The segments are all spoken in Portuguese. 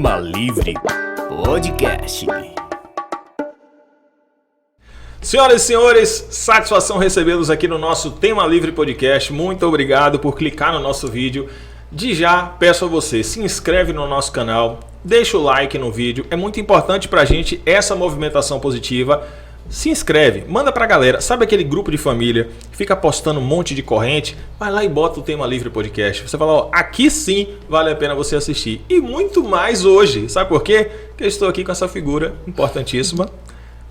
Tema Livre Podcast. Senhoras e senhores, satisfação recebê-los aqui no nosso Tema Livre Podcast. Muito obrigado por clicar no nosso vídeo. De já, peço a você, se inscreve no nosso canal, deixa o like no vídeo. É muito importante pra gente essa movimentação positiva. Se inscreve, manda pra galera. Sabe aquele grupo de família que fica postando um monte de corrente? Vai lá e bota o Tema Livre Podcast. Você fala, ó, aqui sim vale a pena você assistir. E muito mais hoje. Sabe por quê? Porque eu estou aqui com essa figura importantíssima.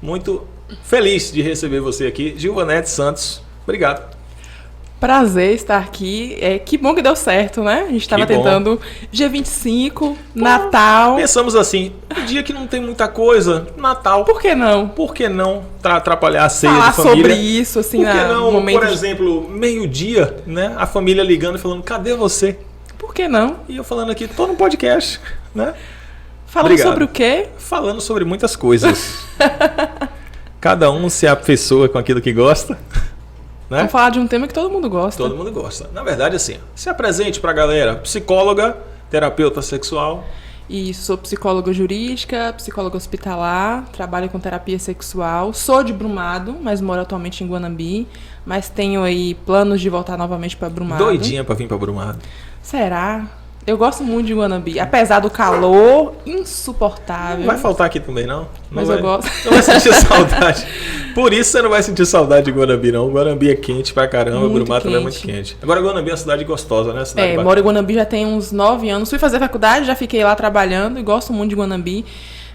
Muito feliz de receber você aqui, Gilvanete Santos. Obrigado. Prazer estar aqui. Que bom que deu certo, né? A gente estava tentando dia 25, Natal. Pensamos assim, um dia que não tem muita coisa, Natal. Por que não? Por que não atrapalhar a ceia falar de família? Sobre isso, assim, por que não, momento por exemplo, meio-dia, né? A família ligando e falando, cadê você? Por que não? E eu falando aqui, tô no podcast, né? Falando Obrigado. Sobre o quê? Falando sobre muitas coisas. Cada um se afeiçoa com aquilo que gosta. Né? Vamos falar de um tema que todo mundo gosta. Todo mundo gosta. Na verdade, assim, se apresente pra galera. Psicóloga, terapeuta sexual. E sou psicóloga jurídica, psicóloga hospitalar, trabalho com terapia sexual. Sou de Brumado, mas moro atualmente em Guanambi. Mas tenho aí planos de voltar novamente pra Brumado. Doidinha pra vir pra Brumado. Será? Eu gosto muito de Guanambi, apesar do calor insuportável. Não vai faltar aqui também, não? Mas eu gosto. Não vai sentir saudade. Por isso você não vai sentir saudade de Guanambi, não. Guanambi é quente pra caramba, Brumado também é muito quente. Agora, Guanambi é uma cidade gostosa, né? Cidade moro em Guanambi já tem uns 9 anos. Fui fazer faculdade, já fiquei lá trabalhando e gosto muito de Guanambi.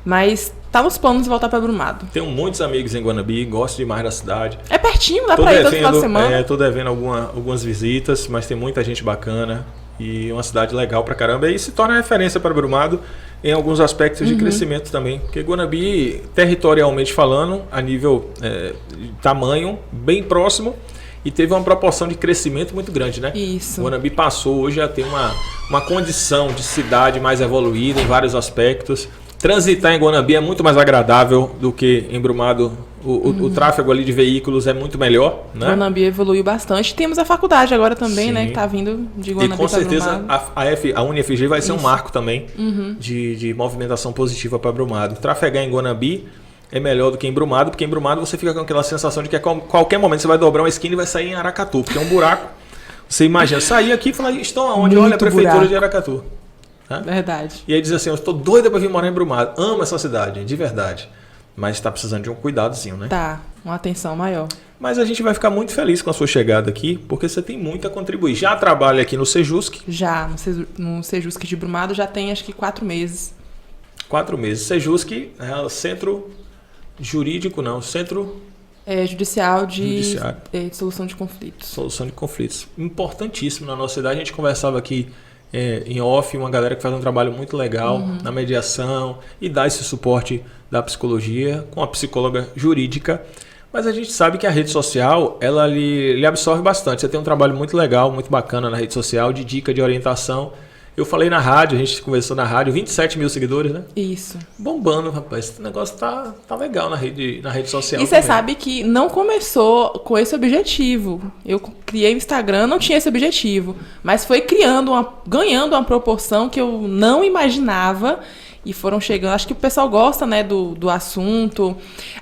Mas tá nos planos de voltar pra Brumado. Tenho muitos amigos em Guanambi, gosto demais da cidade. É pertinho, dá pra ir todo final de semana. Tô devendo algumas visitas, mas tem muita gente bacana. E uma cidade legal pra caramba. E se torna referência para Brumado em alguns aspectos de crescimento também. Porque Guanambi, territorialmente falando, a nível de tamanho, bem próximo. E teve uma proporção de crescimento muito grande, né? Isso. Guanambi passou hoje a ter uma condição de cidade mais evoluída em vários aspectos. Transitar em Guanambi é muito mais agradável do que em Brumado. O tráfego ali de veículos é muito melhor, né? Guanambi evoluiu bastante. Temos a faculdade agora também, Sim. né? Que tá vindo de Guanambi. E com certeza a UniFG vai ser um marco também de movimentação positiva para Brumado. Trafegar em Guanambi é melhor do que em Brumado, porque em Brumado você fica com aquela sensação de que a qualquer momento você vai dobrar uma esquina e vai sair em Aracatu, porque é um buraco. Você imagina, sair aqui e falar, estão aonde? Olha a prefeitura buraco. De Aracatu. Tá? Verdade. E aí diz assim, eu estou doida para vir morar em Brumado. Amo essa cidade, de verdade. Mas está precisando de um cuidadozinho, né? Tá, uma atenção maior. Mas a gente vai ficar muito feliz com a sua chegada aqui, porque você tem muito a contribuir. Já trabalha aqui no Sejusc? Já, no Sejusc de Brumado já tem acho que 4 meses. 4 meses. Sejusc é centro jurídico, não, centro... Judicial de solução de conflitos. Solução de conflitos. Importantíssimo na nossa cidade. A gente conversava aqui em off, uma galera que faz um trabalho muito legal na mediação e dá esse suporte da psicologia com a psicóloga jurídica. Mas a gente sabe que a rede social, ela lhe absorve bastante. Você tem um trabalho muito legal, muito bacana na rede social, de dica, de orientação. Eu falei na rádio, a gente conversou na rádio, 27 mil seguidores, né? Isso. Bombando, rapaz. Esse negócio tá legal na rede social. E você sabe que não começou com esse objetivo. Eu criei o Instagram, não tinha esse objetivo. Mas foi ganhando uma proporção que eu não imaginava. E foram chegando. Acho que o pessoal gosta, né, do assunto.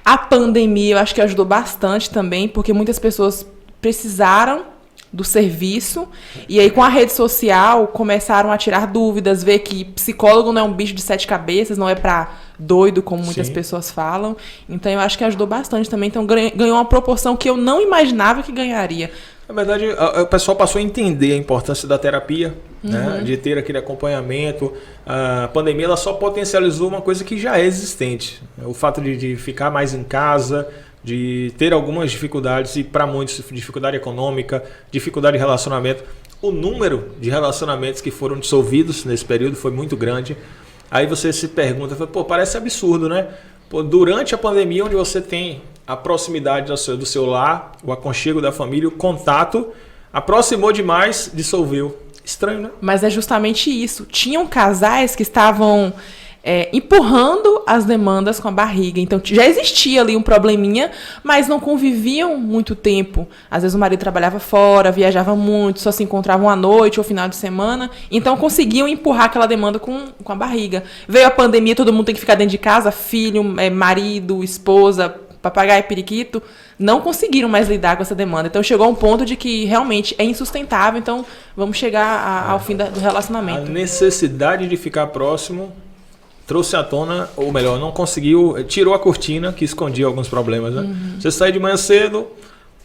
A pandemia, eu acho que ajudou bastante também, porque muitas pessoas precisaram do serviço, e aí com a rede social começaram a tirar dúvidas, ver que psicólogo não é um bicho de 7 cabeças, não é pra doido, como muitas pessoas falam. Então eu acho que ajudou bastante também. Então ganhou uma proporção que eu não imaginava que ganharia. Na verdade, o pessoal passou a entender a importância da terapia, né? De ter aquele acompanhamento. A pandemia ela só potencializou uma coisa que já é existente. O fato de ficar mais em casa, de ter algumas dificuldades, e para muitos, dificuldade econômica, dificuldade de relacionamento. O número de relacionamentos que foram dissolvidos nesse período foi muito grande. Aí você se pergunta, pô, parece absurdo, né? Pô, durante a pandemia, onde você tem a proximidade do seu lar, o aconchego da família, o contato, aproximou demais, dissolveu. Estranho, né? Mas é justamente isso. Tinham casais que estavam empurrando as demandas com a barriga. Então, já existia ali um probleminha, mas não conviviam muito tempo. Às vezes o marido trabalhava fora, viajava muito, só se encontravam à noite ou final de semana. Então, conseguiam empurrar aquela demanda com a barriga. Veio a pandemia, todo mundo tem que ficar dentro de casa, filho, marido, esposa, papagaio, periquito. Não conseguiram mais lidar com essa demanda. Então, chegou a um ponto de que realmente é insustentável. Então, vamos chegar ao fim do relacionamento. A necessidade de ficar próximo trouxe à tona, ou melhor, não conseguiu, tirou a cortina que escondia alguns problemas, né? Você sai de manhã cedo,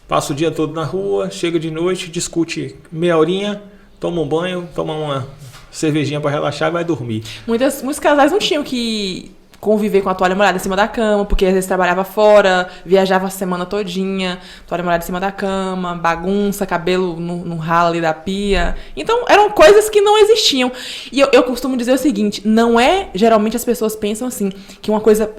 passa o dia todo na rua, chega de noite, discute meia horinha, toma um banho, toma uma cervejinha para relaxar e vai dormir. Muitos casais não tinham que conviver com a toalha molhada em cima da cama, porque às vezes trabalhava fora, viajava a semana todinha, toalha molhada em cima da cama, bagunça, cabelo no ralo ali da pia. Então, eram coisas que não existiam. E eu costumo dizer o seguinte, não é, geralmente as pessoas pensam assim, que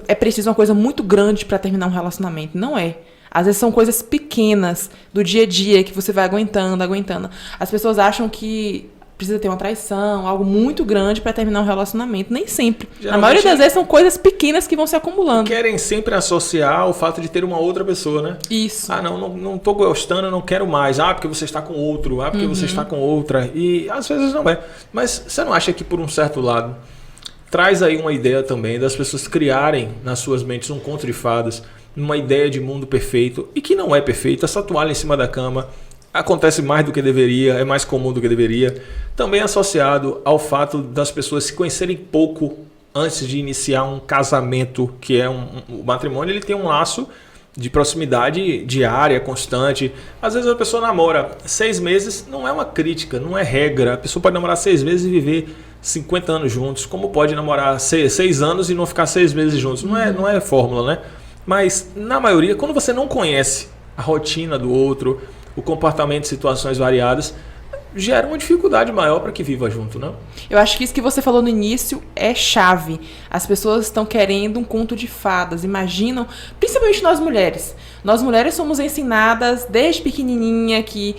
é preciso uma coisa muito grande para terminar um relacionamento. Não é. Às vezes são coisas pequenas do dia a dia que você vai aguentando. As pessoas acham que precisa ter uma traição, algo muito grande para terminar um relacionamento. Nem sempre. Na maioria das vezes são coisas pequenas que vão se acumulando. Querem sempre associar o fato de ter uma outra pessoa, né? Isso. Não tô gostando, não quero mais. Porque você está com outro. Porque você está com outra. E às vezes não é. Mas você não acha que por um certo lado traz aí uma ideia também das pessoas criarem nas suas mentes um conto de fadas, uma ideia de mundo perfeito e que não é perfeito. Essa toalha em cima da cama acontece mais do que deveria, é mais comum do que deveria. Também associado ao fato das pessoas se conhecerem pouco antes de iniciar um casamento, que é o matrimônio, ele tem um laço de proximidade diária, constante. Às vezes a pessoa namora 6 meses, não é uma crítica, não é regra. A pessoa pode namorar 6 meses e viver 50 anos juntos, como pode namorar 6 anos e não ficar 6 meses juntos. Não é fórmula, né? Mas na maioria, quando você não conhece a rotina do outro, o comportamento de situações variadas, gera uma dificuldade maior para que viva junto, não? Eu acho que isso que você falou no início é chave. As pessoas estão querendo um conto de fadas, imaginam, principalmente nós mulheres. Nós mulheres somos ensinadas desde pequenininha que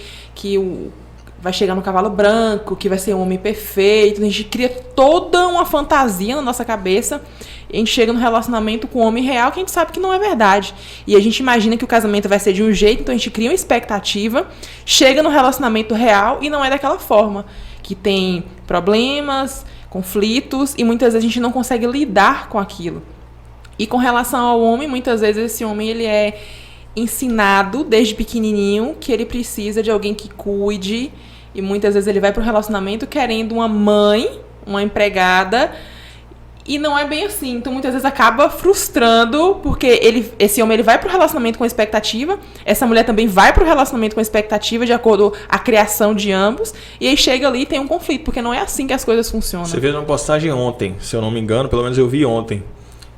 vai chegar no cavalo branco, que vai ser um homem perfeito. A gente cria toda uma fantasia na nossa cabeça. A gente chega no relacionamento com um homem real que a gente sabe que não é verdade. E a gente imagina que o casamento vai ser de um jeito, então a gente cria uma expectativa, chega no relacionamento real e não é daquela forma. Que tem problemas, conflitos e muitas vezes a gente não consegue lidar com aquilo. E com relação ao homem, muitas vezes esse homem ele é ensinado desde pequenininho que ele precisa de alguém que cuide e muitas vezes ele vai para o relacionamento querendo uma mãe, uma empregada. E não é bem assim. Então, muitas vezes acaba frustrando, porque esse homem ele vai pro relacionamento com expectativa, essa mulher também vai pro relacionamento com expectativa, de acordo com a criação de ambos, e aí chega ali e tem um conflito, porque não é assim que as coisas funcionam. Você fez uma postagem ontem, se eu não me engano, pelo menos eu vi ontem.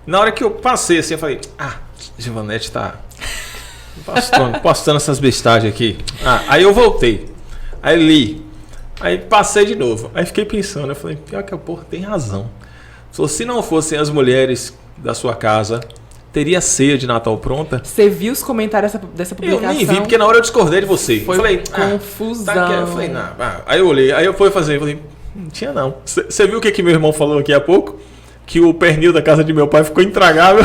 Na hora que eu passei assim, eu falei, Givanete tá postando essas bestagens aqui. Aí eu voltei, aí li, aí passei de novo, aí fiquei pensando, eu falei, pior que o tem razão. Se não fossem as mulheres da sua casa, teria ceia de Natal pronta? Você viu os comentários dessa publicação? Eu nem vi, porque na hora eu discordei de você. Foi falei, confusão. Eu falei, não. Aí eu olhei, aí eu fui fazer, eu falei, não tinha não. Você viu o que meu irmão falou aqui há pouco? Que o pernil da casa de meu pai ficou intragável.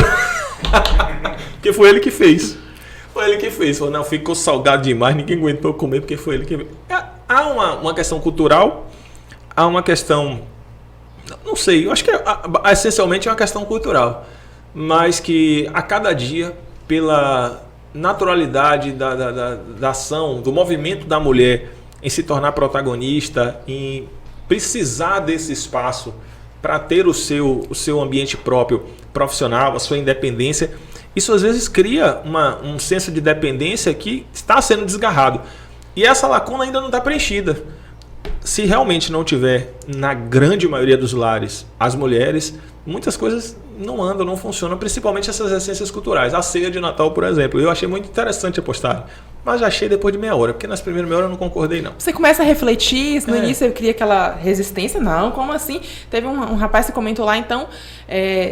Porque foi ele que fez. Falou, não, ficou salgado demais, ninguém aguentou comer porque foi ele que fez. Há uma questão cultural, há uma questão... Não sei, eu acho que essencialmente é uma questão cultural, mas que a cada dia, pela naturalidade da ação, do movimento da mulher em se tornar protagonista, em precisar desse espaço para ter o seu ambiente próprio, profissional, a sua independência, isso às vezes cria um senso de dependência que está sendo desgarrado. E essa lacuna ainda não está preenchida. Se realmente não tiver, na grande maioria dos lares, as mulheres, muitas coisas não andam, não funcionam, principalmente essas essências culturais. A ceia de Natal, por exemplo, eu achei muito interessante a postagem, mas já achei depois de meia hora, porque nas primeiras meia hora eu não concordei, não. Você começa a refletir, no início eu cria aquela resistência, não, como assim? Teve um rapaz que comentou lá, então,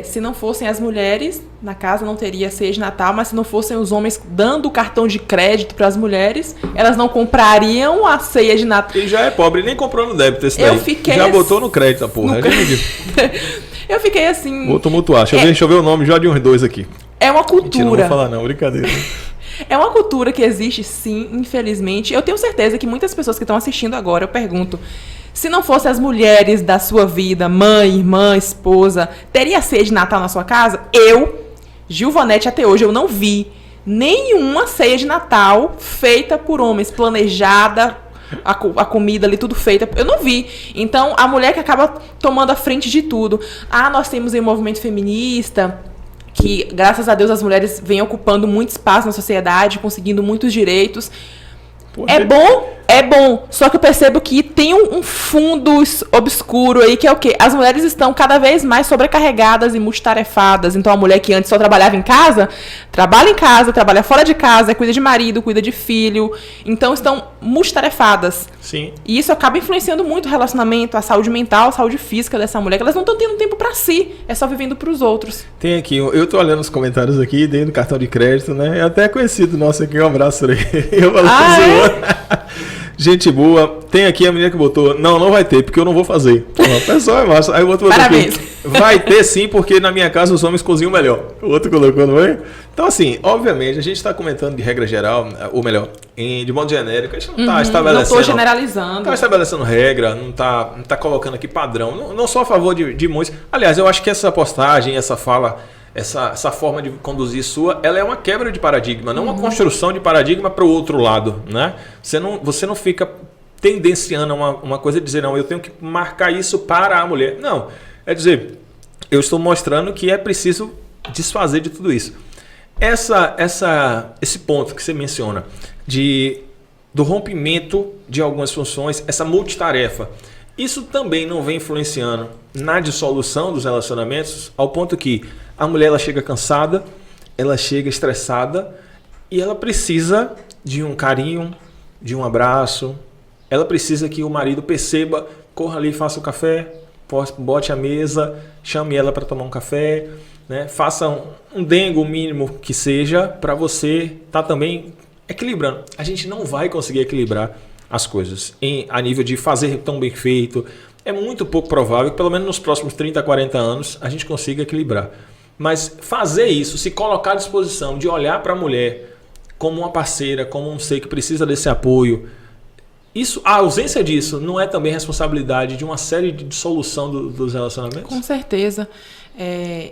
se não fossem as mulheres, na casa não teria ceia de Natal, mas se não fossem os homens dando o cartão de crédito para as mulheres, elas não comprariam a ceia de Natal. Ele já é pobre, nem comprou no débito esse daí. Eu fiquei... Já botou no crédito a porra. Eu fiquei assim... Vou tumultuar. Deixa eu ver o nome já de uns dois aqui. É uma cultura. Mentira, não vou falar não, brincadeira. É uma cultura que existe, sim, infelizmente. Eu tenho certeza que muitas pessoas que estão assistindo agora, eu pergunto, se não fossem as mulheres da sua vida, mãe, irmã, esposa, teria ceia de Natal na sua casa? Eu, Gilvanete, até hoje, eu não vi nenhuma ceia de Natal feita por homens, planejada, a comida ali, tudo feita. Eu não vi. Então, a mulher que acaba tomando a frente de tudo. Nós temos aí um movimento feminista, que, graças a Deus, as mulheres vêm ocupando muito espaço na sociedade, conseguindo muitos direitos. É bom, só que eu percebo que tem um fundo obscuro aí, que é o quê? As mulheres estão cada vez mais sobrecarregadas e multitarefadas. Então, a mulher que antes só trabalhava em casa, trabalha fora de casa, cuida de marido, cuida de filho. Então, estão multitarefadas. Sim. E isso acaba influenciando muito o relacionamento, a saúde mental, a saúde física dessa mulher, que elas não estão tendo tempo pra si, é só vivendo pros outros. Tem aqui, eu tô olhando os comentários aqui, dentro do cartão de crédito, né? É até conhecido nosso aqui, um abraço aí. Eu falei, gente boa. Tem aqui a menina que botou, não vai ter, porque eu não vou fazer. O pessoal é massa. Aí o outro botou Parabéns. aqui, vai ter sim, porque na minha casa os homens cozinham melhor. O outro colocou, não é? Então, assim, obviamente, a gente está comentando de regra geral, ou melhor, de modo genérico, a gente não está estabelecendo... Não estou generalizando. Não está estabelecendo regra, não tá colocando aqui padrão. Não sou a favor de muitos. Aliás, eu acho que essa postagem, essa fala... Essa forma de conduzir sua, ela é uma quebra de paradigma, não uma construção de paradigma para o outro lado, né? Você não fica tendenciando uma coisa de dizer, não, eu tenho que marcar isso para a mulher. Não, é dizer, eu estou mostrando que é preciso desfazer de tudo isso. Esse ponto que você menciona, do rompimento de algumas funções, essa multitarefa, isso também não vem influenciando na dissolução dos relacionamentos, ao ponto que a mulher ela chega cansada, ela chega estressada e ela precisa de um carinho, de um abraço. Ela precisa que o marido perceba, corra ali, faça o café, bote a mesa, chame ela para tomar um café, né? Faça um dengo, o mínimo que seja, para você estar também equilibrando. A gente não vai conseguir equilibrar as coisas a nível de fazer tão bem feito. É muito pouco provável que pelo menos nos próximos 30, 40 anos a gente consiga equilibrar. Mas fazer isso, se colocar à disposição de olhar para a mulher como uma parceira, como um ser que precisa desse apoio, a ausência disso não é também responsabilidade de uma série de dissolução dos relacionamentos? Com certeza.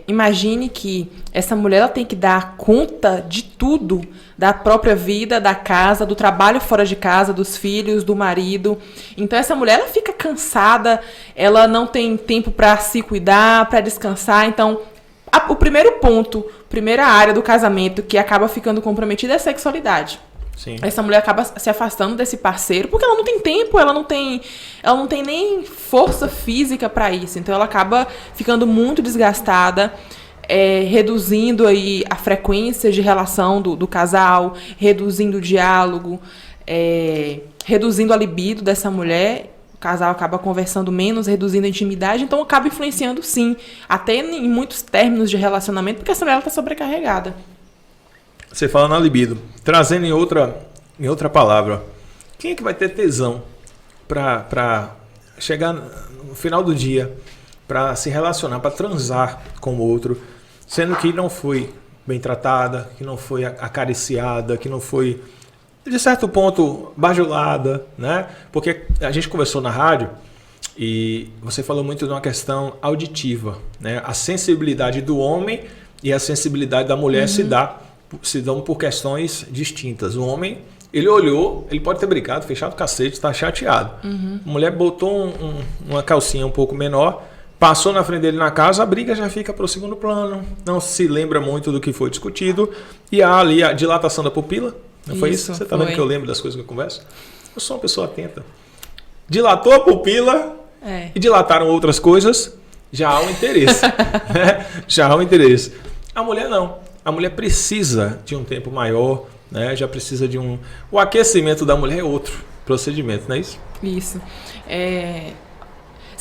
Imagine que essa mulher ela tem que dar conta de tudo, da própria vida, da casa, do trabalho fora de casa, dos filhos, do marido. Então essa mulher ela fica cansada, ela não tem tempo para se cuidar, para descansar. Então o primeiro ponto, primeira área do casamento que acaba ficando comprometida é a sexualidade. Sim. Essa mulher acaba se afastando desse parceiro porque ela não tem tempo, ela não tem nem força física para isso. Então ela acaba ficando muito desgastada, reduzindo aí a frequência de relação do casal, reduzindo o diálogo, reduzindo a libido dessa mulher. O casal acaba conversando menos, reduzindo a intimidade, então acaba influenciando sim, até em muitos términos de relacionamento, porque essa mulher está sobrecarregada. Você fala na libido, trazendo em outra palavra, quem é que vai ter tesão para chegar no final do dia, para se relacionar, para transar com o outro, sendo que não foi bem tratada, que não foi acariciada, que não foi, de certo ponto, bajulada, né? Porque a gente conversou na rádio e você falou muito de uma questão auditiva, né? A sensibilidade do homem e a sensibilidade da mulher se dão por questões distintas. O homem, ele olhou, ele pode ter brigado, fechado o cacete, está chateado. A mulher botou uma calcinha um pouco menor, passou na frente dele na casa, a briga já fica para o segundo plano, não se lembra muito do que foi discutido, e há ali a dilatação da pupila. Não foi isso? Você está vendo que eu lembro das coisas que eu converso? Eu sou uma pessoa atenta. Dilatou a pupila e dilataram outras coisas, já há um interesse. Né? Já há um interesse. A mulher não. A mulher precisa de um tempo maior, né? Já precisa de o aquecimento da mulher é outro procedimento, não é isso? Isso.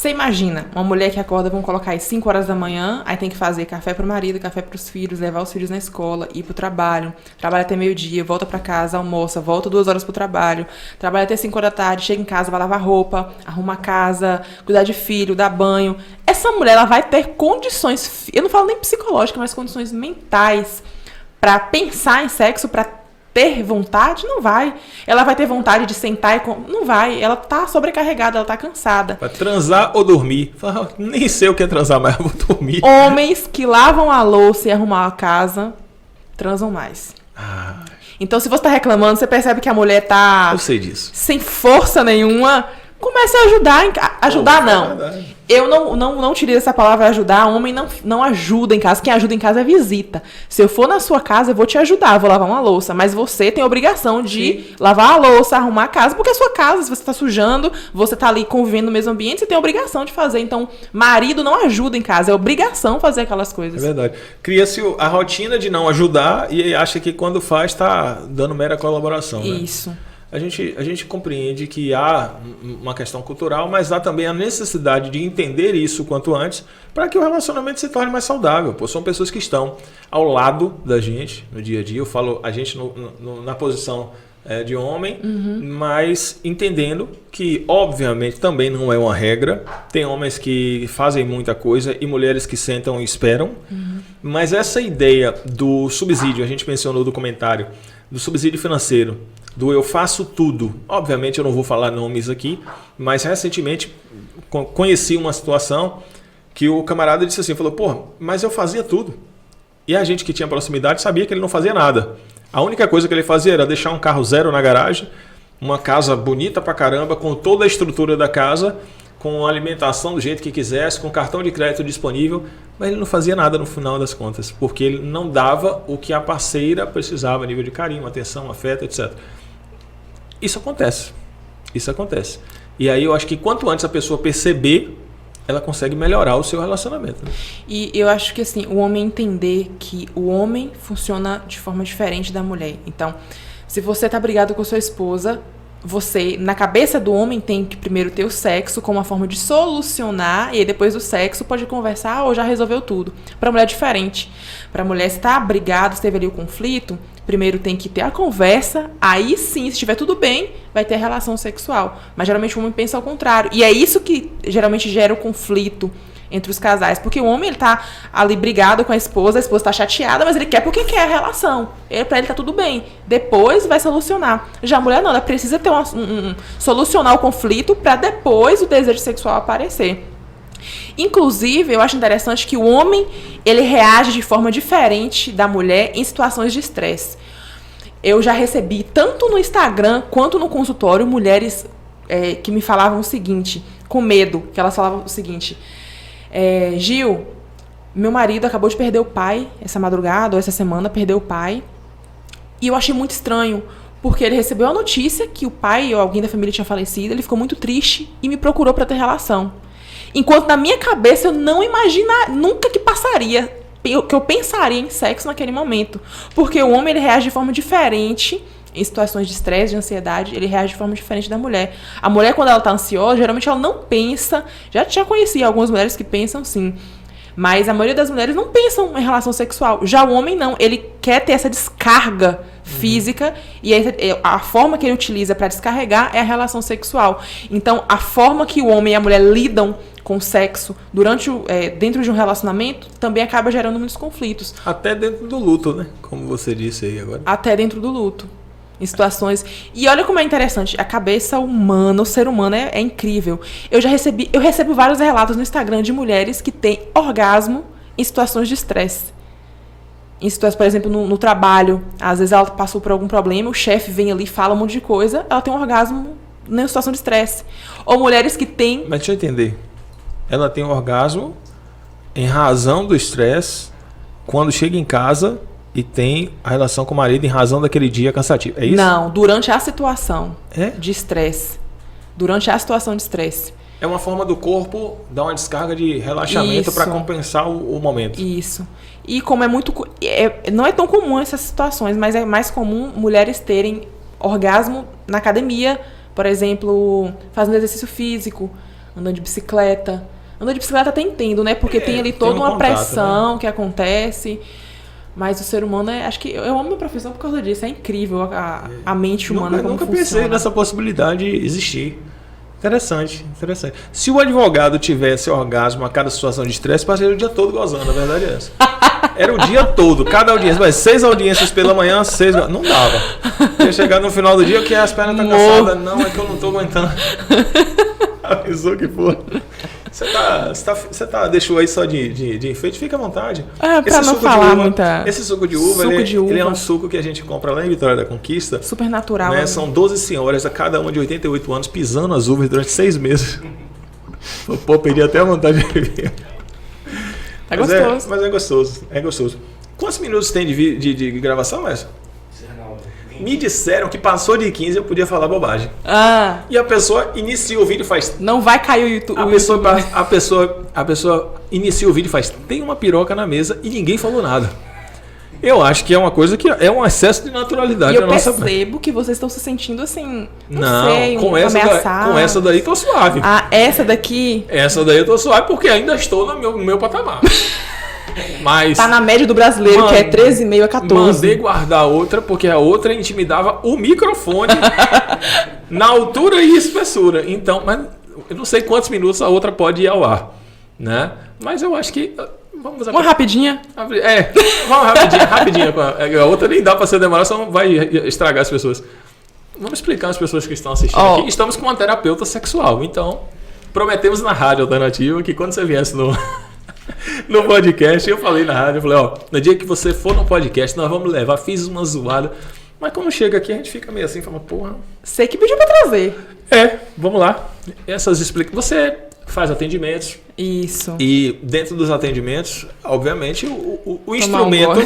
Você imagina, uma mulher que acorda, vamos colocar às 5 horas da manhã, aí tem que fazer café pro marido, café pros filhos, levar os filhos na escola, ir pro trabalho, trabalha até meio-dia, volta pra casa, almoça, volta 2 horas pro trabalho, trabalha até 5 horas da tarde, chega em casa, vai lavar roupa, arruma a casa, cuidar de filho, dar banho. Essa mulher, ela vai ter condições, eu não falo nem psicológicas, mas condições mentais pra pensar em sexo, pra ter vontade? Não vai. Ela vai ter vontade de sentar e... Não vai. Ela tá sobrecarregada, ela tá cansada. Vai transar ou dormir? Nem sei o que é transar, mas eu vou dormir. Homens que lavam a louça e arrumam a casa, transam mais. Então, se você tá reclamando, você percebe que a mulher tá... Eu sei disso. Sem força nenhuma... Comece a ajudar. Ajudar, não. Eu não utilizo essa palavra ajudar. Homem não ajuda em casa. Quem ajuda em casa é visita. Se eu for na sua casa, eu vou te ajudar. Vou lavar uma louça. Mas você tem a obrigação de lavar a louça, arrumar a casa. Porque é a sua casa. Se você está sujando, você está ali convivendo no mesmo ambiente, você tem a obrigação de fazer. Então, marido não ajuda em casa. É obrigação fazer aquelas coisas. É verdade. Cria-se a rotina de não ajudar e acha que quando faz está dando mera colaboração. Isso. Né? A gente compreende que há uma questão cultural, mas há também a necessidade de entender isso quanto antes para que o relacionamento se torne mais saudável. Pô, são pessoas que estão ao lado da gente no dia a dia. Eu falo a gente na posição de homem, mas entendendo que, obviamente, também não é uma regra. Tem homens que fazem muita coisa e mulheres que sentam e esperam. Mas essa ideia do subsídio, a gente mencionou do comentário, do subsídio financeiro, do eu faço tudo. Obviamente eu não vou falar nomes aqui, mas recentemente conheci uma situação que o camarada disse assim, falou, pô, mas eu fazia tudo. E a gente que tinha proximidade sabia que ele não fazia nada. A única coisa que ele fazia era deixar um carro zero na garagem, uma casa bonita pra caramba, com toda a estrutura da casa, com alimentação do jeito que quisesse, com cartão de crédito disponível, mas ele não fazia nada no final das contas, porque ele não dava o que a parceira precisava, a nível de carinho, atenção, afeto, etc. Isso acontece. Isso acontece. E aí eu acho que quanto antes a pessoa perceber, ela consegue melhorar o seu relacionamento. Né? E eu acho que assim, o homem entender que o homem funciona de forma diferente da mulher. Então, se você tá brigado com sua esposa, você, na cabeça do homem, tem que primeiro ter o sexo como uma forma de solucionar, e aí depois do sexo pode conversar ou já resolveu tudo. Pra mulher é diferente. Pra mulher, se tá brigado, se teve ali o conflito, primeiro tem que ter a conversa, aí sim, se estiver tudo bem, vai ter a relação sexual. Mas geralmente o homem pensa ao contrário. E é isso que geralmente gera o conflito entre os casais. Porque o homem, ele tá ali brigado com a esposa tá chateada, mas ele quer porque quer a relação. Pra ele tá tudo bem. Depois vai solucionar. Já a mulher não, ela precisa ter solucionar o conflito pra depois o desejo sexual aparecer. Inclusive, eu acho interessante que o homem, ele reage de forma diferente da mulher em situações de estresse. Eu já recebi, tanto no Instagram quanto no consultório, mulheres que me falavam o seguinte, com medo, que elas falavam o seguinte... Gil, meu marido acabou de perder o pai essa madrugada ou essa semana, perdeu o pai, e eu achei muito estranho porque ele recebeu a notícia que o pai ou alguém da família tinha falecido, ele ficou muito triste e me procurou para ter relação, enquanto na minha cabeça eu não imaginava nunca que passaria, que eu pensaria em sexo naquele momento, porque o homem, ele reage de forma diferente em situações de estresse, de ansiedade, ele reage de forma diferente da mulher. A mulher, quando ela tá ansiosa, geralmente ela não pensa. Já conheci algumas mulheres que pensam sim, mas a maioria das mulheres não pensam em relação sexual. Já o homem não, ele quer ter essa descarga física e a forma que ele utiliza para descarregar é a relação sexual. Então, a forma que o homem e a mulher lidam com o sexo dentro de um relacionamento também acaba gerando muitos conflitos. Até dentro do luto, né? Como você disse aí agora. Até dentro do luto. Em situações... E olha como é interessante. A cabeça humana, o ser humano é incrível. Eu recebo vários relatos no Instagram de mulheres que têm orgasmo em situações de estresse. Em situações, por exemplo, no trabalho. Às vezes ela passou por algum problema, o chefe vem ali, fala um monte de coisa, ela tem um orgasmo em situação de estresse. Ou mulheres que têm... Mas deixa eu entender. Ela tem um orgasmo em razão do estresse quando chega em casa... E tem a relação com o marido em razão daquele dia cansativo. É isso? Não, durante a situação de estresse. Durante a situação de estresse. É uma forma do corpo dar uma descarga de relaxamento para compensar o momento. Isso. E como é muito... não é tão comum essas situações, mas é mais comum mulheres terem orgasmo na academia, por exemplo, fazendo exercício físico, andando de bicicleta. Andando de bicicleta até entendo, né? Porque tem ali toda uma contato, pressão, né? que acontece. Mas o ser humano acho que eu amo minha profissão por causa disso. É incrível a mente humana como nunca funciona. pensei nessa possibilidade de existir. Interessante. Se o advogado tivesse orgasmo a cada situação de estresse, passaria o dia todo gozando, a verdade é essa. Era o dia todo, cada audiência, mas 6 audiências pela manhã, 6... Não dava. Ia chegar no final do dia, que as pernas estão cansadas. Não, é que eu não estou aguentando. Avisou que for. Você deixou aí só de enfeite? Fica à vontade. Pra não falar muita... Esse suco de uva, ele é um suco que a gente compra lá em Vitória da Conquista. Super natural. Né? São 12 senhoras, a cada uma de 88 anos, pisando as uvas durante 6 meses. Pô, perdi até a vontade de beber. Gostoso. Mas é gostoso. Quantos minutos tem de gravação, Márcio? Me disseram que passou de 15 eu podia falar bobagem. E a pessoa inicia o vídeo e faz... Não vai cair o YouTube. A pessoa inicia o vídeo e faz... Tem uma piroca na mesa e ninguém falou nada. Eu acho que é uma coisa que é um excesso de naturalidade. E eu percebo que vocês estão se sentindo assim... Não, sei, com essa daí tô suave. Essa daqui? Essa daí eu tô suave porque ainda estou no meu patamar. Mas tá na média do brasileiro, que é 13,5 a 14. Mandei guardar outra, porque a outra intimidava o microfone na altura e espessura. Então, mas eu não sei quantos minutos a outra pode ir ao ar, né? Mas eu acho que... Vamos uma rapidinha? Vamos rapidinha. A outra nem dá para ser demorada, só vai estragar as pessoas. Vamos explicar às pessoas que estão assistindo aqui. Estamos com uma terapeuta sexual, então prometemos na Rádio Alternativa que quando você viesse no podcast, eu falei na rádio, eu falei, no dia que você for no podcast, nós vamos levar, fiz uma zoada. Mas quando chega aqui, a gente fica meio assim, fala, porra... Sei que pediu pra trazer. Vamos lá. Você faz atendimentos. Isso. E dentro dos atendimentos, obviamente, o instrumento...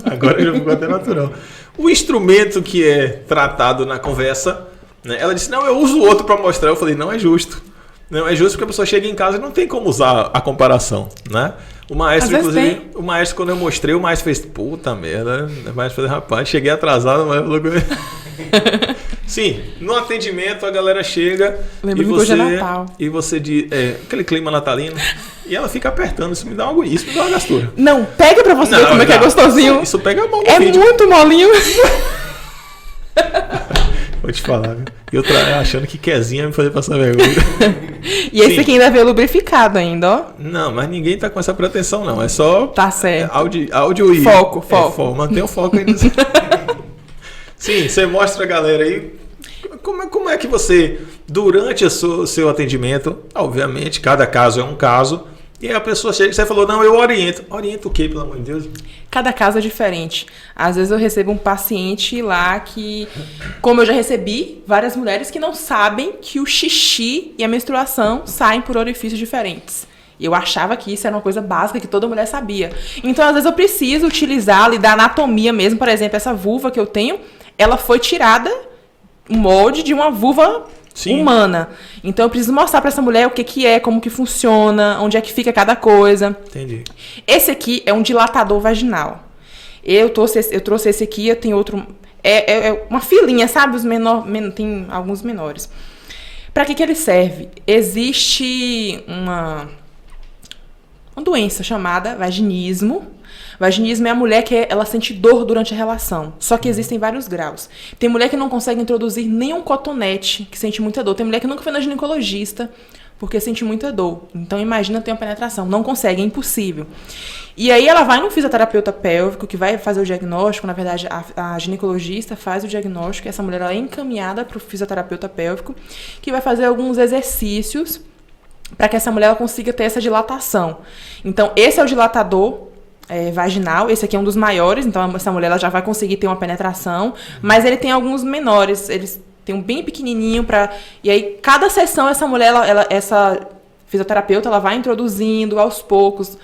Agora já ficou até natural. O instrumento que é tratado na conversa, né, ela disse, não, eu uso o outro para mostrar. Eu falei, não é justo. Não é justo porque a pessoa chega em casa e não tem como usar a comparação, né? O maestro, inclusive, quando eu mostrei, o maestro fez, puta merda. O maestro falou, rapaz, cheguei atrasado, mas falou... Sim, no atendimento a galera chega e você diz, aquele clima natalino, e ela fica apertando, isso me dá uma gastura. Não, pega pra você ver como é que é gostosinho. Isso pega a mão no vídeo. Muito molinho. Vou te falar, viu? E eu achando que quezinha me fazer passar vergonha. E esse aqui ainda veio lubrificado ainda, ó. Não, mas ninguém tá com essa pretensão, não. É só... Tá certo. Áudio e... Foco. Mantém o foco aí. Sim, você mostra a galera aí. Como é que você, durante o seu atendimento, obviamente, cada caso é um caso, e a pessoa chega e você falou, não, eu oriento. Orienta o quê, pelo amor de Deus? Cada caso é diferente. Às vezes eu recebo um paciente lá que, como eu já recebi, várias mulheres que não sabem que o xixi e a menstruação saem por orifícios diferentes. E eu achava que isso era uma coisa básica que toda mulher sabia. Então, às vezes eu preciso utilizar ali da anatomia mesmo. Por exemplo, essa vulva que eu tenho, ela foi tirada, um molde de uma vulva humana. Então eu preciso mostrar para essa mulher o que é, como que funciona, onde é que fica cada coisa. Entendi. Esse aqui é um dilatador vaginal. Eu trouxe esse aqui, eu tenho outro... É uma filinha, sabe? Tem alguns menores. Para que ele serve? Existe uma doença chamada vaginismo. Vaginismo é a mulher que ela sente dor durante a relação. Só que existem vários graus. Tem mulher que não consegue introduzir nenhum cotonete, que sente muita dor. Tem mulher que nunca foi na ginecologista, porque sente muita dor. Então imagina ter uma penetração. Não consegue, é impossível. E aí ela vai no fisioterapeuta pélvico, que vai fazer o diagnóstico. Na verdade, a ginecologista faz o diagnóstico. E essa mulher ela é encaminhada para o fisioterapeuta pélvico, que vai fazer alguns exercícios para que essa mulher ela consiga ter essa dilatação. Então, esse é o dilatador vaginal. Esse aqui é um dos maiores, então essa mulher ela já vai conseguir ter uma penetração, mas ele tem alguns menores, eles têm um bem pequenininho e aí cada sessão essa mulher, essa fisioterapeuta, ela vai introduzindo aos poucos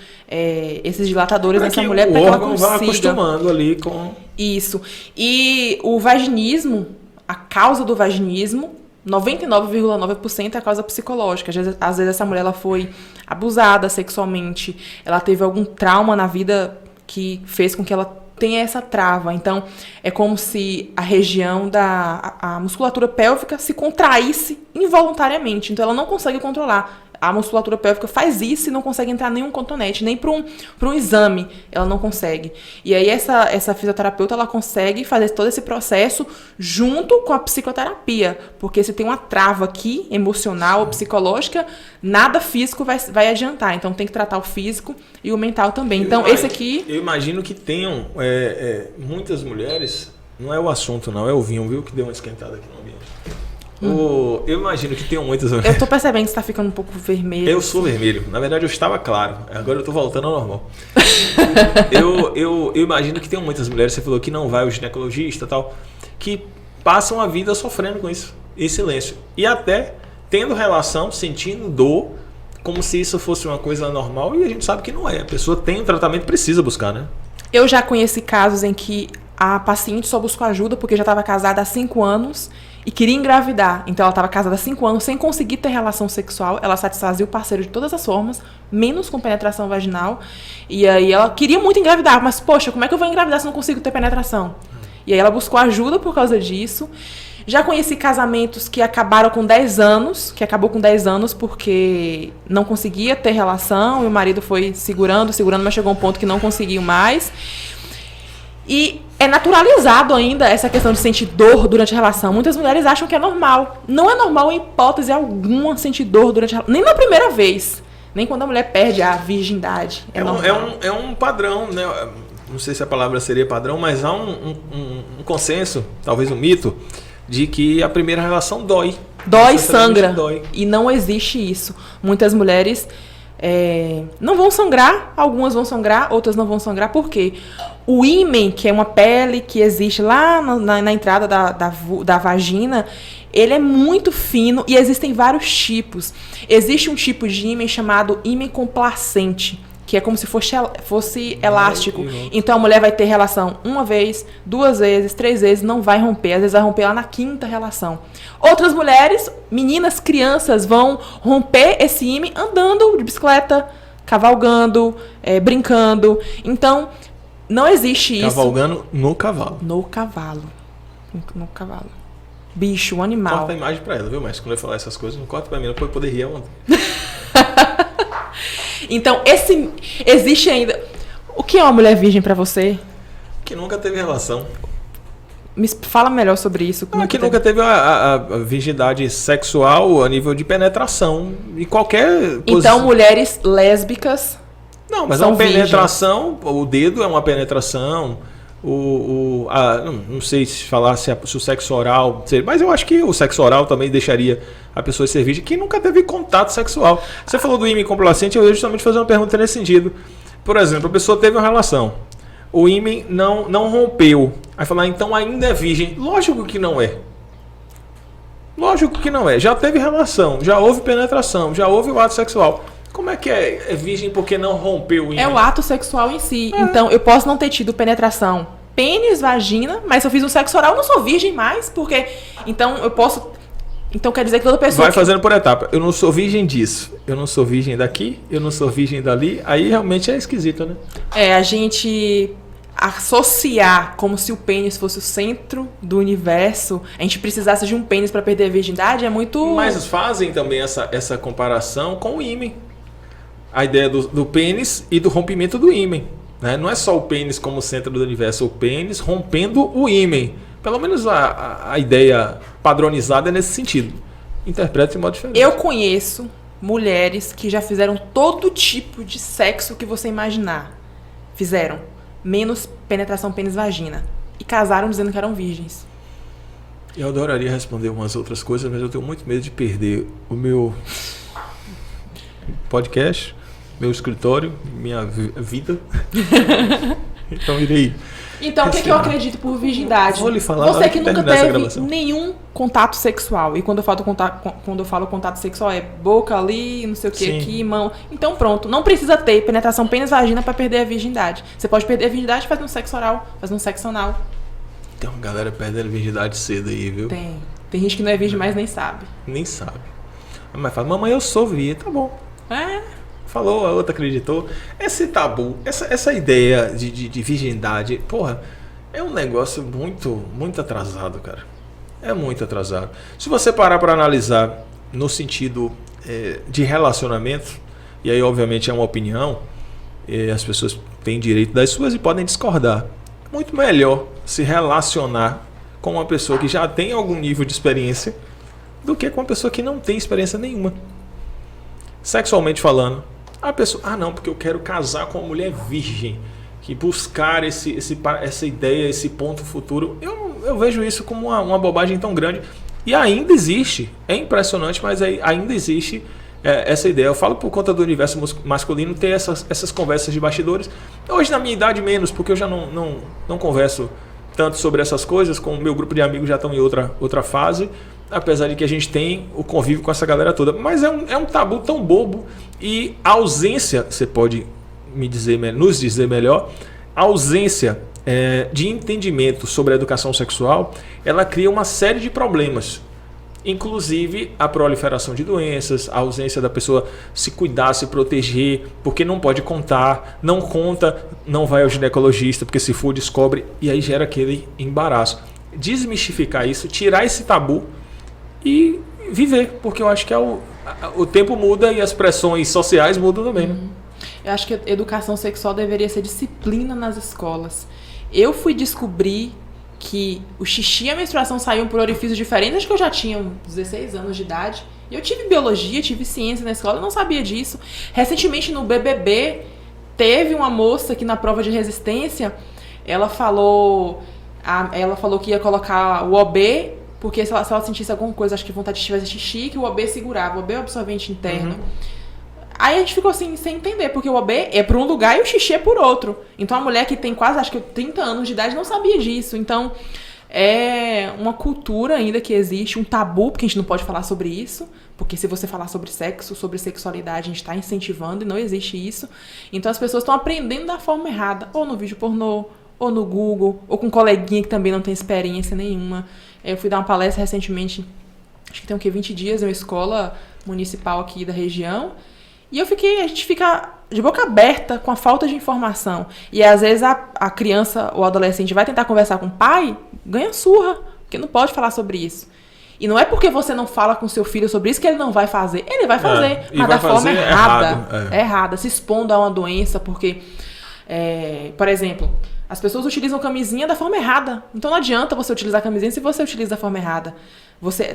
esses dilatadores nessa mulher para que ela consiga... vai acostumando ali com... Isso. E o vaginismo, a causa do vaginismo, 99,9% é a causa psicológica. Às vezes essa mulher ela foi abusada sexualmente, ela teve algum trauma na vida que fez com que ela tem essa trava. Então, é como se a região a musculatura pélvica se contraísse involuntariamente. Então, ela não consegue controlar. A musculatura pélvica faz isso e não consegue entrar nenhum cotonete, nem para um exame, ela não consegue. E aí essa fisioterapeuta, ela consegue fazer todo esse processo junto com a psicoterapia, porque se tem uma trava aqui, emocional ou psicológica, nada físico vai adiantar. Então tem que tratar o físico e o mental também. Então esse aqui... Eu imagino que tenham muitas mulheres, não é o assunto não, é o vinho, viu, que deu uma esquentada aqui no ambiente. Eu imagino que tenham muitas... Eu tô percebendo que você tá ficando um pouco vermelho. Eu sou vermelho. Na verdade, eu estava claro. Agora eu tô voltando ao normal. eu imagino que tenham muitas mulheres, você falou que não vai ao ginecologista e tal, que passam a vida sofrendo com isso, em silêncio. E até tendo relação, sentindo dor, como se isso fosse uma coisa normal, e a gente sabe que não é. A pessoa tem um tratamento, precisa buscar, né? Eu já conheci casos em que a paciente só buscou ajuda porque já estava casada há 5 anos e queria engravidar. Então ela estava casada há 5 anos sem conseguir ter relação sexual. Ela satisfazia o parceiro de todas as formas, menos com penetração vaginal. E aí ela queria muito engravidar, mas poxa, como é que eu vou engravidar se não consigo ter penetração? E aí ela buscou ajuda por causa disso. Já conheci casamentos que acabaram com 10 anos, que acabou com 10 anos porque não conseguia ter relação e o marido foi segurando, mas chegou a um ponto que não conseguiu mais. E é naturalizado ainda essa questão de sentir dor durante a relação. Muitas mulheres acham que é normal. Não é normal em hipótese alguma sentir dor durante a relação. Nem na primeira vez. Nem quando a mulher perde a virgindade. É um padrão, né? Não sei se a palavra seria padrão, mas há um consenso, talvez um mito, de que a primeira relação dói. Dói e sangra. Dói. E não existe isso. Muitas mulheres não vão sangrar, algumas vão sangrar, outras não vão sangrar. Por quê? O ímen, que é uma pele que existe lá na entrada da vagina, ele é muito fino e existem vários tipos. Existe um tipo de ímen chamado ímen complacente, que é como se fosse elástico. Então a mulher vai ter relação 1 vez, 2 vezes, 3 vezes, não vai romper. Às vezes vai romper lá na 5ª relação. Outras mulheres, meninas, crianças, vão romper esse ímen andando de bicicleta, cavalgando, brincando. Então, não existe isso. Cavalgando no cavalo. No cavalo. No cavalo. Bicho, um animal. Corta a imagem pra ela, viu? Mas quando eu falar essas coisas, não corta pra mim, não pode poder rir ontem. Então, existe ainda... O que é uma mulher virgem pra você? Que nunca teve relação. Me fala melhor sobre isso. Que nunca teve a virgindade sexual a nível de penetração. Em qualquer posição. Então, mulheres lésbicas... Não, mas é uma penetração, virgens. O dedo é uma penetração, não sei se falar se o sexo oral, mas eu acho que o sexo oral também deixaria a pessoa ser virgem, que nunca teve contato sexual. Você falou do ímen complacente, eu ia justamente fazer uma pergunta nesse sentido. Por exemplo, a pessoa teve uma relação, o ímen não rompeu, aí falar, então ainda é virgem. Lógico que não é. Lógico que não é. Já teve relação, já houve penetração, já houve o ato sexual. Como é que é virgem porque não rompeu o ímen? É o ato sexual em si. Então, eu posso não ter tido penetração pênis, vagina, mas se eu fiz um sexo oral, eu não sou virgem mais, porque... Então, eu posso... Então, quer dizer que toda pessoa... Vai fazendo por etapa. Eu não sou virgem disso. Eu não sou virgem daqui, eu não sou virgem dali. Aí, realmente, é esquisito, né? A gente associar como se o pênis fosse o centro do universo, a gente precisasse de um pênis para perder a virgindade, é muito... Mas fazem também essa comparação com o ímen. A ideia do pênis e do rompimento do ímen. Né? Não é só o pênis como centro do universo, o pênis rompendo o ímen. Pelo menos a ideia padronizada é nesse sentido. Interpreta de modo diferente. Eu conheço mulheres que já fizeram todo tipo de sexo que você imaginar. Fizeram. Menos penetração pênis-vagina. E casaram dizendo que eram virgens. Eu adoraria responder umas outras coisas, mas eu tenho muito medo de perder o meu podcast, meu escritório, minha vida. Então irei. Então, o que eu acredito por virgindade? Vou lhe falar. Você que nunca teve nenhum contato sexual. E quando eu falo contato sexual, é boca ali, não sei o que, aqui, mão. Então, pronto. Não precisa ter penetração pênis-vagina para perder a virgindade. Você pode perder a virgindade fazendo um sexo oral, fazendo um sexo anal. Tem uma galera perdendo a virgindade cedo aí, viu? Tem gente que não é virgem, mas nem sabe. Nem sabe. Mas fala, mamãe, eu sou virgem. Tá bom. falou, a outra acreditou. Esse tabu, essa ideia de virgindade, porra, é um negócio muito atrasado, cara. É muito atrasado. Se você parar para analisar no sentido de relacionamento, e aí obviamente é uma opinião, as pessoas têm direito das suas e podem discordar. É muito melhor se relacionar com uma pessoa que já tem algum nível de experiência do que com uma pessoa que não tem experiência nenhuma. Sexualmente falando, a pessoa, não, porque eu quero casar com uma mulher virgem, que buscar essa ideia, esse ponto futuro, eu vejo isso como uma bobagem tão grande. E ainda existe, é impressionante, mas ainda existe essa ideia. Eu falo por conta do universo masculino ter essas conversas de bastidores. Hoje, na minha idade, menos, porque eu já não converso tanto sobre essas coisas, com o meu grupo de amigos já estão em outra fase, apesar de que a gente tem o convívio com essa galera toda. Mas é um tabu tão bobo, e a ausência, você pode nos dizer melhor, a ausência de entendimento sobre a educação sexual, ela cria uma série de problemas. Inclusive a proliferação de doenças, a ausência da pessoa se cuidar, se proteger, porque não pode contar, não conta, não vai ao ginecologista, porque se for descobre, e aí gera aquele embaraço. Desmistificar isso, tirar esse tabu e viver, porque eu acho que o tempo muda e as pressões sociais mudam também. Né? Eu acho que a educação sexual deveria ser disciplina nas escolas. Eu fui descobrir que o xixi e a menstruação saíam por orifícios diferentes, acho que eu já tinha 16 anos de idade. E eu tive biologia, tive ciência na escola, eu não sabia disso. Recentemente no BBB, teve uma moça que na prova de resistência, ela falou que ia colocar o OB, porque se ela sentisse alguma coisa, acho que vontade de fazer xixi, que o OB segurava, o OB é o absorvente interno. Aí a gente ficou assim, sem entender, porque o OB é por um lugar e o xixi é por outro. Então a mulher que tem quase, acho que 30 anos de idade não sabia disso. Então é uma cultura ainda que existe, um tabu, porque a gente não pode falar sobre isso. Porque se você falar sobre sexo, sobre sexualidade, a gente está incentivando e não existe isso. Então as pessoas estão aprendendo da forma errada, ou no vídeo pornô, ou no Google, ou com um coleguinha que também não tem experiência nenhuma. Eu fui dar uma palestra recentemente, acho que tem 20 dias, em uma escola municipal aqui da região. E a gente fica de boca aberta com a falta de informação. E às vezes a criança ou adolescente vai tentar conversar com o pai, ganha surra, porque não pode falar sobre isso. E não é porque você não fala com seu filho sobre isso que ele não vai fazer. Ele vai fazer, mas da forma errada. Errada, se expondo a uma doença, porque, por exemplo, as pessoas utilizam camisinha da forma errada. Então não adianta você utilizar camisinha se você utiliza da forma errada.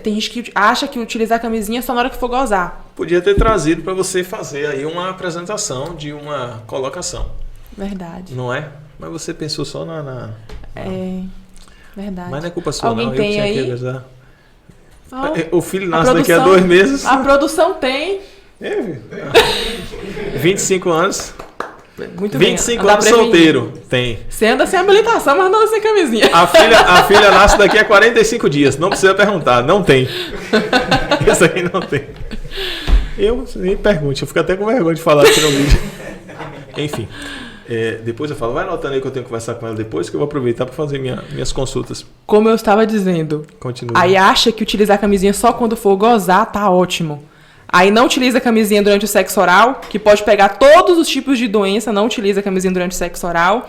Tem gente que acha que utilizar camisinha é só na hora que for gozar. Podia ter trazido para você fazer aí uma apresentação de uma colocação. Verdade. Não é? Mas você pensou só verdade. Mas não é culpa sua. Alguém não. Tem eu tinha aí? Que avisar. O filho nasce daqui a 2 meses. A produção tem. 25 anos. Muito 25 anos solteiro. Tem. Você anda sem habilitação, mas não anda sem camisinha. A filha nasce daqui a 45 dias. Não precisa perguntar. Não tem. Isso aí não tem. Eu nem pergunte. Eu fico até com vergonha de falar aqui no vídeo. Enfim. Depois eu falo, vai anotando aí que eu tenho que conversar com ela depois, que eu vou aproveitar para fazer minhas consultas. Como eu estava dizendo. Continua. Aí acha que utilizar camisinha só quando for gozar tá ótimo. Aí não utiliza camisinha durante o sexo oral, que pode pegar todos os tipos de doença, não utiliza camisinha durante o sexo oral.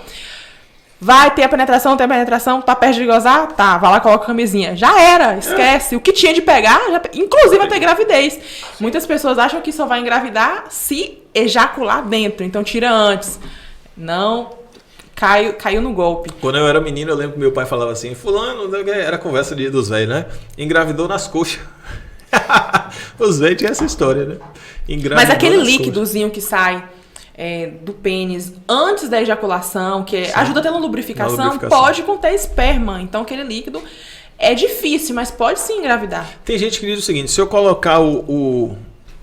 Vai ter a penetração, tá perto de gozar? Tá, vai lá, coloca a camisinha. Já era, esquece. O que tinha de pegar, inclusive até gravidez. Muitas pessoas acham que só vai engravidar se ejacular dentro, então tira antes. Não, caiu no golpe. Quando eu era menino, eu lembro que meu pai falava assim, fulano, era conversa dos velhos, né? Engravidou nas coxas. Os velhos tinham essa história, né? Mas aquele líquidozinho que sai do pênis antes da ejaculação, que ajuda até na lubrificação, pode conter esperma. Então aquele líquido é difícil, mas pode sim engravidar. Tem gente que diz o seguinte, se eu colocar o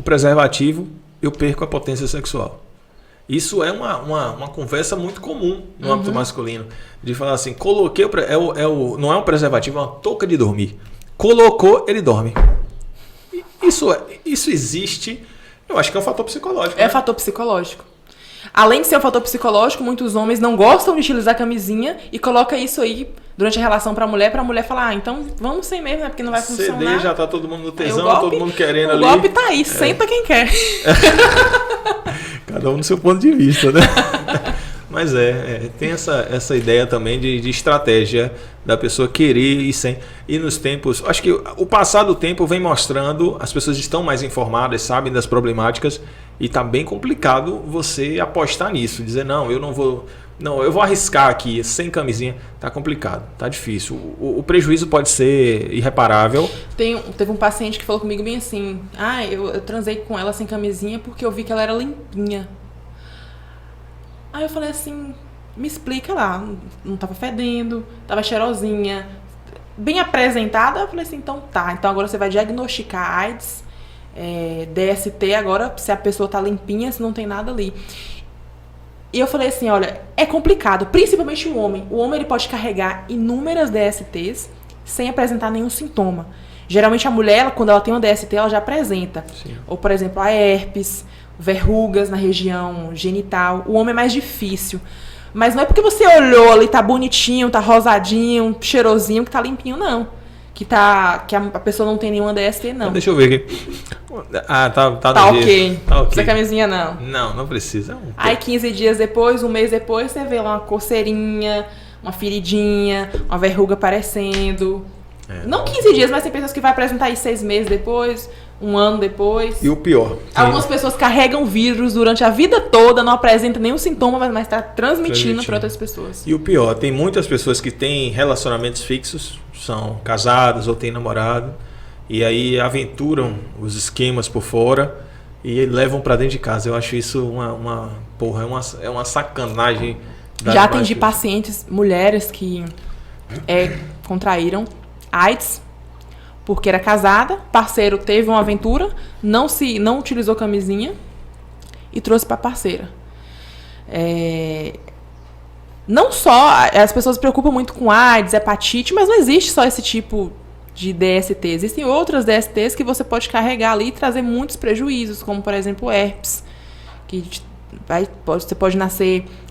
preservativo, eu perco a potência sexual. Isso é uma conversa muito comum no âmbito masculino. De falar assim, coloquei não é um preservativo, é uma touca de dormir. Colocou, ele dorme. Isso existe, eu acho que é um fator psicológico. É fator psicológico. Além de ser um fator psicológico, muitos homens não gostam de utilizar camisinha e coloca isso aí durante a relação pra mulher falar, então vamos sem mesmo, né? Porque não vai funcionar. CD já tá todo mundo no tesão, todo mundo querendo ali. O golpe tá aí, senta quem quer. Cada um no seu ponto de vista, né? Mas tem essa ideia também de estratégia da pessoa querer ir sem. E nos tempos, acho que o passar do tempo vem mostrando, as pessoas estão mais informadas, sabem das problemáticas, e está bem complicado você apostar nisso, dizer, não, eu vou arriscar aqui sem camisinha. Tá complicado, tá difícil. O prejuízo pode ser irreparável. Teve um paciente que falou comigo bem assim, eu transei com ela sem camisinha porque eu vi que ela era limpinha. Aí eu falei assim, me explica lá, não tava fedendo, tava cheirosinha, bem apresentada. Eu falei assim, então agora você vai diagnosticar AIDS, DST, agora se a pessoa tá limpinha, se não tem nada ali. E eu falei assim, olha, é complicado, principalmente o homem. O homem ele pode carregar inúmeras DSTs sem apresentar nenhum sintoma. Geralmente a mulher, quando ela tem uma DST, ela já apresenta. Sim. Ou, por exemplo, a herpes, verrugas na região genital. O homem é mais difícil. Mas não é porque você olhou ali, tá bonitinho, tá rosadinho, cheirosinho, que tá limpinho, não. Que a pessoa não tem nenhuma DST, não. Então, deixa eu ver aqui. Tá ok. Tá ok. Essa camisinha, não. Não precisa. Aí 15 dias depois, um mês depois, você vê lá uma coceirinha, uma feridinha, uma verruga aparecendo. Não 15 dias, mas tem pessoas que vai apresentar aí 6 meses depois, um ano depois. E o pior. Algumas pessoas carregam vírus durante a vida toda, não apresentam nenhum sintoma, mas está transmitindo para outras pessoas. E o pior, tem muitas pessoas que têm relacionamentos fixos, são casadas ou têm namorado, e aí aventuram os esquemas por fora e levam para dentro de casa. Eu acho isso uma sacanagem. Já atendi pacientes, mulheres que contraíram AIDS, porque era casada, parceiro teve uma aventura, não utilizou camisinha e trouxe para a parceira. Não só, as pessoas se preocupam muito com AIDS, hepatite, mas não existe só esse tipo de DST. Existem outras DSTs que você pode carregar ali e trazer muitos prejuízos, como por exemplo herpes, que você pode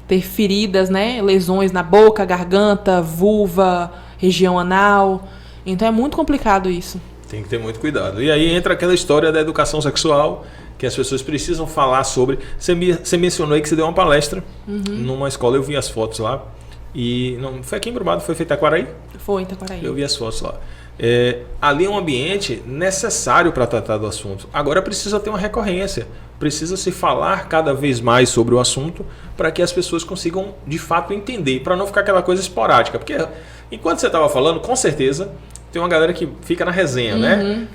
ter feridas, né, lesões na boca, garganta, vulva, região anal. Então é muito complicado isso. Tem que ter muito cuidado. E aí entra aquela história da educação sexual, que as pessoas precisam falar sobre. Você mencionou aí que você deu uma palestra numa escola, eu vi as fotos lá. E não foi aqui em Brumado, foi feito em Itaquaraí? Foi em Itaquaraí. Eu vi as fotos lá. Ali é um ambiente necessário para tratar do assunto. Agora precisa ter uma recorrência. Precisa se falar cada vez mais sobre o assunto para que as pessoas consigam de fato entender, para não ficar aquela coisa esporádica. Porque enquanto você estava falando, com certeza tem uma galera que fica na resenha, né?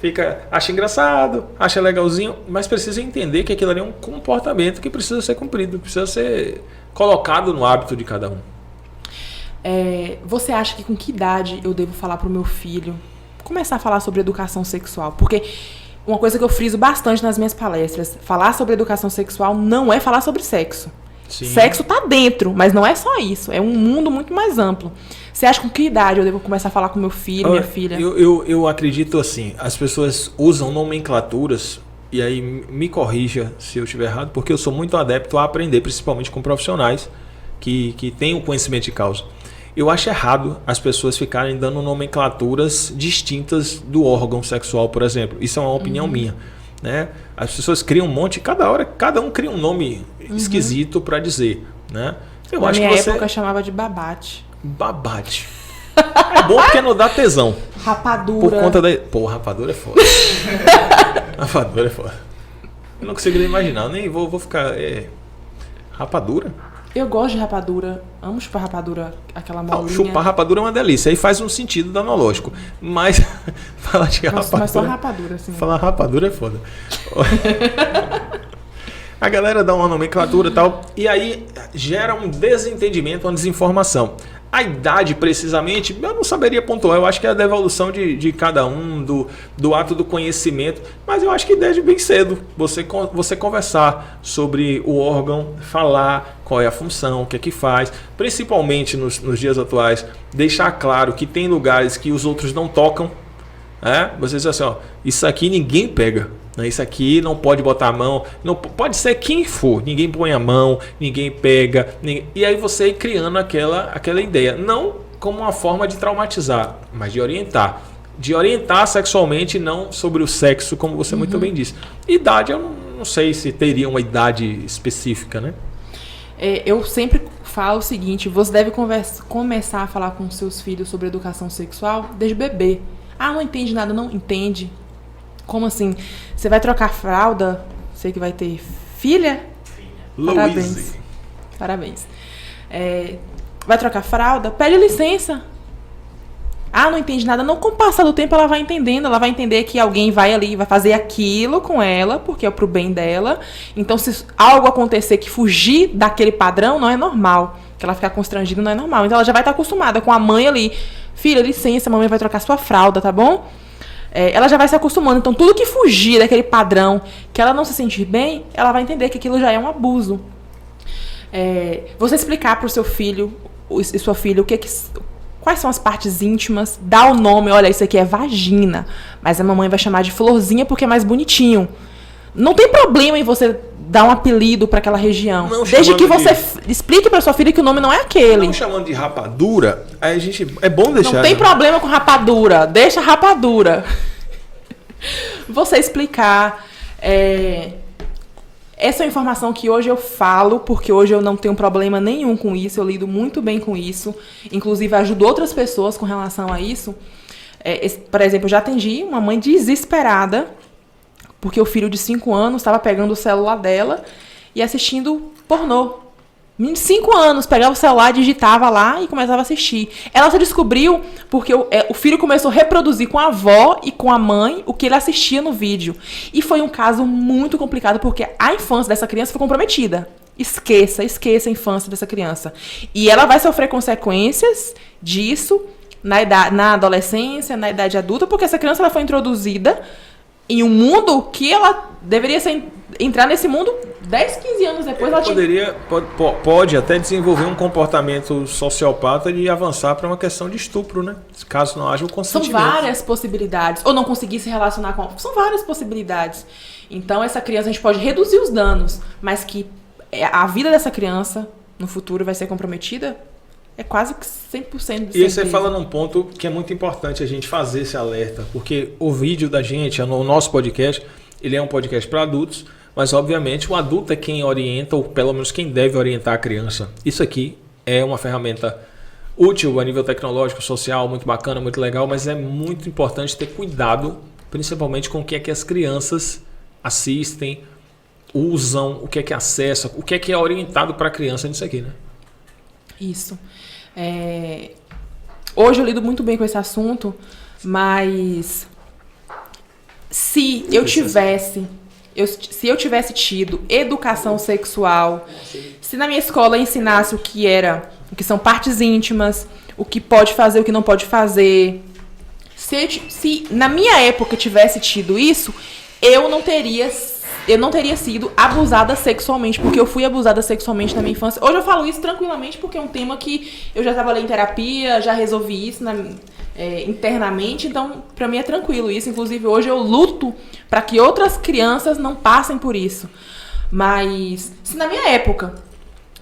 Acha engraçado, acha legalzinho, mas precisa entender que aquilo ali é um comportamento que precisa ser cumprido, precisa ser colocado no hábito de cada um. Você acha que com que idade eu devo falar para o meu filho começar a falar sobre educação sexual? Porque uma coisa que eu friso bastante nas minhas palestras, falar sobre educação sexual não é falar sobre sexo. Sim. Sexo tá dentro, mas não é só isso. É um mundo muito mais amplo. Você acha com que idade eu devo começar a falar com meu filho, minha filha? Eu acredito assim, as pessoas usam nomenclaturas, e aí me corrija se eu estiver errado, porque eu sou muito adepto a aprender, principalmente com profissionais que têm o conhecimento de causa. Eu acho errado as pessoas ficarem dando nomenclaturas distintas do órgão sexual, por exemplo. Isso é uma opinião minha. Né? As pessoas criam um monte, cada um cria um nome esquisito para dizer. Né? Na minha época eu chamava de babate. Babate. É bom porque não dá tesão. Rapadura. Por conta da... Pô, rapadura é foda. Rapadura é foda. Eu não consigo nem imaginar, nem vou ficar... Rapadura? Eu gosto de rapadura. Amo chupar rapadura, aquela molinha. Chupar rapadura é uma delícia. Aí faz um sentido danológico. Mas falar de rapadura... Mas só rapadura, assim. Falar rapadura é foda. A galera dá uma nomenclatura e tal. E aí gera um desentendimento, uma desinformação. A idade, precisamente, eu não saberia pontuar. Eu acho que é a devolução de cada um, do ato do conhecimento. Mas eu acho que desde bem cedo você conversar sobre o órgão, falar qual é a função, o que é que faz. Principalmente nos dias atuais, deixar claro que tem lugares que os outros não tocam. Você diz assim, ó, isso aqui ninguém pega. Isso aqui não pode botar a mão, não pode ser quem for, ninguém põe a mão, ninguém pega, e aí você ir criando aquela ideia, não como uma forma de traumatizar, mas de orientar sexualmente, não sobre o sexo, como você muito bem disse. Idade eu não não sei se teria uma idade específica, né? Eu sempre falo o seguinte, você deve começar a falar com seus filhos sobre educação sexual desde bebê. Ah, não entende nada, não entende. Como assim? Você vai trocar fralda? Você que vai ter filha? Parabéns. Parabéns. Vai trocar fralda? Pede licença. Ah, não entende nada. Não, com o passar do tempo ela vai entendendo. Ela vai entender que alguém vai ali, vai fazer aquilo com ela, porque é pro bem dela. Então, se algo acontecer que fugir daquele padrão, não é normal. Que ela ficar constrangida não é normal. Então, ela já vai estar acostumada com a mãe ali. Filha, licença, a mamãe vai trocar sua fralda, tá bom? Ela já vai se acostumando. Então, tudo que fugir daquele padrão, que ela não se sentir bem, ela vai entender que aquilo já é um abuso. Você explicar pro seu filho e sua filha quais são as partes íntimas, dá o nome, olha, isso aqui é vagina, mas a mamãe vai chamar de florzinha porque é mais bonitinho. Não tem problema em você dar um apelido para aquela região, desde que você explique para sua filha que o nome não é aquele. Não chamando de rapadura, aí a gente, é bom deixar. Não tem problema com rapadura, deixa rapadura. Você explicar... Essa é uma informação que hoje eu falo, porque hoje eu não tenho problema nenhum com isso, eu lido muito bem com isso, inclusive ajudo outras pessoas com relação a isso. Por exemplo, eu já atendi uma mãe desesperada, porque o filho de 5 anos estava pegando o celular dela e assistindo pornô. Menino de 5 anos, pegava o celular, digitava lá e começava a assistir. Ela só descobriu porque o filho começou a reproduzir com a avó e com a mãe o que ele assistia no vídeo. E foi um caso muito complicado porque a infância dessa criança foi comprometida. Esqueça a infância dessa criança. E ela vai sofrer consequências disso na adolescência, na idade adulta, porque essa criança ela foi introduzida em um mundo que ela deveria entrar nesse mundo 10, 15 anos depois. Pode até desenvolver um comportamento sociopata e avançar para uma questão de estupro, né? Caso não haja o consentimento. São várias possibilidades. Ou não conseguir se relacionar com... São várias possibilidades. Então, essa criança, a gente pode reduzir os danos, mas que a vida dessa criança, no futuro, vai ser comprometida, é quase que 100% de certeza. E você fala num ponto que é muito importante a gente fazer esse alerta, porque o vídeo da gente, o nosso podcast, ele é um podcast para adultos, mas obviamente o adulto é quem orienta, ou pelo menos quem deve orientar a criança. Isso aqui é uma ferramenta útil a nível tecnológico, social, muito bacana, muito legal, mas é muito importante ter cuidado, principalmente com o que é que as crianças assistem, usam, o que é que acessam, o que é orientado para a criança nisso aqui, né? Isso. Hoje eu lido muito bem com esse assunto, mas se eu tivesse tido educação sexual, se na minha escola ensinasse o que são partes íntimas, o que pode fazer, o que não pode fazer, se na minha época tivesse tido isso, eu não teria sido abusada sexualmente, porque eu fui abusada sexualmente na minha infância. Hoje eu falo isso tranquilamente, porque é um tema que eu já trabalhei em terapia, já resolvi isso internamente, então pra mim é tranquilo isso. Inclusive hoje eu luto para que outras crianças não passem por isso. Mas se na minha época,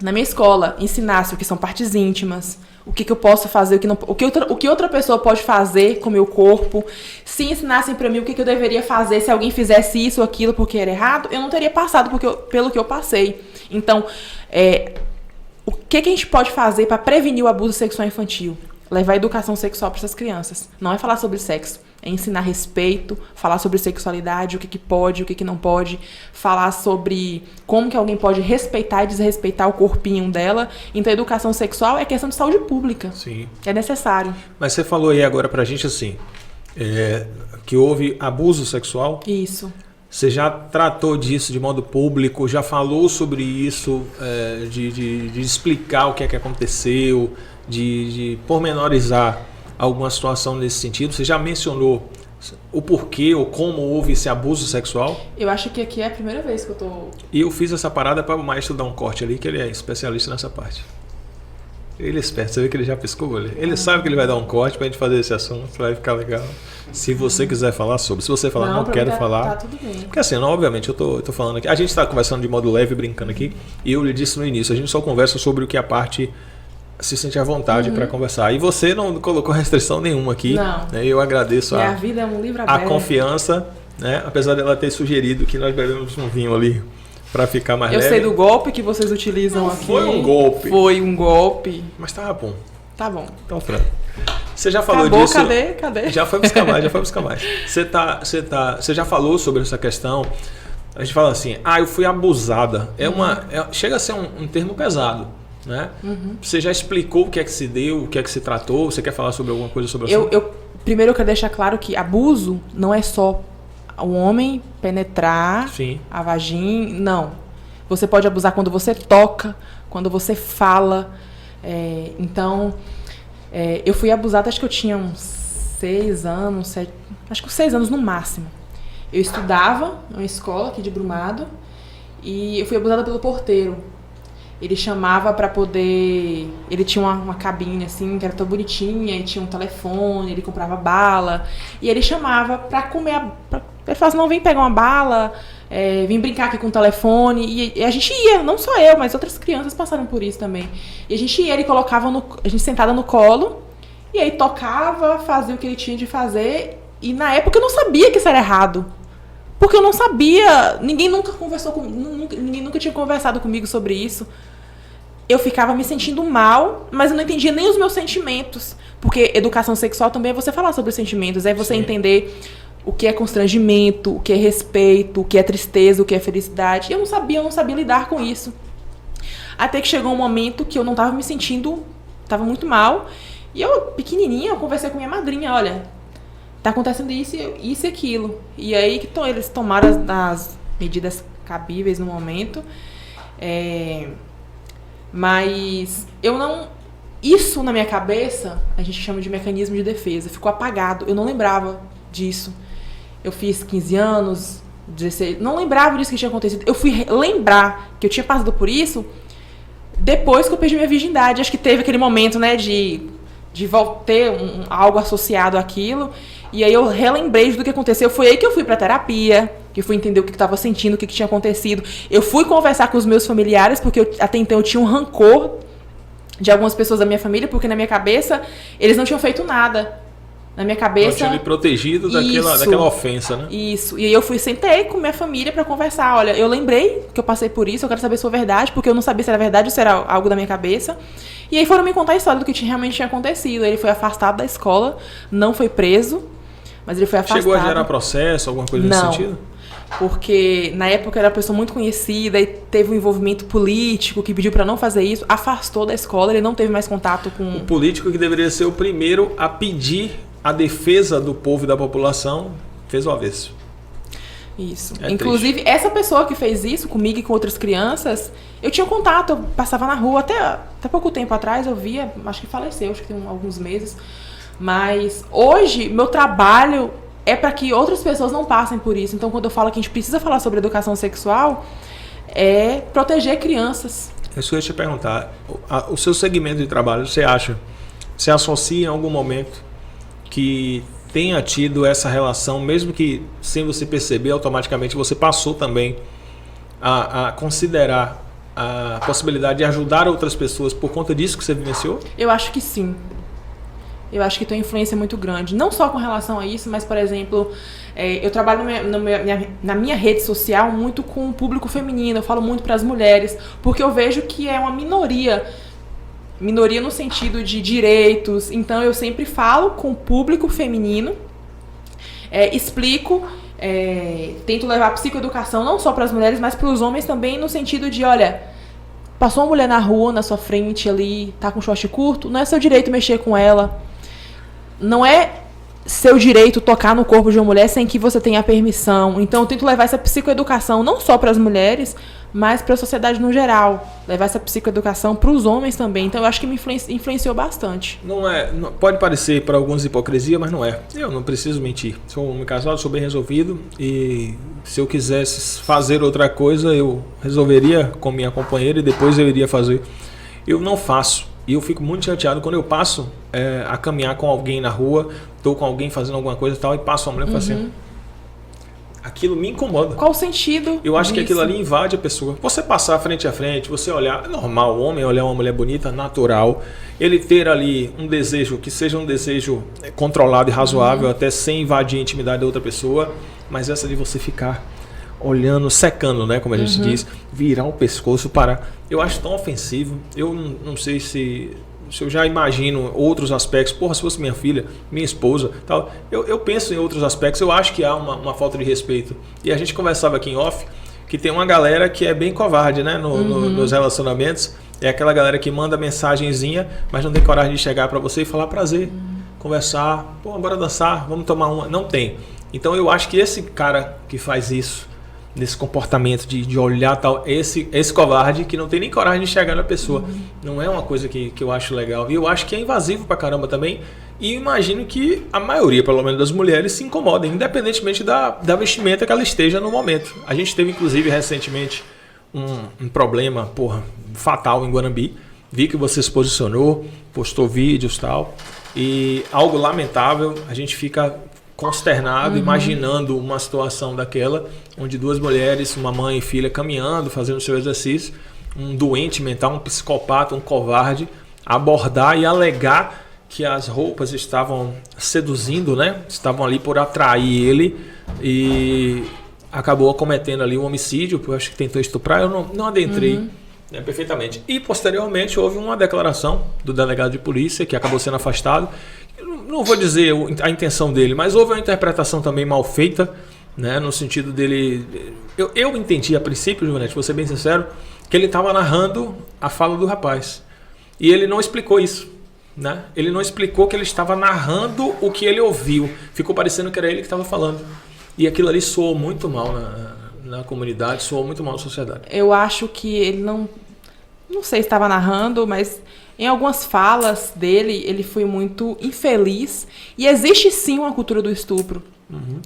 na minha escola, ensinasse o que são partes íntimas, o que eu posso fazer, o que outra pessoa pode fazer com o meu corpo, se ensinassem pra mim o que eu deveria fazer se alguém fizesse isso ou aquilo porque era errado, eu não teria passado pelo que eu passei. Então, o que a gente pode fazer para prevenir o abuso sexual infantil? Levar a educação sexual para essas crianças. Não é falar sobre sexo, é ensinar respeito, falar sobre sexualidade, o que pode, o que não pode, falar sobre como que alguém pode respeitar e desrespeitar o corpinho dela. Então, a educação sexual é questão de saúde pública. Sim. É necessário. Mas você falou aí agora pra gente assim, que houve abuso sexual. Isso. Você já tratou disso de modo público, já falou sobre isso, de explicar o que é que aconteceu, de pormenorizar alguma situação nesse sentido? Você já mencionou o porquê ou como houve esse abuso sexual? Eu acho que aqui é a primeira vez que eu tô... E eu fiz essa parada para o maestro dar um corte ali, que ele é especialista nessa parte. Ele é esperto, você vê que ele já piscou o olho. Ele sabe que ele vai dar um corte pra gente fazer esse assunto, vai ficar legal. Se você quiser falar sobre. Se você falar, não quero falar. Tá tudo bem. Porque assim, obviamente, eu tô falando aqui. A gente tá conversando de modo leve, brincando aqui. E eu lhe disse no início, a gente só conversa sobre o que a parte se sente à vontade para conversar. E você não colocou restrição nenhuma aqui. Não. Né? Eu agradeço Minha vida é um livro aberto. A confiança né? Apesar dela ter sugerido que nós bebemos um vinho ali para ficar mais leve. Eu sei do golpe que vocês utilizam aqui. Foi um golpe. Foi um golpe. Mas tava bom. Tá bom. Então, Fran, você já falou Acabou, disso? Cadê? Já foi buscar mais. Você já falou sobre essa questão? A gente fala assim, eu fui abusada. Chega a ser um termo pesado, né? Você já explicou o que é que se deu, o que é que se tratou? Você quer falar sobre alguma coisa sobre isso? Primeiro eu quero deixar claro que abuso não é só o homem penetrar a vagina, não. Você pode abusar quando você toca, quando você fala. Então, eu fui abusada, acho que eu tinha uns 6 anos, 7, acho que uns 6 anos no máximo. Eu estudava em uma escola aqui de Brumado e eu fui abusada pelo porteiro. Ele chamava pra poder... Ele tinha uma cabine assim, que era tão bonitinha, e tinha um telefone, ele comprava bala. E ele chamava pra comer... Ele falava assim, não, vem pegar uma bala, vem brincar aqui com o telefone. E a gente ia, não só eu, mas outras crianças passaram por isso também. E a gente ia, ele colocava a gente sentada no colo, e aí tocava, fazia o que ele tinha de fazer. E na época eu não sabia que isso era errado. Porque eu não sabia, ninguém nunca conversou comigo, ninguém nunca tinha conversado comigo sobre isso. Eu ficava me sentindo mal, mas eu não entendia nem os meus sentimentos. Porque educação sexual também é você falar sobre os sentimentos, é você entender o que é constrangimento, o que é respeito, o que é tristeza, o que é felicidade. Eu não sabia lidar com isso. Até que chegou um momento que eu não estava me sentindo, estava muito mal. E eu, pequenininha, eu conversei com minha madrinha, olha, tá acontecendo isso e aquilo. E aí que eles tomaram as medidas cabíveis no momento. Mas eu não... Isso na minha cabeça, a gente chama de mecanismo de defesa. Ficou apagado. Eu não lembrava disso. Eu fiz 15 anos, 16... Não lembrava disso que tinha acontecido. Eu fui lembrar que eu tinha passado por isso depois que eu perdi minha virgindade. Acho que teve aquele momento, né, de ter algo associado àquilo. E aí eu relembrei do que aconteceu. Foi aí que eu fui pra terapia, que eu fui entender o que estava sentindo, o que tinha acontecido. Eu fui conversar com os meus familiares, porque até então eu tinha um rancor de algumas pessoas da minha família, porque na minha cabeça eles não tinham feito nada. Na minha cabeça... Não tinha me protegido daquela ofensa, né? Isso. E aí eu sentei com minha família pra conversar. Olha, eu lembrei que eu passei por isso, eu quero saber se foi verdade, porque eu não sabia se era verdade ou se era algo da minha cabeça. E aí foram me contar a história do que realmente tinha acontecido. Ele foi afastado da escola, não foi preso, mas ele foi afastado. Chegou a gerar processo, alguma coisa nesse sentido? Porque na época era uma pessoa muito conhecida e teve um envolvimento político que pediu para não fazer isso, afastou da escola, ele não teve mais contato com... O político que deveria ser o primeiro a pedir a defesa do povo e da população fez o avesso. Isso. Inclusive, essa pessoa que fez isso comigo e com outras crianças, eu tinha contato, eu passava na rua, até pouco tempo atrás eu via, acho que faleceu, acho que tem alguns meses. Mas hoje, meu trabalho é para que outras pessoas não passem por isso. Então, quando eu falo que a gente precisa falar sobre educação sexual, é proteger crianças. Isso que eu ia te perguntar. O seu segmento de trabalho, você associa em algum momento que tenha tido essa relação, mesmo que sem você perceber, automaticamente você passou também a considerar a possibilidade de ajudar outras pessoas por conta disso que você vivenciou? Eu acho que sim. Eu acho que tem uma influência muito grande. Não só com relação a isso, mas, por exemplo, eu trabalho na minha rede social muito com o público feminino. Eu falo muito para as mulheres, porque eu vejo que é uma minoria no sentido de direitos. Então, eu sempre falo com o público feminino, explico, tento levar a psicoeducação não só para as mulheres, mas para os homens também, no sentido de, olha, passou uma mulher na rua, na sua frente ali, tá com short curto, não é seu direito mexer com ela. Não é seu direito tocar no corpo de uma mulher sem que você tenha permissão. Então, eu tento levar essa psicoeducação não só para as mulheres, mas para a sociedade no geral. Levar essa psicoeducação para os homens também. Então, eu acho que me influenciou bastante. Pode parecer para alguns hipocrisia, mas não é. Eu não preciso mentir. Sou um homem casado, sou bem resolvido. E se eu quisesse fazer outra coisa, eu resolveria com minha companheira e depois eu iria fazer. Eu não faço. E eu fico muito chateado quando eu passo a caminhar com alguém na rua, estou com alguém fazendo alguma coisa e tal, e passo uma mulher e falo assim, aquilo me incomoda. Qual o sentido? Eu acho que disso? aquilo ali invade a pessoa. Você passar frente a frente, você olhar, é normal, o homem olhar uma mulher bonita, natural. Ele ter ali um desejo, que seja um desejo controlado e razoável, até sem invadir a intimidade da outra pessoa, mas essa de você ficar olhando, secando, né, como a gente diz, virar o pescoço para... Eu acho tão ofensivo. Eu não sei se eu já imagino outros aspectos. Porra, se fosse minha filha, minha esposa, tal. Eu penso em outros aspectos. Eu acho que há uma falta de respeito. E a gente conversava aqui em off que tem uma galera que é bem covarde, né, nos relacionamentos. É aquela galera que manda mensagenzinha, mas não tem coragem de chegar para você e falar prazer, conversar, pô, bora dançar, vamos tomar uma. Não tem. Então eu acho que esse cara que faz isso, nesse comportamento de olhar tal, esse covarde que não tem nem coragem de chegar na pessoa. Não é uma coisa que eu acho legal. E eu acho que é invasivo pra caramba também. E imagino que a maioria, pelo menos das mulheres, se incomodem, independentemente da vestimenta que ela esteja no momento. A gente teve, inclusive, recentemente um problema, fatal em Guanambi. Vi que você se posicionou, postou vídeos e tal. E algo lamentável, a gente fica consternado, imaginando uma situação daquela, onde duas mulheres, uma mãe e filha, caminhando, fazendo seu exercício, um doente mental, um psicopata, um covarde, abordar e alegar que as roupas estavam seduzindo, né? Estavam ali por atrair ele e acabou cometendo ali um homicídio, eu acho que tentou estuprar, eu não adentrei perfeitamente. E posteriormente houve uma declaração do delegado de polícia, que acabou sendo afastado. Não vou dizer a intenção dele, mas houve uma interpretação também mal feita, né, no sentido dele... Eu entendi a princípio, Giovanete, vou ser bem sincero, que ele estava narrando a fala do rapaz. E ele não explicou isso. Né? Ele não explicou que ele estava narrando o que ele ouviu. Ficou parecendo que era ele que estava falando. E aquilo ali soou muito mal na comunidade, soou muito mal na sociedade. Eu acho que ele não sei se estava narrando, mas em algumas falas dele, ele foi muito infeliz. E existe sim uma cultura do estupro.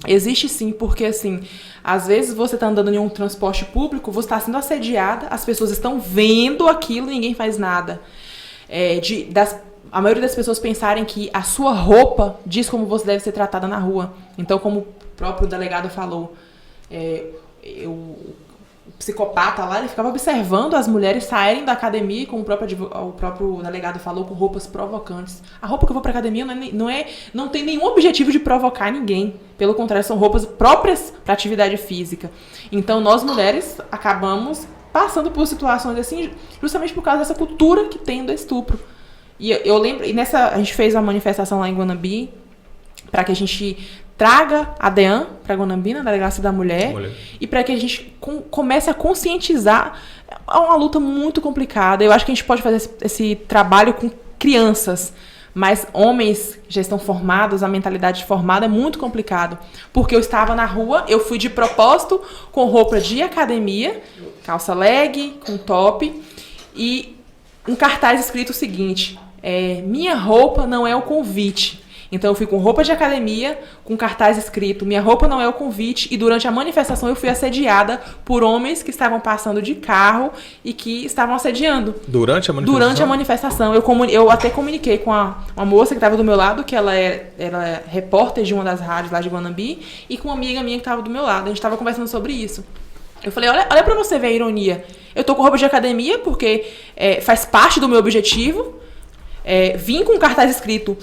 Existe sim, porque assim, às vezes você está andando em um transporte público, você está sendo assediada, as pessoas estão vendo aquilo e ninguém faz nada. A maioria das pessoas pensarem que a sua roupa diz como você deve ser tratada na rua. Então, como o próprio delegado falou, o psicopata lá, ele ficava observando as mulheres saírem da academia, como o próprio delegado falou, com roupas provocantes. A roupa que eu vou pra academia não tem nenhum objetivo de provocar ninguém. Pelo contrário, são roupas próprias para atividade física. Então, nós mulheres acabamos passando por situações assim, justamente por causa dessa cultura que tem do estupro. E eu lembro, a gente fez uma manifestação lá em Guanambi, para que a gente traga a DEAN para Guanambi, na Delegacia da Mulher, e para que a gente comece a conscientizar. É uma luta muito complicada. Eu acho que a gente pode fazer esse trabalho com crianças, mas homens já estão formados, a mentalidade formada é muito complicado. Porque eu estava na rua, eu fui de propósito com roupa de academia, calça leg, com top, e um cartaz escrito o seguinte: minha roupa não é o convite. Então eu fui com roupa de academia, com cartaz escrito: minha roupa não é o convite, e durante a manifestação eu fui assediada por homens que estavam passando de carro e que estavam assediando. Durante a manifestação? Durante a manifestação. Eu até comuniquei com uma moça que estava do meu lado, que ela é repórter de uma das rádios lá de Guanambi, e com uma amiga minha que estava do meu lado. A gente estava conversando sobre isso. Eu falei, olha pra você ver a ironia. Eu tô com roupa de academia porque faz parte do meu objetivo. Vim com um cartaz escrito: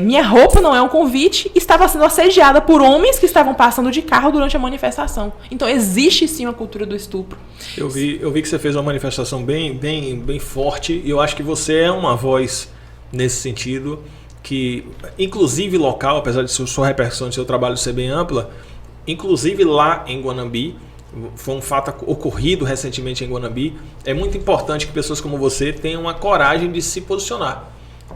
minha roupa não é um convite, e estava sendo assediada por homens que estavam passando de carro durante a manifestação. Então existe sim uma cultura do estupro. Eu vi que você fez uma manifestação bem forte, e eu acho que você é uma voz nesse sentido, que inclusive local, apesar de sua repercussão, de seu trabalho ser bem ampla, inclusive lá em Guanambi, foi um fato ocorrido recentemente em Guanambi. É muito importante que pessoas como você tenham a coragem de se posicionar,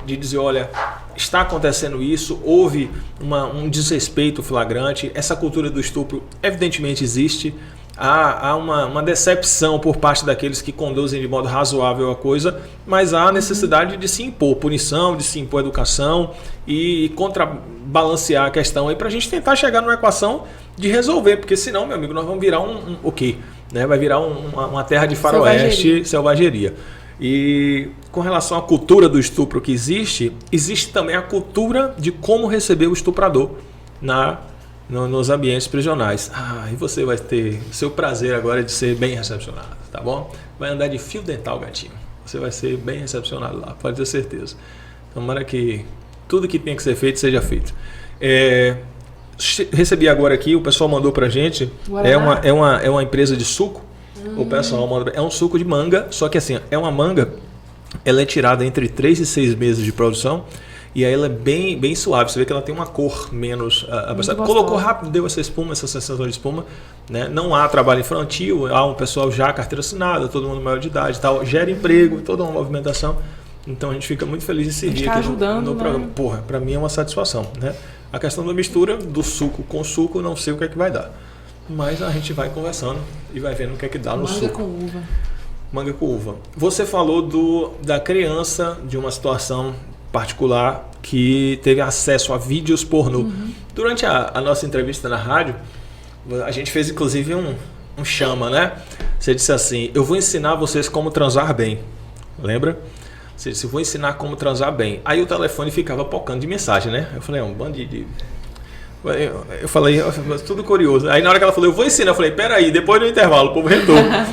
de dizer, olha, está acontecendo isso, houve um desrespeito flagrante, essa cultura do estupro evidentemente existe, há uma decepção por parte daqueles que conduzem de modo razoável a coisa, mas há necessidade de se impor punição, de se impor educação e contrabalancear a questão aí para a gente tentar chegar numa equação de resolver, porque senão, meu amigo, nós vamos virar o quê? Né? Vai virar uma terra de faroeste, selvageria. E com relação à cultura do estupro que existe também a cultura de como receber o estuprador na nos ambientes prisionais. E você vai ter seu prazer agora de ser bem recepcionado, tá bom? Vai andar de fio dental, gatinho. Você vai ser bem recepcionado lá, pode ter certeza. Tomara que tudo que tem que ser feito seja feito. Recebi agora aqui, o pessoal mandou pra gente. É uma empresa de suco. O pessoal manda, é um suco de manga, só que assim, é uma manga, ela é tirada entre 3 e 6 meses de produção. E aí ela é bem suave. Você vê que ela tem uma cor menos... colocou rápido, deu essa espuma, essa sensação de espuma. Né? Não há trabalho infantil, há um pessoal já carteira assinada, todo mundo maior de idade e tal. Gera emprego, toda uma movimentação. Então a gente fica muito feliz de servir aqui no programa. Porra, pra mim é uma satisfação. Né? A questão da mistura do suco com suco, não sei o que é que vai dar. Mas a gente vai conversando e vai vendo o que é que dá no suco. Manga com uva. Manga com uva. Você falou da criança, de uma situação particular que teve acesso a vídeos pornô. Durante a nossa entrevista na rádio, a gente fez inclusive um chama, né? Você disse assim, eu vou ensinar vocês como transar bem. Lembra? Você disse, vou ensinar como transar bem. Aí o telefone ficava pocando de mensagem, né? Eu falei, é um bando de... Eu falei, tudo curioso. Aí na hora que ela falou, eu vou ensinar, eu falei, peraí, depois do intervalo, o povo retorna.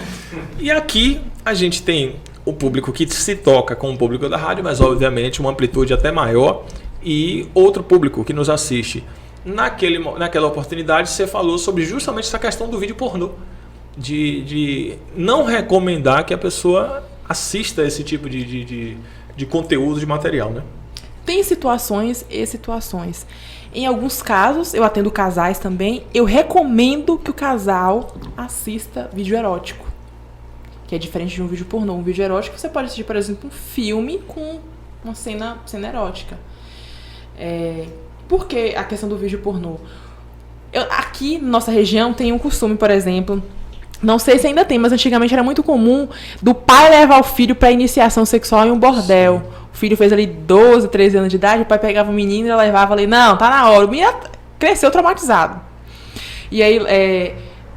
E aqui a gente tem o público que se toca com o público da rádio, mas obviamente uma amplitude até maior, e outro público que nos assiste. Naquela oportunidade você falou sobre justamente essa questão do vídeo pornô, de não recomendar que a pessoa assista esse tipo de conteúdo, de material, né? Tem situações e situações. Em alguns casos, eu atendo casais também, eu recomendo que o casal assista vídeo erótico. Que é diferente de um vídeo pornô. Um vídeo erótico, você pode assistir, por exemplo, um filme com uma cena erótica. Por que a questão do vídeo pornô? Aqui na nossa região tem um costume, por exemplo, não sei se ainda tem, mas antigamente era muito comum do pai levar o filho para iniciação sexual em um bordel. Sim. O filho fez ali 12, 13 anos de idade, o pai pegava o menino e levava ali, não, tá na hora. O menino cresceu traumatizado. E aí,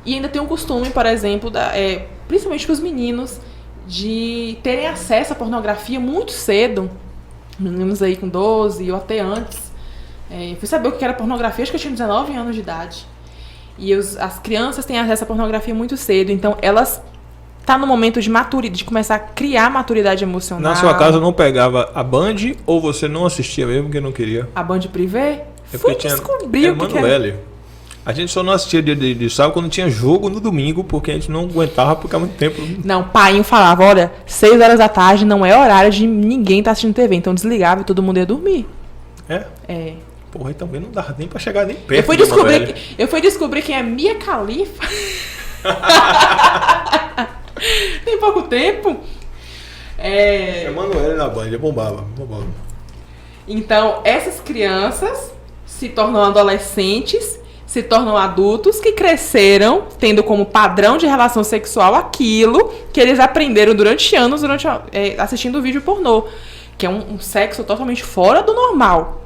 e ainda tem um costume, por exemplo, principalmente para os meninos, de terem acesso à pornografia muito cedo. Meninos aí com 12 ou até antes. Fui saber o que era pornografia, acho que eu tinha 19 anos de idade. E as crianças têm acesso à pornografia muito cedo, então elas estão no momento de maturidade, de começar a criar maturidade emocional. Na sua casa não pegava a Band ou você não assistia mesmo porque não queria? A Band Privé? Fui descobrir o que era. A gente só não assistia dia de sábado quando tinha jogo no domingo, porque a gente não aguentava ficar muito tempo. Não, pai falava, olha, 6 horas da tarde não é horário de ninguém estar assistindo TV, então desligava e todo mundo ia dormir. É? Porra, aí também não dava nem pra chegar nem perto. Eu fui descobrir quem é Mia Khalifa. Tem pouco tempo. Emanuele na Band, bombava. Então, essas crianças se tornam adolescentes, se tornam adultos que cresceram tendo como padrão de relação sexual aquilo que eles aprenderam durante anos assistindo vídeo pornô, que é um sexo totalmente fora do normal.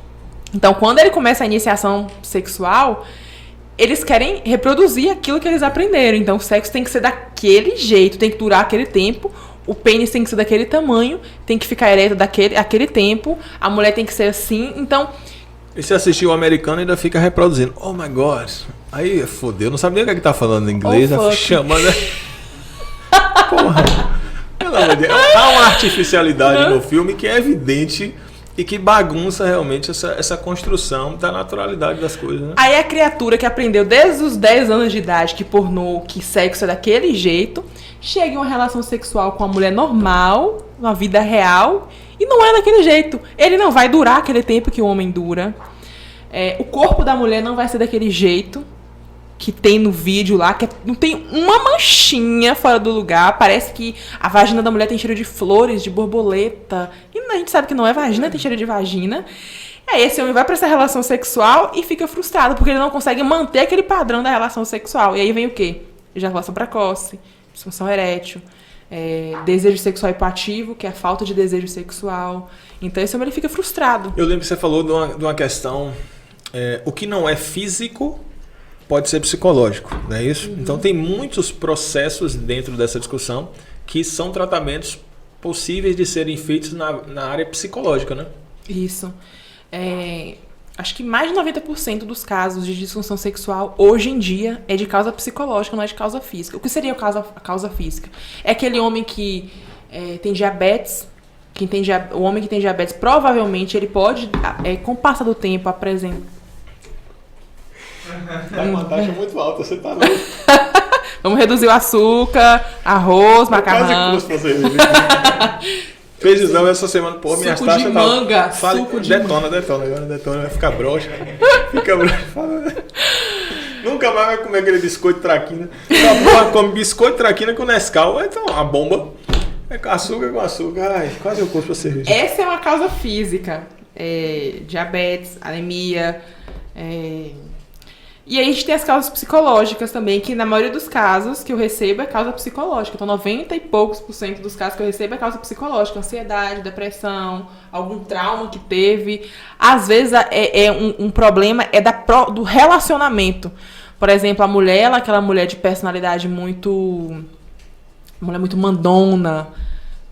Então, quando ele começa a iniciação sexual, eles querem reproduzir aquilo que eles aprenderam. Então, o sexo tem que ser daquele jeito, tem que durar aquele tempo, o pênis tem que ser daquele tamanho, tem que ficar ereto aquele tempo, a mulher tem que ser assim. Então... E se assistir o americano ainda fica reproduzindo. Oh my God. Aí, fodeu, não sabe nem o que tá falando em inglês, chamando... Porra. Pelo amor de Deus. Há uma artificialidade no filme que é evidente... E que bagunça realmente essa construção da naturalidade das coisas, né? Aí a criatura que aprendeu desde os 10 anos de idade que pornô, que sexo é daquele jeito, chega em uma relação sexual com uma mulher normal, uma vida real, e não é daquele jeito. Ele não vai durar aquele tempo que o homem dura. O corpo da mulher não vai ser daquele jeito que tem no vídeo lá, que não tem uma manchinha fora do lugar. Parece que a vagina da mulher tem cheiro de flores, de borboleta. E a gente sabe que não é vagina, tem cheiro de vagina. E aí esse homem vai pra essa relação sexual e fica frustrado, porque ele não consegue manter aquele padrão da relação sexual. E aí vem o quê? Ejaculação precoce, disfunção erétil, desejo sexual hipoativo, que é a falta de desejo sexual. Então esse homem ele fica frustrado. Eu lembro que você falou de uma questão, o que não é físico pode ser psicológico, não é isso? Uhum. Então tem muitos processos dentro dessa discussão que são tratamentos possíveis de serem feitos na área psicológica, né? Isso. acho que mais de 90% dos casos de disfunção sexual hoje em dia é de causa psicológica, não é de causa física. O que seria a causa física? É aquele homem que tem diabetes. O homem que tem diabetes, provavelmente, ele pode, com o passar do tempo, apresentar... Tá com uma taxa muito alta, você tá louco. Vamos reduzir o açúcar, arroz, macarrão. Quase custo fazer isso. Feijão essa semana, pô, minhas taxas de manga, suco de manga. Detona, vai ficar broxa. Fica broxa. Nunca mais vai comer aquele biscoito traquina. Come biscoito traquina com Nescau, então uma bomba. É com açúcar. Ai, quase eu custo pra cerveja. Essa é uma causa física. Diabetes, anemia. E aí a gente tem as causas psicológicas também, que na maioria dos casos que eu recebo é causa psicológica. Então 90 e poucos % dos casos que eu recebo é causa psicológica. Ansiedade, depressão, algum trauma que teve. Às vezes um problema do relacionamento. Por exemplo, a mulher, aquela mulher de personalidade muito mandona,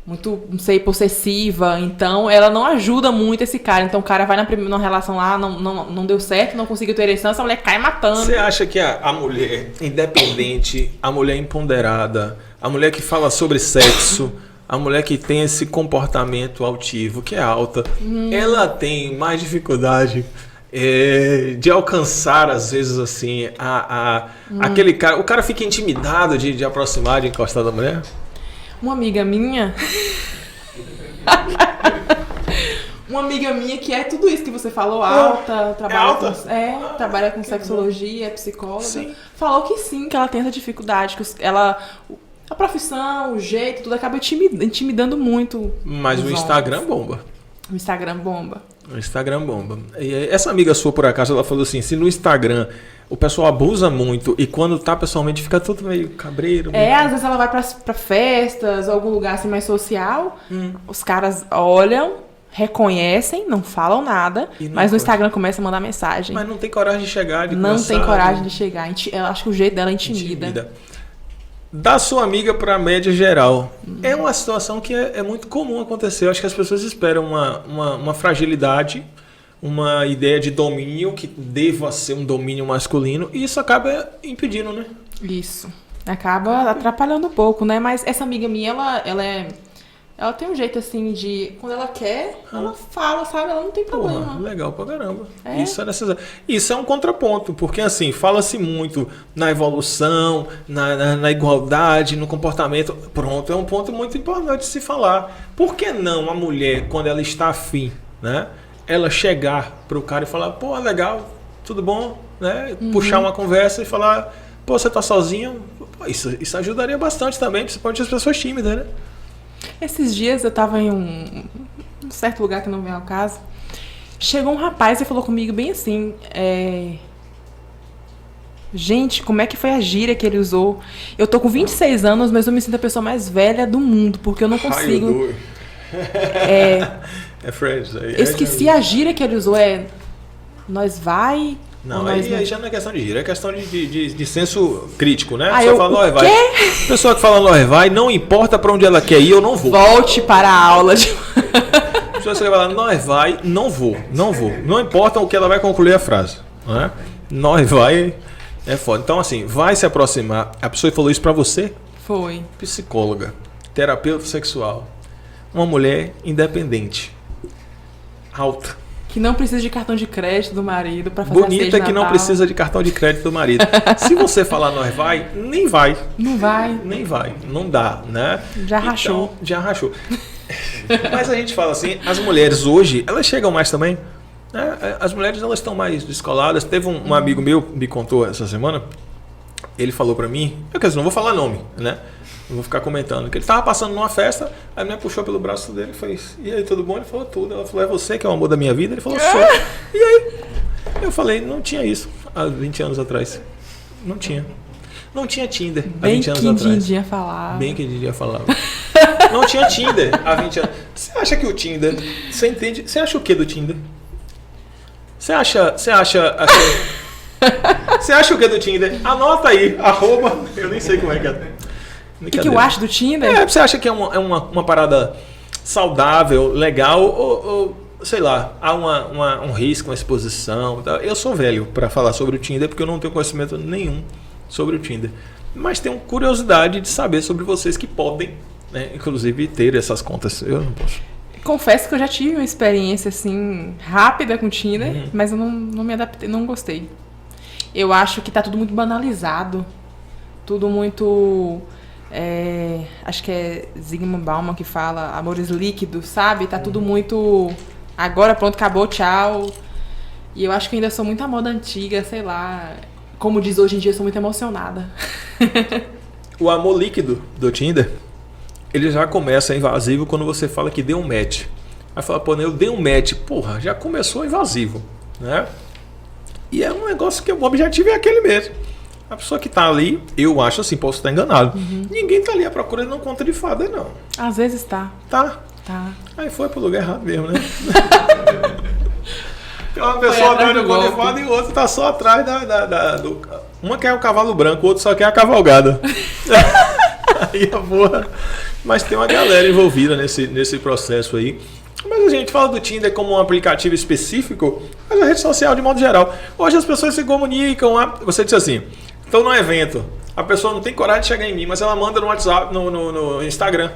muito, não sei, possessiva, então ela não ajuda muito esse cara. Então o cara vai numa relação lá, não deu certo, não conseguiu ter ereção, essa mulher cai matando. Você acha que a mulher independente, a mulher empoderada, a mulher que fala sobre sexo, a mulher que tem esse comportamento altivo, que é alta, ela tem mais dificuldade de alcançar, às vezes, assim, aquele cara... O cara fica intimidado de aproximar, de encostar da mulher? Uma amiga minha... Uma amiga minha que é tudo isso que você falou, alta, trabalha com sexologia, é psicóloga. Sim. Falou que sim, que ela tem essa dificuldade, que a profissão, o jeito, tudo acaba intimidando muito. Mas o Instagram bomba. O Instagram bomba. O Instagram bomba. E essa amiga sua, por acaso, ela falou assim, se no Instagram o pessoal abusa muito e quando tá pessoalmente fica tudo meio cabreiro. Às vezes ela vai pra festas, algum lugar assim mais social, os caras olham, reconhecem, não falam nada, mas no Instagram começa a mandar mensagem. Mas não tem coragem de chegar, Não tem coragem de chegar. Eu acho que o jeito dela intimida. Da sua amiga para a média geral. É uma situação que é muito comum acontecer. Eu acho que as pessoas esperam uma fragilidade, uma ideia de domínio que deva ser um domínio masculino, e isso acaba impedindo, né? Isso. Acaba atrapalhando um pouco, né? Mas essa amiga minha, ela tem um jeito assim de... Quando ela quer, ela fala, sabe? Ela não tem problema. Porra, legal pra caramba. Isso é um contraponto, porque assim, fala-se muito na evolução, na igualdade, no comportamento. Pronto, é um ponto muito importante de se falar. Por que não a mulher, quando ela está afim, né? Ela chegar pro cara e falar, pô, legal, tudo bom, né? Puxar uma conversa e falar, pô, você tá sozinho? Pô, isso ajudaria bastante também, principalmente as pessoas tímidas, né? Esses dias eu tava em um certo lugar que não vem ao caso. Chegou um rapaz e falou comigo bem assim, gente, como é que foi a gíria que ele usou? Eu tô com 26 anos, mas eu me sinto a pessoa mais velha do mundo, porque eu não consigo... Friends. Eu esqueci a gíria que ele usou, nós vai... Não, aí já não é questão de gíria, é questão de senso crítico, né? Pessoa que fala nós vai, não importa pra onde ela quer ir, eu não vou. Volte para a aula de... Pessoa que fala nós vai, não vou. Não importa o que ela vai concluir a frase, né? Nós vai, é foda. Então assim, vai se aproximar. A pessoa falou isso pra você? Foi. Psicóloga, terapeuta sexual, uma mulher independente, alta. Que não precisa de cartão de crédito do marido para fazer bonita, a ceia de Natal. Não precisa de cartão de crédito do marido. Se você falar nós vai, nem vai. Não vai. Nem vai. Não dá, né? Rachou. Já rachou. Mas a gente fala assim, as mulheres hoje, elas chegam mais também. Né? As mulheres, elas estão mais descoladas. Teve um amigo meu, me contou essa semana, ele falou pra mim, não vou falar nome, né? Eu vou ficar comentando. Que ele tava passando numa festa, aí a mulher puxou pelo braço dele e fez, e aí, tudo bom? Ele falou tudo. Ela falou, é você que é o amor da minha vida? Ele falou, sou. E aí? Eu falei, não tinha isso há 20 anos atrás. Não tinha. Não tinha Tinder há 20 anos atrás. Bem que Didi falava. Não tinha Tinder há 20 anos. Você acha que o Tinder... Você entende? Você acha o que do Tinder? Você acha o que do Tinder? Anota aí, @ eu nem sei como é que é. O que eu acho do Tinder? Você acha que é uma parada saudável, legal, ou sei lá, há um risco, uma exposição. Tá? Eu sou velho para falar sobre o Tinder porque eu não tenho conhecimento nenhum sobre o Tinder. Mas tenho curiosidade de saber sobre vocês que podem, né, inclusive, ter essas contas. Eu não posso. Confesso que eu já tive uma experiência assim rápida com o Tinder, mas eu não me adaptei, não gostei. Eu acho que tá tudo muito banalizado. Tudo muito... acho que é Zygmunt Bauman que fala amores líquidos, sabe? Tá tudo muito... Agora pronto, acabou, tchau. E eu acho que ainda sou muito a moda antiga, sei lá. Como diz hoje em dia, sou muito emocionada. O amor líquido do Tinder, ele já começa invasivo quando você fala que deu um match. Aí fala, pô, eu dei um match. Porra, já começou invasivo, né? E é um negócio que o objetivo é aquele mesmo. A pessoa que tá ali, eu acho assim, posso estar enganado. Ninguém tá ali à procura de uma conta de fada, não. Às vezes tá. Tá? Tá. Aí foi pro lugar errado mesmo, né? Tem uma pessoa atrás do conta de fada e o outro tá só atrás do... Uma quer o cavalo branco, o outro só quer a cavalgada. Aí a porra. Mas tem uma galera envolvida nesse processo aí. Mas a gente fala do Tinder como um aplicativo específico, mas a rede social de modo geral. Hoje as pessoas se comunicam. Você disse assim, estou num evento, a pessoa não tem coragem de chegar em mim, mas ela manda no WhatsApp, no Instagram.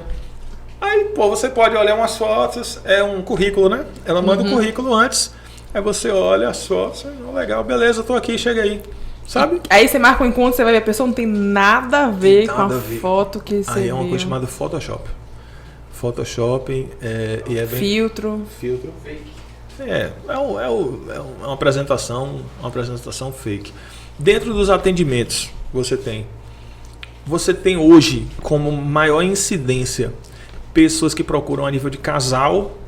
Aí, pô, você pode olhar umas fotos, é um currículo, né? Ela manda o currículo antes, aí você olha as fotos, legal, beleza, tô aqui, chega aí. Sabe? Aí você marca um encontro, você vai ver, a pessoa não tem nada a ver com a foto que você Aí é uma viu. coisa chamada Photoshop. Photoshop e é bem... Filtro. Fake. É uma apresentação fake. Dentro dos atendimentos você tem hoje como maior incidência pessoas que procuram a nível de casal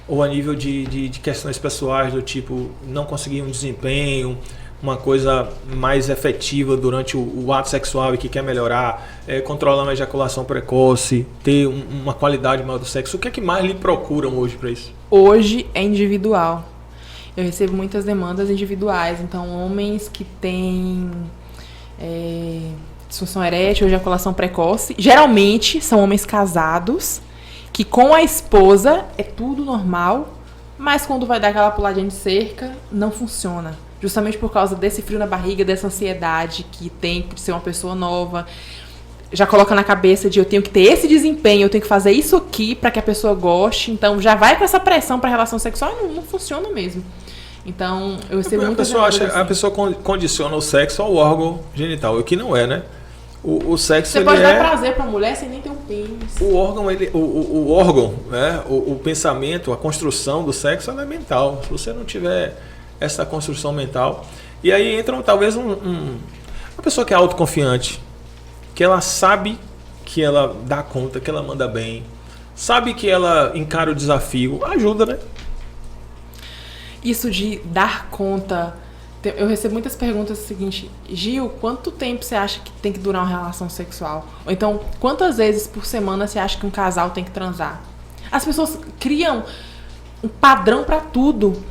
ou a nível de questões pessoais do tipo não conseguir um desempenho, uma coisa mais efetiva durante o ato sexual e que quer melhorar, controlar a ejaculação precoce, ter uma qualidade maior do sexo. O que é que mais lhe procuram hoje para isso? Hoje é individual. Eu recebo muitas demandas individuais. Então, homens que têm disfunção erétil ou ejaculação precoce, geralmente são homens casados, que com a esposa é tudo normal, mas quando vai dar aquela puladinha de cerca, não funciona. Justamente por causa desse frio na barriga, dessa ansiedade que tem de ser uma pessoa nova. Já coloca na cabeça de eu tenho que ter esse desempenho, eu tenho que fazer isso aqui para que a pessoa goste. Então já vai com essa pressão para a relação sexual e não funciona mesmo. Então eu recebo muitas demandas assim. A pessoa condiciona o sexo ao órgão genital, o que não é, né? O sexo, você pode dar prazer para a mulher sem nem ter um pênis. O órgão, né? O pensamento, a construção do sexo ela é mental. Se você não tiver essa construção mental. E aí entra talvez uma pessoa que é autoconfiante, que ela sabe que ela dá conta, que ela manda bem, sabe que ela encara o desafio, ajuda, né? Isso de dar conta, eu recebo muitas perguntas seguinte: Gil, quanto tempo você acha que tem que durar uma relação sexual? Ou então, quantas vezes por semana você acha que um casal tem que transar? As pessoas criam um padrão para tudo.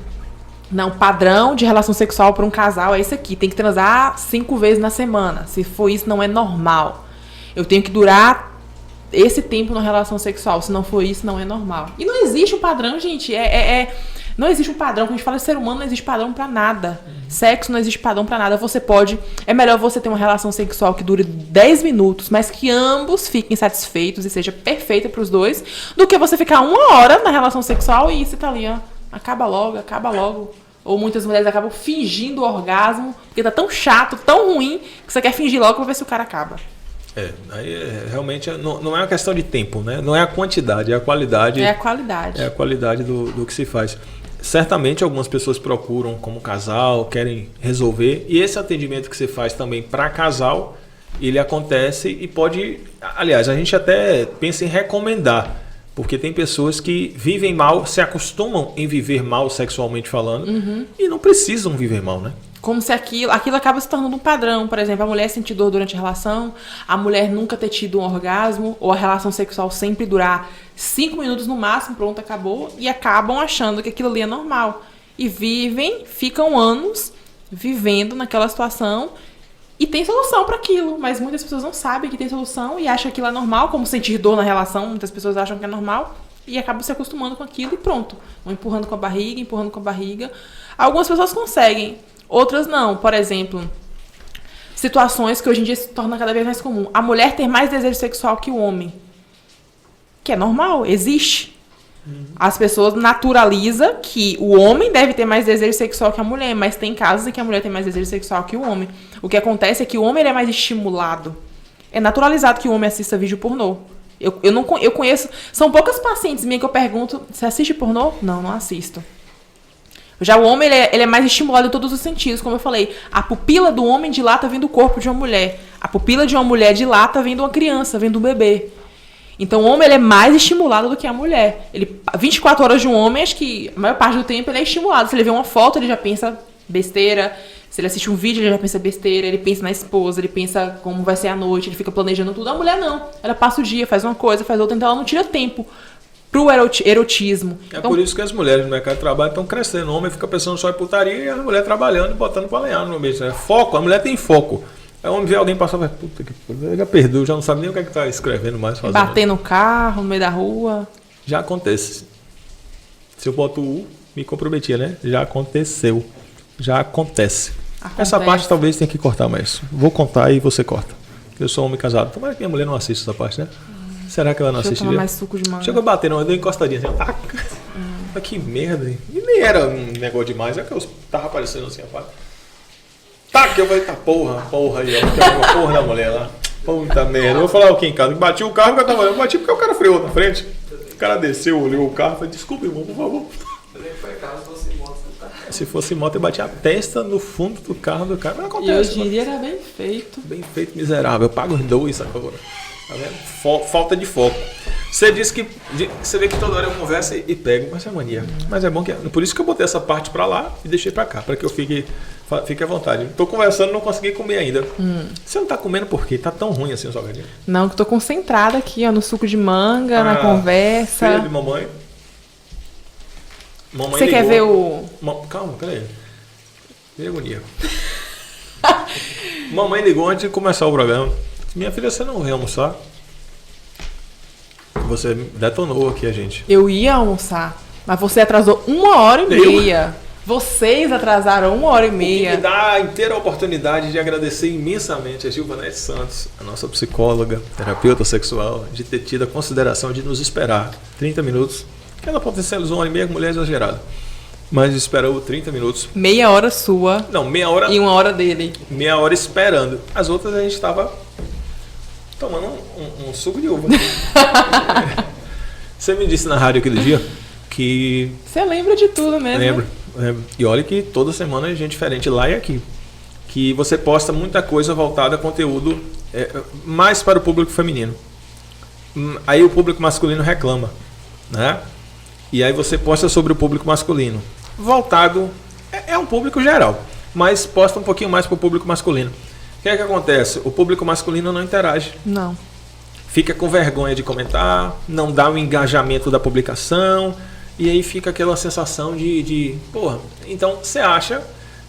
Não, padrão de relação sexual para um casal é esse aqui. Tem que transar 5 vezes na semana. Se for isso, não é normal. Eu tenho que durar esse tempo na relação sexual. Se não for isso, não é normal. E não existe um padrão, gente. Não existe um padrão. Quando a gente fala de ser humano, não existe padrão para nada. Sexo não existe padrão para nada. Você pode... É melhor você ter uma relação sexual que dure 10 minutos, mas que ambos fiquem satisfeitos e seja perfeita para os dois, do que você ficar 1 hora na relação sexual e você tá ali, ó. Acaba logo. Ou muitas mulheres acabam fingindo o orgasmo, porque tá tão chato, tão ruim, que você quer fingir logo pra ver se o cara acaba. Aí realmente não é uma questão de tempo, né? Não é a quantidade, é a qualidade. É a qualidade. É a qualidade do que se faz. Certamente algumas pessoas procuram como casal, querem resolver. E esse atendimento que você faz também para casal, ele acontece e pode... Aliás, a gente até pensa em recomendar. Porque tem pessoas que vivem mal, se acostumam em viver mal sexualmente falando e não precisam viver mal, né? Como se aquilo acaba se tornando um padrão. Por exemplo, a mulher sentir dor durante a relação, a mulher nunca ter tido um orgasmo, ou a relação sexual sempre durar 5 minutos no máximo, pronto, acabou, e acabam achando que aquilo ali é normal. E ficam anos vivendo naquela situação e tem solução para aquilo, mas muitas pessoas não sabem que tem solução e acham que aquilo é normal, como sentir dor na relação, muitas pessoas acham que é normal e acabam se acostumando com aquilo e pronto. Vão empurrando com a barriga, empurrando com a barriga. Algumas pessoas conseguem, outras não. Por exemplo, situações que hoje em dia se torna cada vez mais comum. A mulher ter mais desejo sexual que o homem. Que é normal, existe. As pessoas naturalizam que o homem deve ter mais desejo sexual que a mulher, mas tem casos em que a mulher tem mais desejo sexual que o homem. O que acontece é que o homem ele é mais estimulado. É naturalizado que o homem assista vídeo pornô. Eu conheço... São poucas pacientes minhas que eu pergunto, você assiste pornô? Não, não assisto. Já o homem, ele é mais estimulado em todos os sentidos. Como eu falei, a pupila do homem dilata vindo do corpo de uma mulher. A pupila de uma mulher dilata vindo uma criança, vindo um bebê. Então o homem ele é mais estimulado do que a mulher. 24 horas de um homem, acho que a maior parte do tempo ele é estimulado. Se ele vê uma foto, ele já pensa besteira. Se ele assiste um vídeo, ele já pensa besteira. Ele pensa na esposa, ele pensa como vai ser a noite, ele fica planejando tudo. A mulher não. Ela passa o dia, faz uma coisa, faz outra. Então ela não tira tempo pro erotismo. É então, por isso que as mulheres no mercado de trabalho estão crescendo. O homem fica pensando só em putaria e a mulher trabalhando e botando pra lenhar no meio. Foco, a mulher tem foco. Aí o homem vê alguém passar e fala, puta que pariu, já perdeu, já não sabe nem o que é que tá escrevendo mais. Fazendo. Bater no carro, no meio da rua. Já acontece. Se eu boto o me comprometia, né? Já aconteceu. Já acontece. Essa parte talvez tenha que cortar mais. Vou contar e você corta. Eu sou homem casado. Tomara que minha mulher não assista essa parte, né? Será que ela não assiste? Deixa eu tomar mais suco de manga. Chegou a bater, não, eu dei encostadinha assim, taca. Mas que merda, hein? E nem era um negócio demais, é que eu tava aparecendo assim, rapaz. Taca, eu falei, tá porra aí, ó. Porra da mulher lá. Puta merda. Eu vou falar o que em casa? Bati o carro que eu tava. Eu bati porque o cara freou na frente. O cara desceu, olhou o carro e falei, desculpa, irmão, por favor. Se fosse moto, eu bati a testa no fundo do carro do cara. Mas acontece. E hoje em dia era bem feito. Bem feito, miserável. Eu pago os dois agora. Tá vendo? Falta de foco. Você disse que. Você vê que toda hora eu converso e pego, mas é mania. Mas é bom que. Por isso que eu botei essa parte pra lá e deixei pra cá, pra que eu fique à vontade. Tô conversando, não consegui comer ainda. Você não tá comendo por quê? Tá tão ruim assim o salgadinho? Não, que tô concentrada aqui, ó, no suco de manga, na conversa. Filha de mamãe. Mamãe você ligou. quer ver o. Calma, peraí. Que agonia. Mamãe ligou antes de começar o programa. Minha filha, você não vai almoçar? Você detonou aqui a gente. Eu ia almoçar, mas você atrasou 1h30. Vocês atrasaram 1h30. O que me dá a inteira oportunidade de agradecer imensamente a Gilvanete Santos, a nossa psicóloga, terapeuta sexual, de ter tido a consideração de nos esperar 30 minutos. Ela potencializou 1h30, mulher exagerada. Mas esperou 30 minutos. Meia hora sua. Não, meia hora. E 1 hora dele. Meia hora esperando. As outras a gente estava tomando um suco de uva. Você me disse na rádio aquele dia que... Você lembra de tudo mesmo. Lembro. E olha que toda semana é gente diferente lá e aqui. Que você posta muita coisa voltada a conteúdo mais para o público feminino. Aí o público masculino reclama, né? E aí você posta sobre o público masculino. Voltado... É um público geral, mas posta um pouquinho mais para o público masculino. O que é que acontece? O público masculino não interage. Não. Fica com vergonha de comentar, não dá o engajamento da publicação, e aí fica aquela sensação de porra, então você acha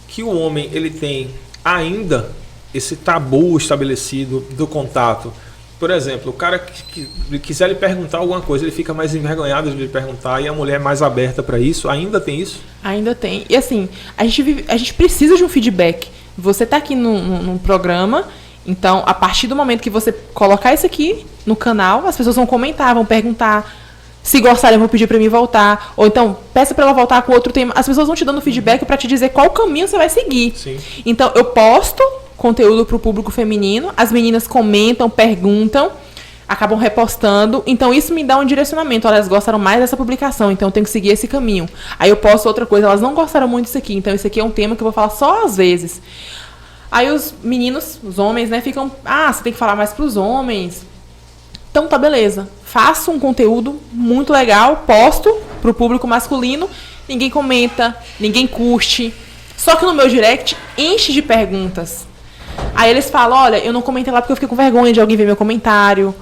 que o homem ele tem ainda esse tabu estabelecido do contato? Por exemplo, o cara que quiser lhe perguntar alguma coisa, ele fica mais envergonhado de lhe perguntar, e a mulher mais aberta para isso, ainda tem isso? Ainda tem. E assim, a gente precisa de um feedback. Você tá aqui num programa, então a partir do momento que você colocar isso aqui no canal, as pessoas vão comentar, vão perguntar. Se gostarem, vão pedir para mim voltar. Ou então, peça para ela voltar com outro tema. As pessoas vão te dando feedback para te dizer qual caminho você vai seguir. Sim. Então, eu posto conteúdo para o público feminino, as meninas comentam, perguntam, acabam repostando. Então, isso me dá um direcionamento. Elas gostaram mais dessa publicação, então eu tenho que seguir esse caminho. Aí eu posto outra coisa, elas não gostaram muito disso aqui. Então, esse aqui é um tema que eu vou falar só às vezes. Aí os meninos, os homens, né, ficam... você tem que falar mais para os homens. Então, tá, beleza. Faço um conteúdo muito legal, posto pro público masculino, ninguém comenta, ninguém curte. Só que no meu direct enche de perguntas. Aí eles falam, olha, eu não comentei lá porque eu fiquei com vergonha de alguém ver meu comentário.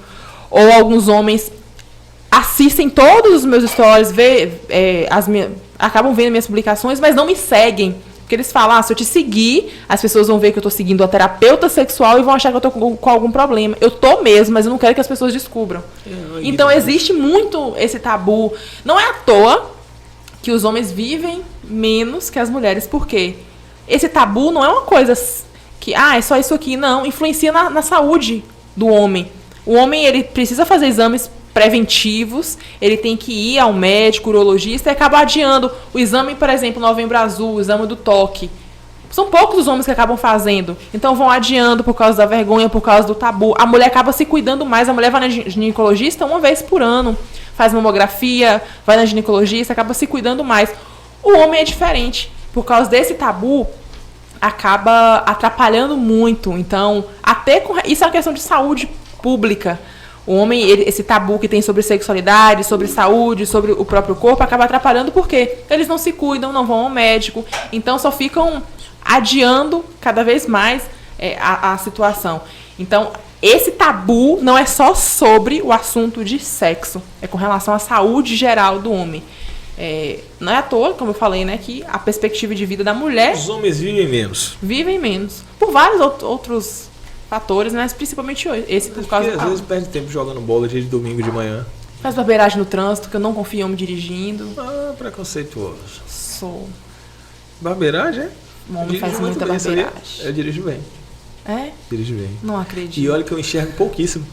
Ou alguns homens assistem todos os meus stories, acabam vendo minhas publicações, mas não me seguem. Porque eles falam, se eu te seguir, as pessoas vão ver que eu tô seguindo a terapeuta sexual e vão achar que eu tô com algum problema. Eu tô mesmo, mas eu não quero que as pessoas descubram. Então existe muito esse tabu. Não é à toa que os homens vivem menos que as mulheres. Por quê? Esse tabu não é uma coisa que, é só isso aqui. Não, influencia na saúde do homem. O homem, ele precisa fazer exames preventivos, ele tem que ir ao médico, urologista, e acaba adiando o exame, por exemplo, Novembro Azul, o exame do toque. São poucos os homens que acabam fazendo. Então vão adiando por causa da vergonha, por causa do tabu. A mulher acaba se cuidando mais. A mulher vai na ginecologista uma vez por ano. Faz mamografia, vai na ginecologista, acaba se cuidando mais. O homem é diferente. Por causa desse tabu, acaba atrapalhando muito. Então, isso é uma questão de saúde pública. O homem, esse tabu que tem sobre sexualidade, sobre saúde, sobre o próprio corpo, acaba atrapalhando porque eles não se cuidam, não vão ao médico. Então, só ficam adiando cada vez mais a situação. Então, esse tabu não é só sobre o assunto de sexo, é com relação à saúde geral do homem. Não é à toa, como eu falei, né, que a perspectiva de vida da mulher... Os homens vivem menos. Vivem menos. Por vários outros fatores, mas principalmente esse, por causa do... Às vezes perde tempo jogando bola dia de domingo de manhã. Faz barbeiragem no trânsito, que eu não confio em homem dirigindo. Preconceituoso. Sou. Barbeiragem, é? O homem faz muita barbeiragem. Eu dirijo bem. É? Dirijo bem. Não acredito. E olha que eu enxergo pouquíssimo.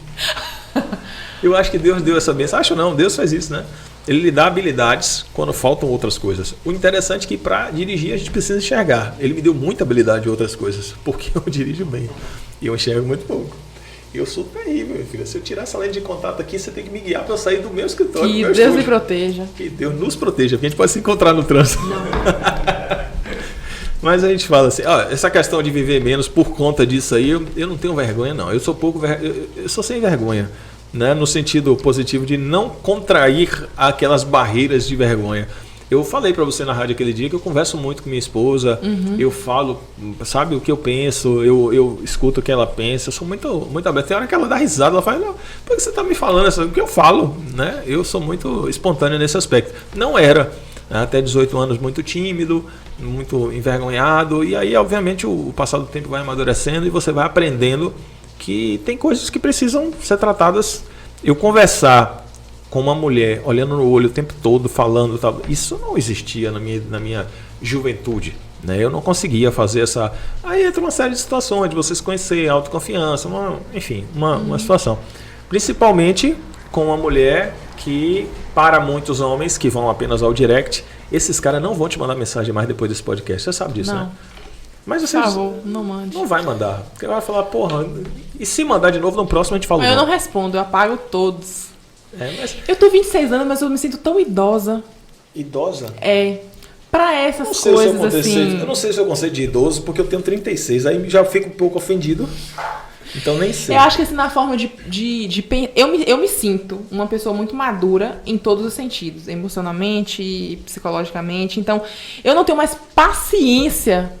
Eu acho que Deus deu essa bênção. Acho não, Deus faz isso, né? Ele lhe dá habilidades quando faltam outras coisas. O interessante é que para dirigir a gente precisa enxergar. Ele me deu muita habilidade em outras coisas, porque eu dirijo bem. E eu enxergo muito pouco. Eu sou terrível, minha filha. Se eu tirar essa lente de contato aqui, você tem que me guiar para eu sair do meu escritório. Que Deus me proteja. Que Deus nos proteja, porque a gente pode se encontrar no trânsito. Mas a gente fala assim, essa questão de viver menos por conta disso aí, eu não tenho vergonha, não. Eu sou eu sou sem vergonha, né? No sentido positivo de não contrair aquelas barreiras de vergonha. Eu falei para você na rádio aquele dia que eu converso muito com minha esposa, eu falo, sabe, o que eu penso, eu escuto o que ela pensa, eu sou muito aberto. Tem hora que ela dá risada, ela fala, não, por que você está me falando isso? O que eu falo, né? Eu sou muito espontâneo nesse aspecto. Não era, até 18 anos, muito tímido, muito envergonhado, e aí, obviamente, o passar do tempo vai amadurecendo e você vai aprendendo que tem coisas que precisam ser tratadas. Eu conversar com uma mulher, olhando no olho o tempo todo, falando, tal, isso não existia na minha juventude, né? Eu não conseguia fazer essa... Aí entra uma série de situações, de você se conhecer, autoconfiança, uma situação. Principalmente com uma mulher que, para muitos homens que vão apenas ao direct, esses caras não vão te mandar mensagem mais depois desse podcast. Você sabe disso, não. Né? Mas você por favor, não mande. Não vai mandar. Porque vai falar, porra, e se mandar de novo no próximo a gente fala. Eu não respondo, eu apago todos. Mas... Eu tô 26 anos, mas eu me sinto tão idosa. Idosa? Pra essas coisas assim... Eu não sei se eu conceito de idoso, porque eu tenho 36. Aí já fico um pouco ofendido. Então nem sei. Eu acho que assim, na forma eu me sinto uma pessoa muito madura em todos os sentidos. Emocionalmente e psicologicamente. Então, eu não tenho mais paciência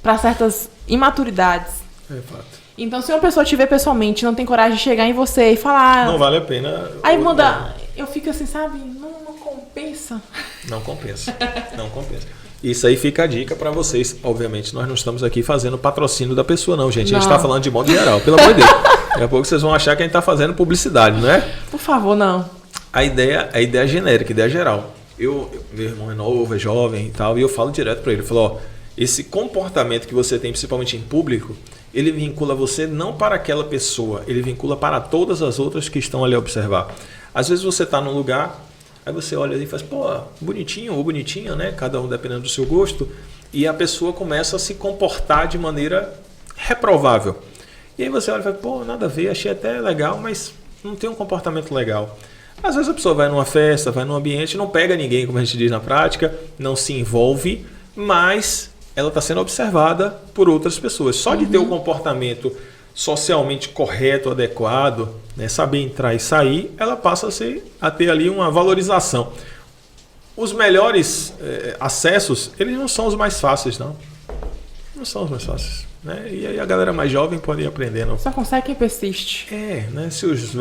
para certas imaturidades. É fato. Então, se uma pessoa te ver pessoalmente, não tem coragem de chegar em você e falar... Não vale a pena... Aí manda... Eu fico assim, sabe? Não compensa. Não compensa. Não compensa. Isso aí fica a dica para vocês. Obviamente, nós não estamos aqui fazendo patrocínio da pessoa, não, gente. A gente está falando de modo geral, pelo amor de Deus. Daqui a pouco vocês vão achar que a gente está fazendo publicidade, não é? Por favor, não. A ideia é genérica, a ideia geral. Meu irmão é novo, é jovem e tal, e eu falo direto para ele. Eu falo, esse comportamento que você tem, principalmente em público, ele vincula você não para aquela pessoa, ele vincula para todas as outras que estão ali a observar. Às vezes você está num lugar, aí você olha e faz, pô, bonitinho ou bonitinha, né? Cada um dependendo do seu gosto, e a pessoa começa a se comportar de maneira reprovável. E aí você olha e fala, pô, nada a ver, achei até legal, mas não tem um comportamento legal. Às vezes a pessoa vai numa festa, vai num ambiente, não pega ninguém, como a gente diz na prática, não se envolve, mas ela está sendo observada por outras pessoas. Só de ter um comportamento socialmente correto, adequado, né, saber entrar e sair, ela passa a ter ali uma valorização. Os melhores acessos, eles não são os mais fáceis, não. Não são os mais fáceis. Né? E aí a galera mais jovem pode ir aprendendo. Só consegue quem persiste. Né? Se os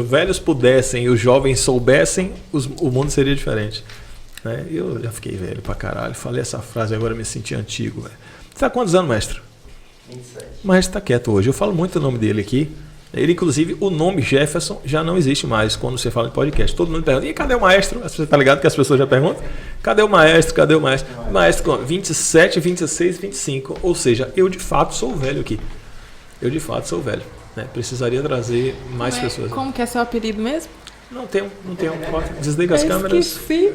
velhos pudessem e os jovens soubessem, o mundo seria diferente. Né? Eu já fiquei velho pra caralho. Falei essa frase agora, me senti antigo. Véio. Você tá há quantos anos, mestre? 27. O maestro tá quieto hoje. Eu falo muito o nome dele aqui. Ele, inclusive, o nome Jefferson já não existe mais quando você fala em podcast. Todo mundo pergunta, e cadê o maestro? Você tá ligado que as pessoas já perguntam? Cadê o maestro? Cadê o maestro? Maestro com 27, 26, 25. Ou seja, eu de fato sou velho aqui. Eu de fato sou velho. Né? Precisaria trazer mais pessoas. Como que é seu apelido mesmo? Não tenho. Desliga as câmeras. Esqueci.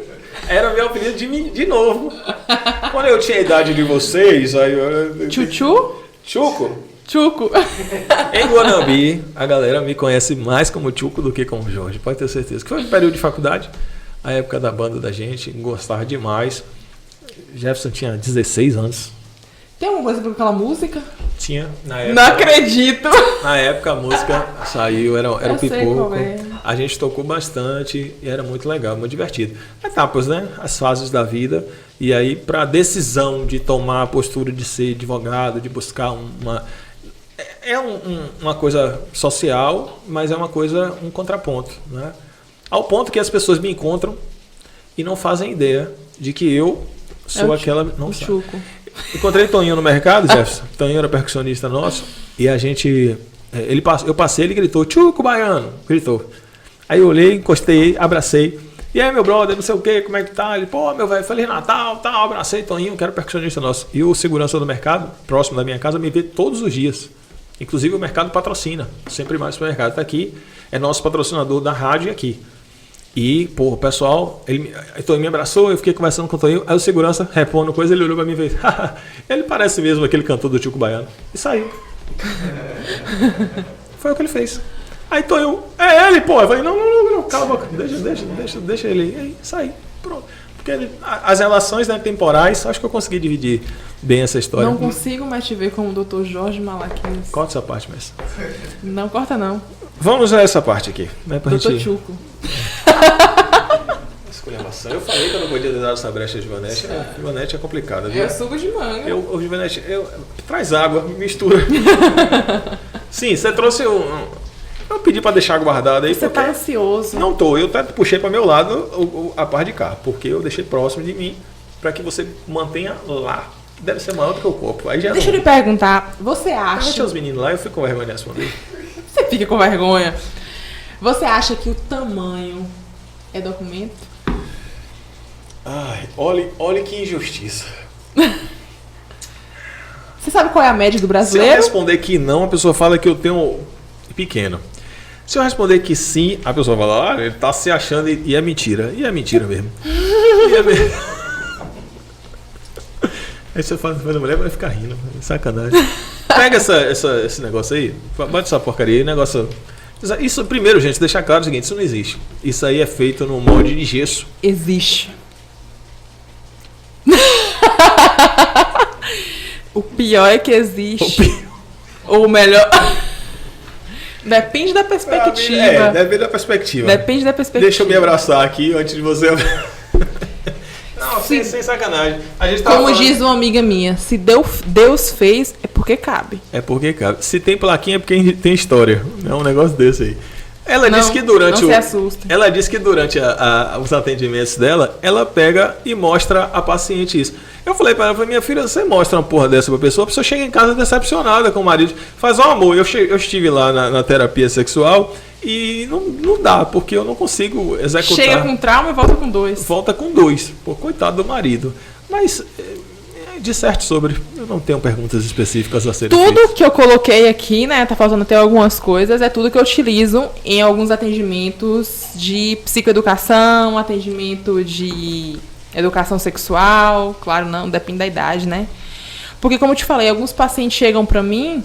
Era meu apelido de novo. Quando eu tinha a idade de vocês, aí eu... Chuchu? Chuco? Chuco. Em Guanambi, a galera me conhece mais como Chuco do que como Jorge, pode ter certeza. Que foi um período de faculdade, a época da banda da gente, gostava demais. Jefferson tinha 16 anos. Tem alguma coisa com aquela música? Tinha, na época. Não acredito! Na época a música saiu, era o sei Pipoco. qual é. A gente tocou bastante e era muito legal, muito divertido. Etapas, né? As fases da vida. E aí, para a decisão de tomar a postura de ser advogado, de buscar uma. Uma coisa social, mas é uma coisa, um contraponto. Né? Ao ponto que as pessoas me encontram e não fazem ideia de que eu sou aquela. Não sabe. Chuco. Encontrei Toninho no mercado, Jefferson. Toninho era percussionista nosso. E a gente. Eu passei, ele gritou, Chuco Baiano. Gritou. Aí eu olhei, encostei, abracei. E aí, meu brother, não sei o que, como é que tá? Ele, pô, meu velho, Feliz Natal, tal, abracei Toninho, que era percussionista nosso. E o segurança do mercado, próximo da minha casa, me vê todos os dias. Inclusive o mercado patrocina. Sempre mais o mercado está aqui. É nosso patrocinador da rádio aqui. E, pô, o pessoal, Toninho me abraçou, eu fiquei conversando com o Toninho. Aí o segurança, repondo coisa, ele olhou para mim e fez, ele parece mesmo aquele cantor do Chuco Baiano. E saiu. Foi o que ele fez. Aí Toninho, é ele, pô. Eu falei, não, cala a boca, deixa ele. Aí saí, pronto. Porque as relações, né, temporais, acho que eu consegui dividir bem essa história. Não consigo mais te ver como o Dr. Jorge Malaquias. Corta essa parte, mas... Não corta, não. Vamos a essa parte aqui. Né, pra Dr. gente... Chuco. Esculhambação. Eu falei que eu não podia ter dado essa brecha de Givanete. Givanete é complicada, viu? É suco de manga. O Givanete, traz água, mistura. Sim, você trouxe eu pedi para deixar guardado aí. Você tá ansioso. Não tô, eu até puxei para meu lado a parte de cá, porque eu deixei próximo de mim para que você mantenha lá. Deve ser maior do que o corpo. Aí já Deixa eu lhe perguntar, você acha... Deixa os meninos lá, eu fico com vergonha de responder. Você fica com vergonha. Você acha que o tamanho é documento? Ai, olhe que injustiça. Você sabe qual é a média do Se eu brasileiro? responder que não, a pessoa fala que eu tenho pequeno. Se eu responder que sim, a pessoa fala, ele tá se achando e é mentira. E é mentira mesmo. Aí você fala, a mulher vai ficar rindo, sacanagem. Pega esse negócio aí, bate essa porcaria aí, negócio... Isso, primeiro, gente, deixar claro o seguinte, isso não existe. Isso aí é feito no molde de gesso. Existe. O pior é que existe. Ou melhor... Depende da perspectiva. Depende da perspectiva. Depende da perspectiva. Deixa eu me abraçar aqui antes de você... Não, sem sacanagem. A gente Como diz uma amiga minha, se Deus fez, é porque cabe. É porque cabe. Se tem plaquinha é porque tem história. É um negócio desse aí. Ela disse que durante não se assusta. Ela disse que durante os atendimentos dela, ela pega e mostra a paciente isso. Eu falei para ela, minha filha, você mostra uma porra dessa pra pessoa chega em casa decepcionada com o marido. Faz, amor, eu estive lá na terapia sexual e não dá, porque eu não consigo executar. Chega com trauma e volta com 2. Volta com 2. Pô, coitado do marido. Mas... disserte sobre. Eu não tenho perguntas específicas a serem feitas. Tudo que eu coloquei aqui, né, tá faltando até algumas coisas, é tudo que eu utilizo em alguns atendimentos de psicoeducação, atendimento de educação sexual, claro, não, depende da idade, né? Porque, como eu te falei, alguns pacientes chegam pra mim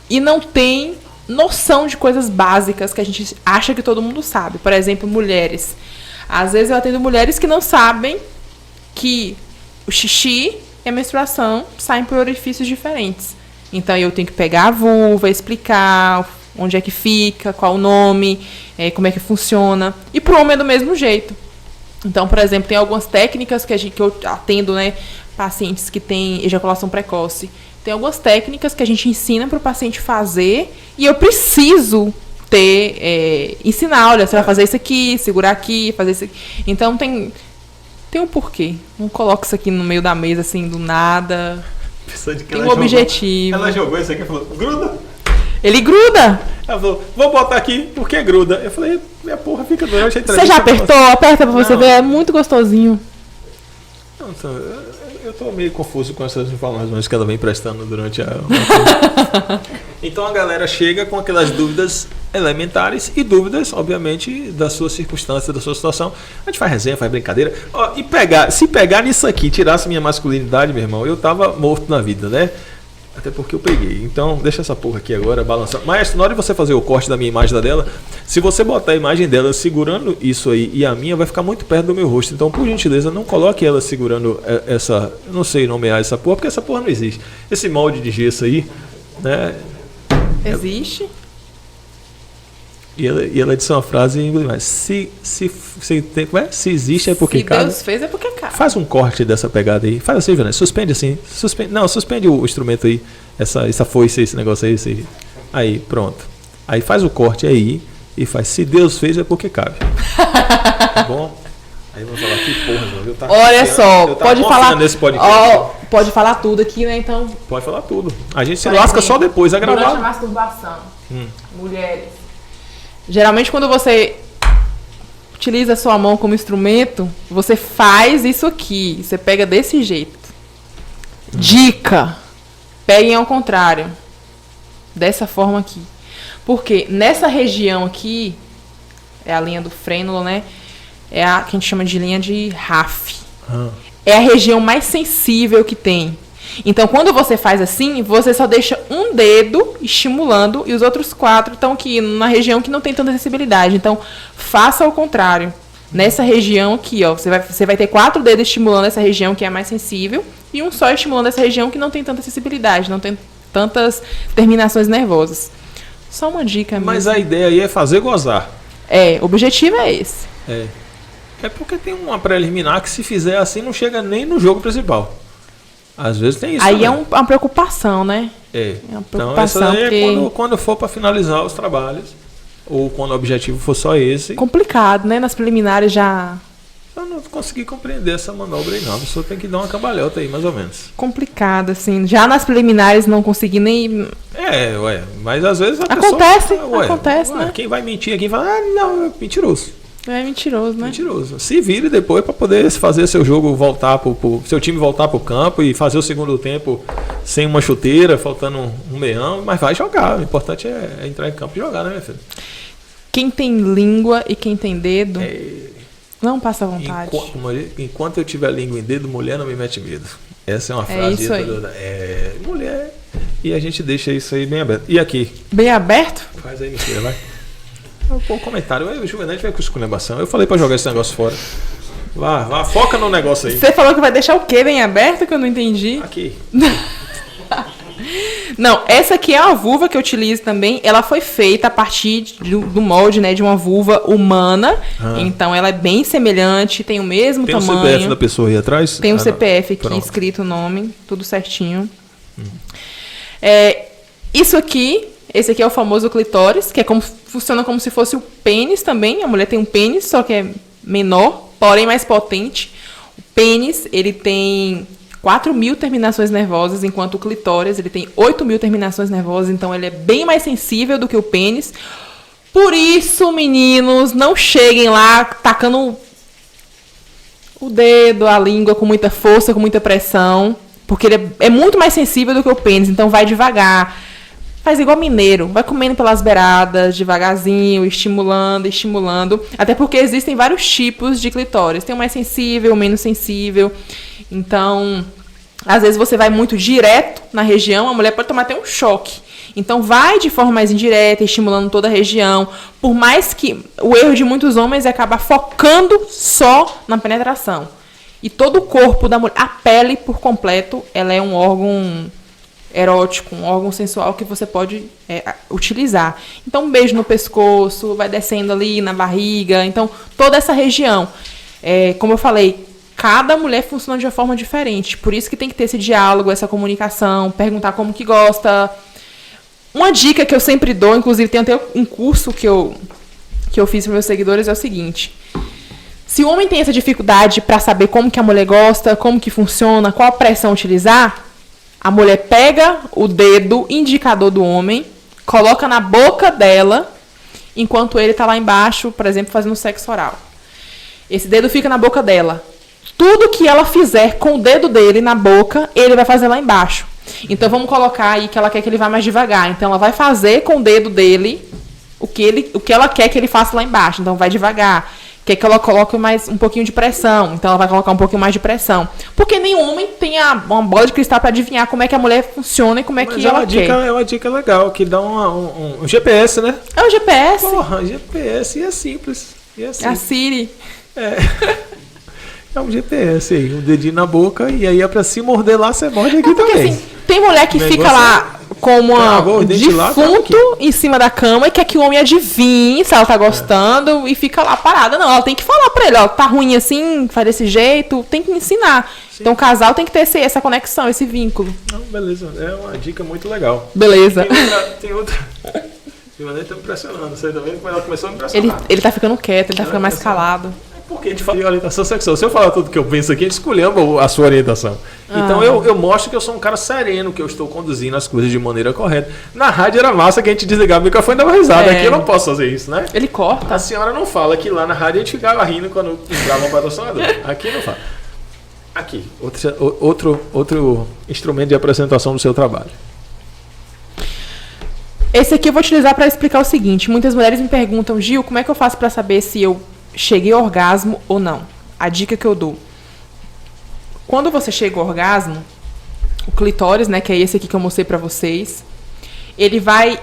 e não tem noção de coisas básicas que a gente acha que todo mundo sabe. Por exemplo, mulheres. Às vezes eu atendo mulheres que não sabem que o xixi e a menstruação saem por orifícios diferentes. Então, eu tenho que pegar a vulva, explicar onde é que fica, qual o nome, como é que funciona. E pro homem é do mesmo jeito. Então, por exemplo, tem algumas técnicas que eu atendo, né, pacientes que têm ejaculação precoce. Tem algumas técnicas que a gente ensina para o paciente fazer e eu preciso ensinar, olha, você vai fazer isso aqui, segurar aqui, fazer isso aqui. Então, tem um porquê. Não coloca isso aqui no meio da mesa, assim, do nada. Tem um objetivo. Ela jogou isso aqui e falou, gruda. Ele gruda. Ela falou, vou botar aqui, porque gruda. Eu falei, minha porra fica doendo. Você já apertou? Aperta pra você ver, é muito gostosinho. Não, eu tô meio confuso com essas informações que ela vem prestando durante a... Então a galera chega com aquelas dúvidas elementares e dúvidas, obviamente, da sua circunstância, da sua situação. A gente faz resenha, faz brincadeira. Ó, e se pegar nisso aqui, tirasse minha masculinidade, meu irmão, eu tava morto na vida, né? Até porque eu peguei. Então, deixa essa porra aqui agora balançar. Mas na hora de você fazer o corte da minha imagem da dela, se você botar a imagem dela segurando isso aí e a minha, vai ficar muito perto do meu rosto. Então, por gentileza, não coloque ela segurando essa... Eu não sei nomear essa porra, porque essa porra não existe. Esse molde de gesso aí, né? Existe. E ela disse uma frase em inglês, mas se existe é porque cabe. Se Deus fez é porque cabe. Faz um corte dessa pegada aí. Faz assim, Vanessa. Suspende assim. Suspende o instrumento aí. Essa foice, esse negócio aí. Aí, pronto. Aí faz o corte aí e faz. Se Deus fez é porque cabe. Tá bom? Aí vamos falar que porra, João. Olha só, pode falar. Nesse podcast, pode falar tudo aqui, né? Então. Pode falar tudo. A gente se lasca só depois a gravar. Durante a masturbação. Mulheres. Geralmente quando você utiliza a sua mão como instrumento, você faz isso aqui. Você pega desse jeito. Dica. Peguem ao contrário. Dessa forma aqui. Porque nessa região aqui, é a linha do frênulo, né? É a que a gente chama de linha de RAF. É a região mais sensível que tem. Então, quando você faz assim, você só deixa um dedo estimulando e os outros 4 estão aqui na região que não tem tanta sensibilidade. Então, faça ao contrário. Nessa região aqui, ó, você vai ter 4 dedos estimulando essa região que é mais sensível e um só estimulando essa região que não tem tanta sensibilidade, não tem tantas terminações nervosas. Só uma dica mesmo. Mas a ideia aí é fazer gozar. O objetivo é esse. É porque tem uma preliminar que se fizer assim não chega nem no jogo principal. Às vezes tem isso. Aí também. É uma preocupação, né? É uma preocupação. Então, essa daí porque... é quando for para finalizar os trabalhos, ou quando o objetivo for só esse. Complicado, né? Nas preliminares já. Eu não consegui compreender essa manobra aí, não. A pessoa tem que dar uma cambalhota aí, mais ou menos. Complicado, assim. Já nas preliminares não consegui nem. Mas às vezes acontece, pessoa. Acontece, né? Quem vai mentir, quem fala, não, é mentiroso. É mentiroso, né? Mentiroso. Se vire depois para poder fazer seu jogo voltar seu time voltar pro campo e fazer o segundo tempo sem uma chuteira, faltando um meião, mas vai jogar. O importante é entrar em campo e jogar, né, minha filha? Quem tem língua e quem tem dedo, não passa vontade. Enquanto eu tiver língua em dedo, mulher não me mete medo. Essa é uma frase. Isso aí. Mulher. E a gente deixa isso aí bem aberto. E aqui? Bem aberto? Faz aí, minha filha, vai. Pô, comentário. O Juvenete vai com esculhambação. Eu falei pra jogar esse negócio fora. Vá, foca no negócio aí. Você falou que vai deixar o quê bem aberto que eu não entendi? Aqui. Não, essa aqui é a vulva que eu utilizo também. Ela foi feita a partir do molde, né, de uma vulva humana. Então ela é bem semelhante, tem o mesmo tamanho. Tem o CPF da pessoa aí atrás? Tem o CPF aqui, Pronto. escrito o nome, tudo certinho. Isso aqui, esse aqui é o famoso clitóris, que funciona como se fosse o pênis também. A mulher tem um pênis, só que é menor, porém mais potente. O pênis, ele tem 4.000 terminações nervosas, enquanto o clitóris ele tem 8.000 terminações nervosas, então ele é bem mais sensível do que o pênis. Por isso, meninos, não cheguem lá tacando o dedo, a língua com muita força, com muita pressão, porque ele é muito mais sensível do que o pênis, então vai devagar. Faz igual mineiro, vai comendo pelas beiradas, devagarzinho, estimulando. Até porque existem vários tipos de clitóris. Tem o mais sensível, o menos sensível. Então, às vezes você vai muito direto na região, a mulher pode tomar até um choque. Então, vai de forma mais indireta, estimulando toda a região. Por mais que o erro de muitos homens é acabar focando só na penetração. E todo o corpo da mulher, a pele por completo, ela é um órgão erótico, um órgão sensual que você pode utilizar. Então, um beijo no pescoço, vai descendo ali na barriga. Então, toda essa região. Como eu falei, cada mulher funciona de uma forma diferente. Por isso que tem que ter esse diálogo, essa comunicação, perguntar como que gosta. Uma dica que eu sempre dou, inclusive tem até um curso que eu fiz para meus seguidores, é o seguinte. Se o homem tem essa dificuldade para saber como que a mulher gosta, como que funciona, qual pressão utilizar, a mulher pega o dedo indicador do homem, coloca na boca dela, enquanto ele tá lá embaixo, por exemplo, fazendo sexo oral. Esse dedo fica na boca dela. Tudo que ela fizer com o dedo dele na boca, ele vai fazer lá embaixo. Então vamos colocar aí que ela quer que ele vá mais devagar. Então ela vai fazer com o dedo dele o que ela quer que ele faça lá embaixo. Então vai devagar. Quer que ela coloque mais um pouquinho de pressão. Então ela vai colocar um pouquinho mais de pressão. Porque nenhum homem tem uma bola de cristal para adivinhar como é que a mulher funciona e como é que ela quer. É uma dica legal, que dá um GPS, né? É o GPS. Porra, GPS, e é simples. É a Siri. É um GPS aí, um dedinho na boca, e aí é pra se morder lá, você morde aqui porque, também. Assim, tem mulher que fica lá como um defunto em cima da cama e quer que o homem adivinhe se ela tá gostando e fica lá parada. Não, ela tem que falar pra ele, ó, tá ruim assim, faz desse jeito, tem que ensinar. Sim. Então o casal tem que ter essa conexão, esse vínculo. Não, beleza, é uma dica muito legal. Beleza. Tem outra. Eu tô me impressionando, você tá vendo como ela começou a me impressionar. Ele tá ficando quieto, ele tá ficando mais calado. Porque a gente fala de orientação sexual. Se eu falar tudo que eu penso aqui, a gente escolhamba a sua orientação. Então eu mostro que eu sou um cara sereno, que eu estou conduzindo as coisas de maneira correta. Na rádio era massa que a gente desligava o microfone e dava risada. Aqui eu não posso fazer isso, né? Ele corta. A senhora não fala que lá na rádio a gente ficava rindo quando entrava um patrocinador. Aqui não fala. Aqui, outro instrumento de apresentação do seu trabalho. Esse aqui eu vou utilizar para explicar o seguinte. Muitas mulheres me perguntam, Gil, como é que eu faço para saber se eu cheguei ao orgasmo ou não? A dica que eu dou. Quando você chega ao orgasmo, o clitóris, né, que é esse aqui que eu mostrei pra vocês, ele vai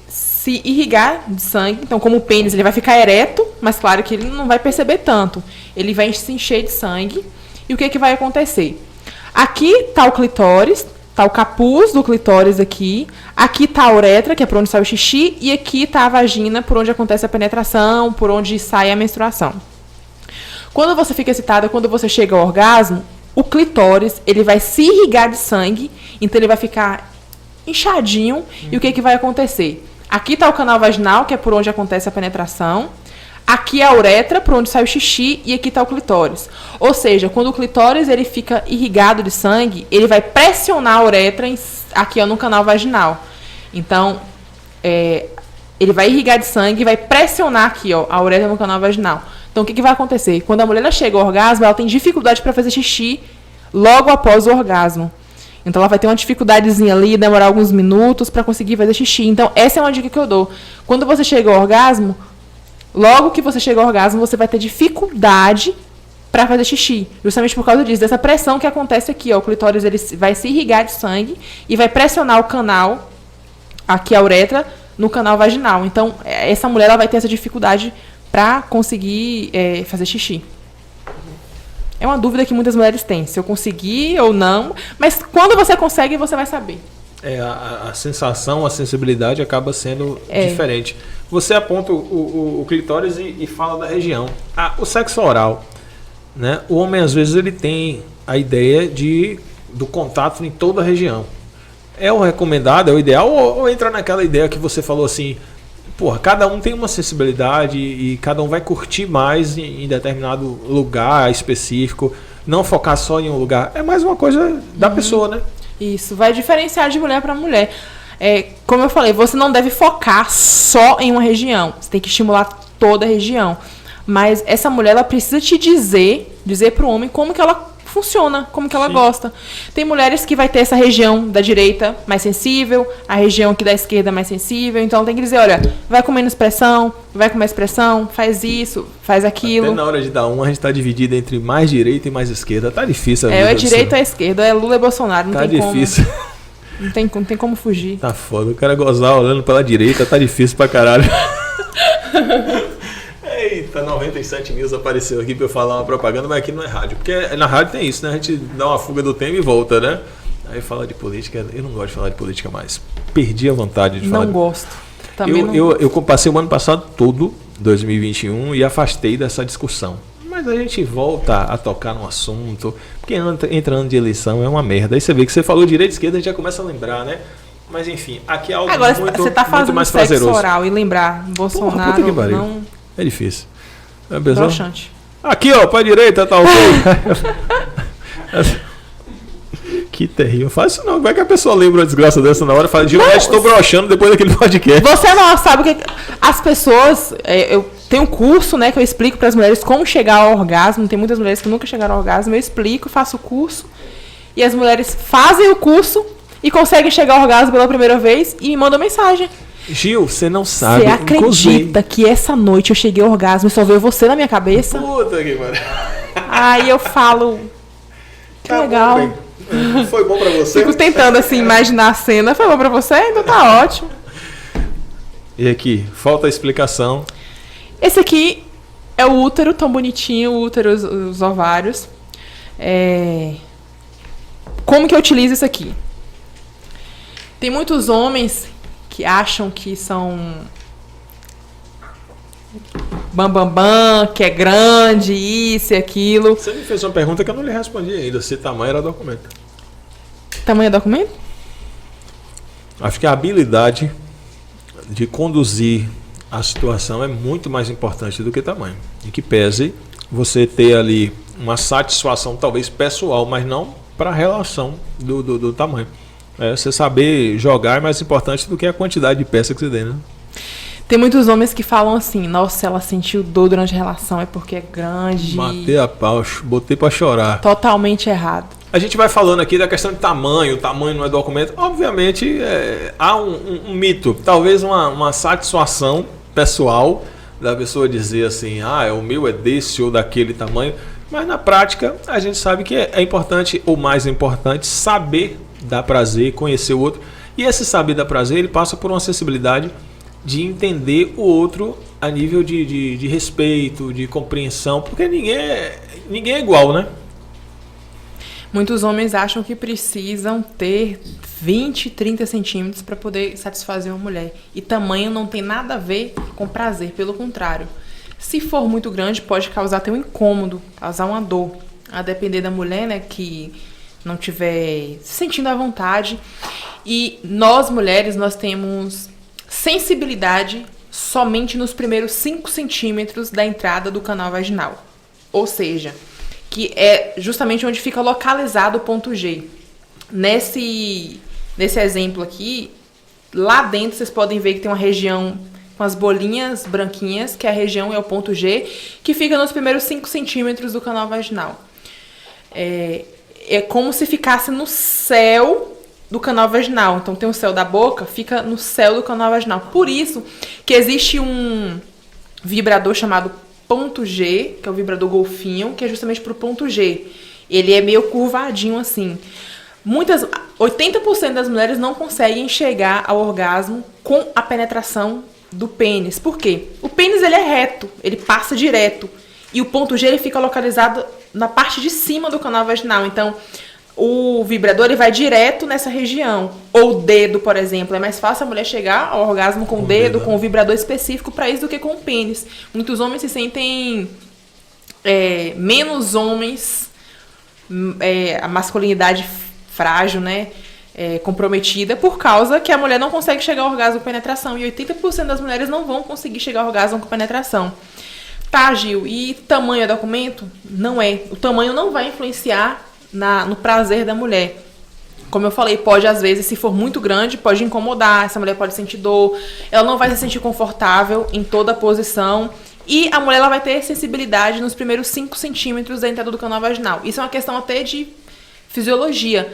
se irrigar de sangue. Então, como o pênis, ele vai ficar ereto, mas claro que ele não vai perceber tanto. Ele vai se encher de sangue. E o que vai acontecer? Aqui tá o clitóris, tá o capuz do clitóris aqui. Aqui tá a uretra, que é por onde sai o xixi. E aqui tá a vagina, por onde acontece a penetração, por onde sai a menstruação. Quando você fica excitada, quando você chega ao orgasmo, o clitóris, ele vai se irrigar de sangue. Então, ele vai ficar inchadinho. E o que vai acontecer? Aqui tá o canal vaginal, que é por onde acontece a penetração. Aqui é a uretra, por onde sai o xixi, e aqui está o clitóris. Ou seja, quando o clitóris ele fica irrigado de sangue, ele vai pressionar a uretra aqui no canal vaginal. Então, ele vai irrigar de sangue e vai pressionar aqui a uretra no canal vaginal. Então, o que vai acontecer? Quando a mulher chega ao orgasmo, ela tem dificuldade para fazer xixi logo após o orgasmo. Então, ela vai ter uma dificuldadezinha ali, demorar alguns minutos para conseguir fazer xixi. Então, essa é uma dica que eu dou. Quando você chega ao orgasmo, logo que você chega ao orgasmo, você vai ter dificuldade para fazer xixi. Justamente por causa disso, dessa pressão que acontece aqui. O clitóris ele vai se irrigar de sangue e vai pressionar o canal, aqui a uretra, no canal vaginal. Então, essa mulher ela vai ter essa dificuldade para conseguir fazer xixi. É uma dúvida que muitas mulheres têm, se eu conseguir ou não. Mas quando você consegue, você vai saber. A sensação, a sensibilidade acaba sendo diferente. Você aponta o clitóris e fala da região. O sexo oral, né? O homem às vezes ele tem a ideia do contato em toda a região. É o recomendado, é o ideal, ou entra naquela ideia que você falou assim, porra, cada um tem uma sensibilidade e cada um vai curtir mais em determinado lugar específico, não focar só em um lugar. É mais uma coisa da pessoa, né? Isso, vai diferenciar de mulher para mulher. Como eu falei, você não deve focar só em uma região. Você tem que estimular toda a região. Mas essa mulher, ela precisa te dizer para o homem como que ela funciona, como que ela gosta. Tem mulheres que vai ter essa região da direita mais sensível, a região aqui da esquerda mais sensível. Então tem que dizer, olha, vai com menos pressão, vai com mais pressão, faz isso, faz aquilo. Até na hora de dar a gente está dividido entre mais direita e mais esquerda. Tá difícil a vida. É direita ou a esquerda, é Lula e Bolsonaro, não tá tem difícil. Não tem como fugir. Tá foda, o cara gozar olhando pela direita, tá difícil pra caralho. Eita, 97 mil apareceu aqui pra eu falar uma propaganda, mas aqui não é rádio. Porque na rádio tem isso, né? A gente dá uma fuga do tema e volta, né? Aí fala de política, eu não gosto de falar de política mais. Perdi a vontade de falar. Não gosto. Também não. Eu passei o ano passado todo, 2021, e afastei dessa discussão. Mas a gente volta a tocar no assunto, porque entra ano de eleição é uma merda. Aí você vê que você falou direita e esquerda, a gente já começa a lembrar, né? Mas enfim, aqui é algo agora, você tá fazendo muito mais sexo prazeroso. oral e lembrar Bolsonaro, Porra, puta que pariu. não... É difícil. Broxante. Aqui, ó, pra direita, tá ok. Que terrível. Faz isso não. Como é que a pessoa lembra uma desgraça dessa na hora e fala, geralmente estou broxando depois daquele podcast. Você não sabe o que... As pessoas... eu tenho um curso, né, que eu explico para as mulheres como chegar ao orgasmo. Tem muitas mulheres que nunca chegaram ao orgasmo. Eu explico, faço o curso. E as mulheres fazem o curso e conseguem chegar ao orgasmo pela primeira vez e me mandam mensagem. Gil, você não sabe. Você acredita que essa noite eu cheguei ao orgasmo e só veio você na minha cabeça? Puta que pariu. Aí eu falo... Que legal. Bom, foi bom pra você? Fico tentando, assim, imaginar a cena. Foi bom pra você? Então tá ótimo. E aqui, falta a explicação. Esse aqui é o útero, tão bonitinho, o útero, os ovários. Como que eu utilizo isso aqui? Tem muitos homens que acham que são bam, que é grande, isso e aquilo. Você me fez uma pergunta que eu não lhe respondi ainda, se tamanho era documento. Tamanho é documento? Acho que a habilidade de conduzir a situação é muito mais importante do que tamanho. E que pese você ter ali uma satisfação talvez pessoal, mas não para a relação do tamanho. Você saber jogar é mais importante do que a quantidade de peça que você tem, né? Tem muitos homens que falam assim, nossa, ela sentiu dor durante a relação, é porque é grande. Matei a pau, botei pra chorar. Totalmente errado. A gente vai falando aqui da questão de tamanho, o tamanho não é documento. Obviamente, há um mito, talvez uma satisfação pessoal da pessoa dizer assim, o meu é desse ou daquele tamanho. Mas na prática, a gente sabe que é importante, ou mais importante, saber dar prazer, conhecer o outro. E esse saber dar prazer, ele passa por uma sensibilidade de entender o outro a nível de respeito, de compreensão, porque ninguém é igual, né? Muitos homens acham que precisam ter 20, 30 centímetros para poder satisfazer uma mulher. E tamanho não tem nada a ver com prazer, pelo contrário. Se for muito grande, pode causar até um incômodo, causar uma dor. A depender da mulher, né, que não estiver se sentindo à vontade. E nós, mulheres, nós temos sensibilidade somente nos primeiros 5 centímetros da entrada do canal vaginal. Ou seja, que é justamente onde fica localizado o ponto G. Nesse exemplo aqui, lá dentro vocês podem ver que tem uma região com as bolinhas branquinhas, que a região é o ponto G, que fica nos primeiros 5 centímetros do canal vaginal. É como se ficasse no céu do canal vaginal. Então tem o céu da boca, fica no céu do canal vaginal. Por isso que existe um vibrador chamado ponto G, que é o vibrador golfinho, que é justamente para o ponto G. Ele é meio curvadinho assim. 80% das mulheres não conseguem chegar ao orgasmo com a penetração do pênis. Por quê? O pênis ele é reto, ele passa direto. E o ponto G ele fica localizado na parte de cima do canal vaginal. Então, o vibrador ele vai direto nessa região. Ou o dedo, por exemplo. É mais fácil a mulher chegar ao orgasmo com o dedo, com o vibrador específico para isso do que com o pênis. Muitos homens se sentem menos homens, a masculinidade frágil, né? Comprometida por causa que a mulher não consegue chegar ao orgasmo com penetração. E 80% das mulheres não vão conseguir chegar ao orgasmo com penetração. Tá, Gil, e tamanho é documento? Não é. O tamanho não vai influenciar no prazer da mulher. Como eu falei, pode às vezes, se for muito grande, pode incomodar, essa mulher pode sentir dor, ela não vai se sentir confortável em toda a posição. E a mulher ela vai ter sensibilidade nos primeiros 5 centímetros da entrada do canal vaginal. Isso é uma questão até de fisiologia.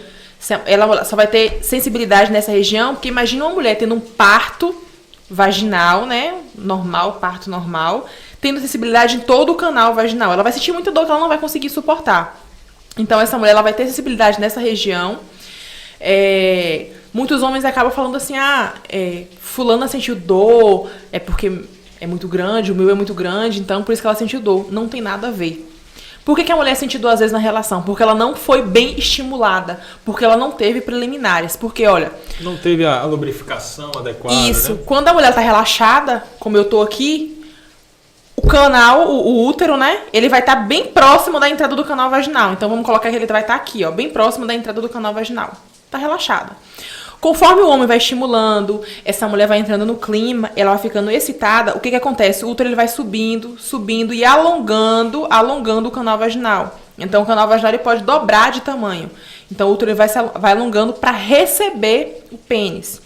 Ela só vai ter sensibilidade nessa região, porque imagina uma mulher tendo um parto vaginal, né? Normal, parto normal, tendo sensibilidade em todo o canal vaginal. Ela vai sentir muita dor que ela não vai conseguir suportar. Então, essa mulher ela vai ter sensibilidade nessa região. Muitos homens acabam falando assim, fulana sentiu dor, é porque é muito grande, o meu é muito grande, então por isso que ela sentiu dor. Não tem nada a ver. Por que a mulher sente dor às vezes na relação? Porque ela não foi bem estimulada, porque ela não teve preliminares, porque olha... Não teve a lubrificação adequada, isso, né? Quando a mulher tá relaxada, como eu tô aqui, o canal, o útero, né? Ele vai estar bem próximo da entrada do canal vaginal. Então vamos colocar que ele vai estar aqui, ó, bem próximo da entrada do canal vaginal. Tá relaxada. Conforme o homem vai estimulando, essa mulher vai entrando no clima, ela vai ficando excitada, o que acontece? O útero ele vai subindo e alongando o canal vaginal. Então o canal vaginal ele pode dobrar de tamanho. Então o útero ele vai alongando para receber o pênis.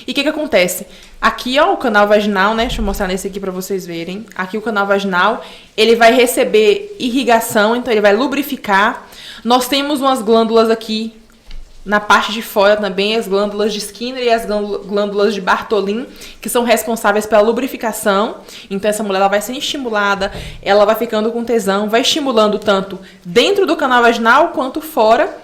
E o que acontece? Aqui, ó, o canal vaginal, né? Deixa eu mostrar nesse aqui para vocês verem. Aqui o canal vaginal, ele vai receber irrigação, então ele vai lubrificar. Nós temos umas glândulas aqui na parte de fora também, as glândulas de Skinner e as glândulas de Bartholin, que são responsáveis pela lubrificação. Então essa mulher ela vai sendo estimulada, ela vai ficando com tesão, vai estimulando tanto dentro do canal vaginal quanto fora.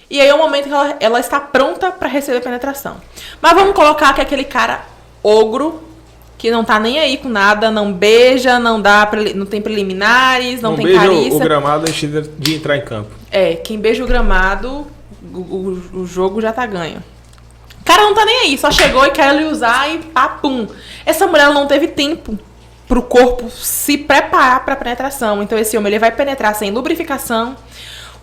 E aí é o momento que ela está pronta para receber a penetração. Mas vamos colocar que aquele cara ogro, que não tá nem aí com nada, não beija, não tem preliminares, não tem beija carícia. O gramado antes de entrar em campo. Quem beija o gramado, o jogo já tá ganho. O cara não tá nem aí, só chegou e quer lhe usar e papum. Essa mulher ela não teve tempo pro corpo se preparar pra penetração. Então esse homem ele vai penetrar sem lubrificação.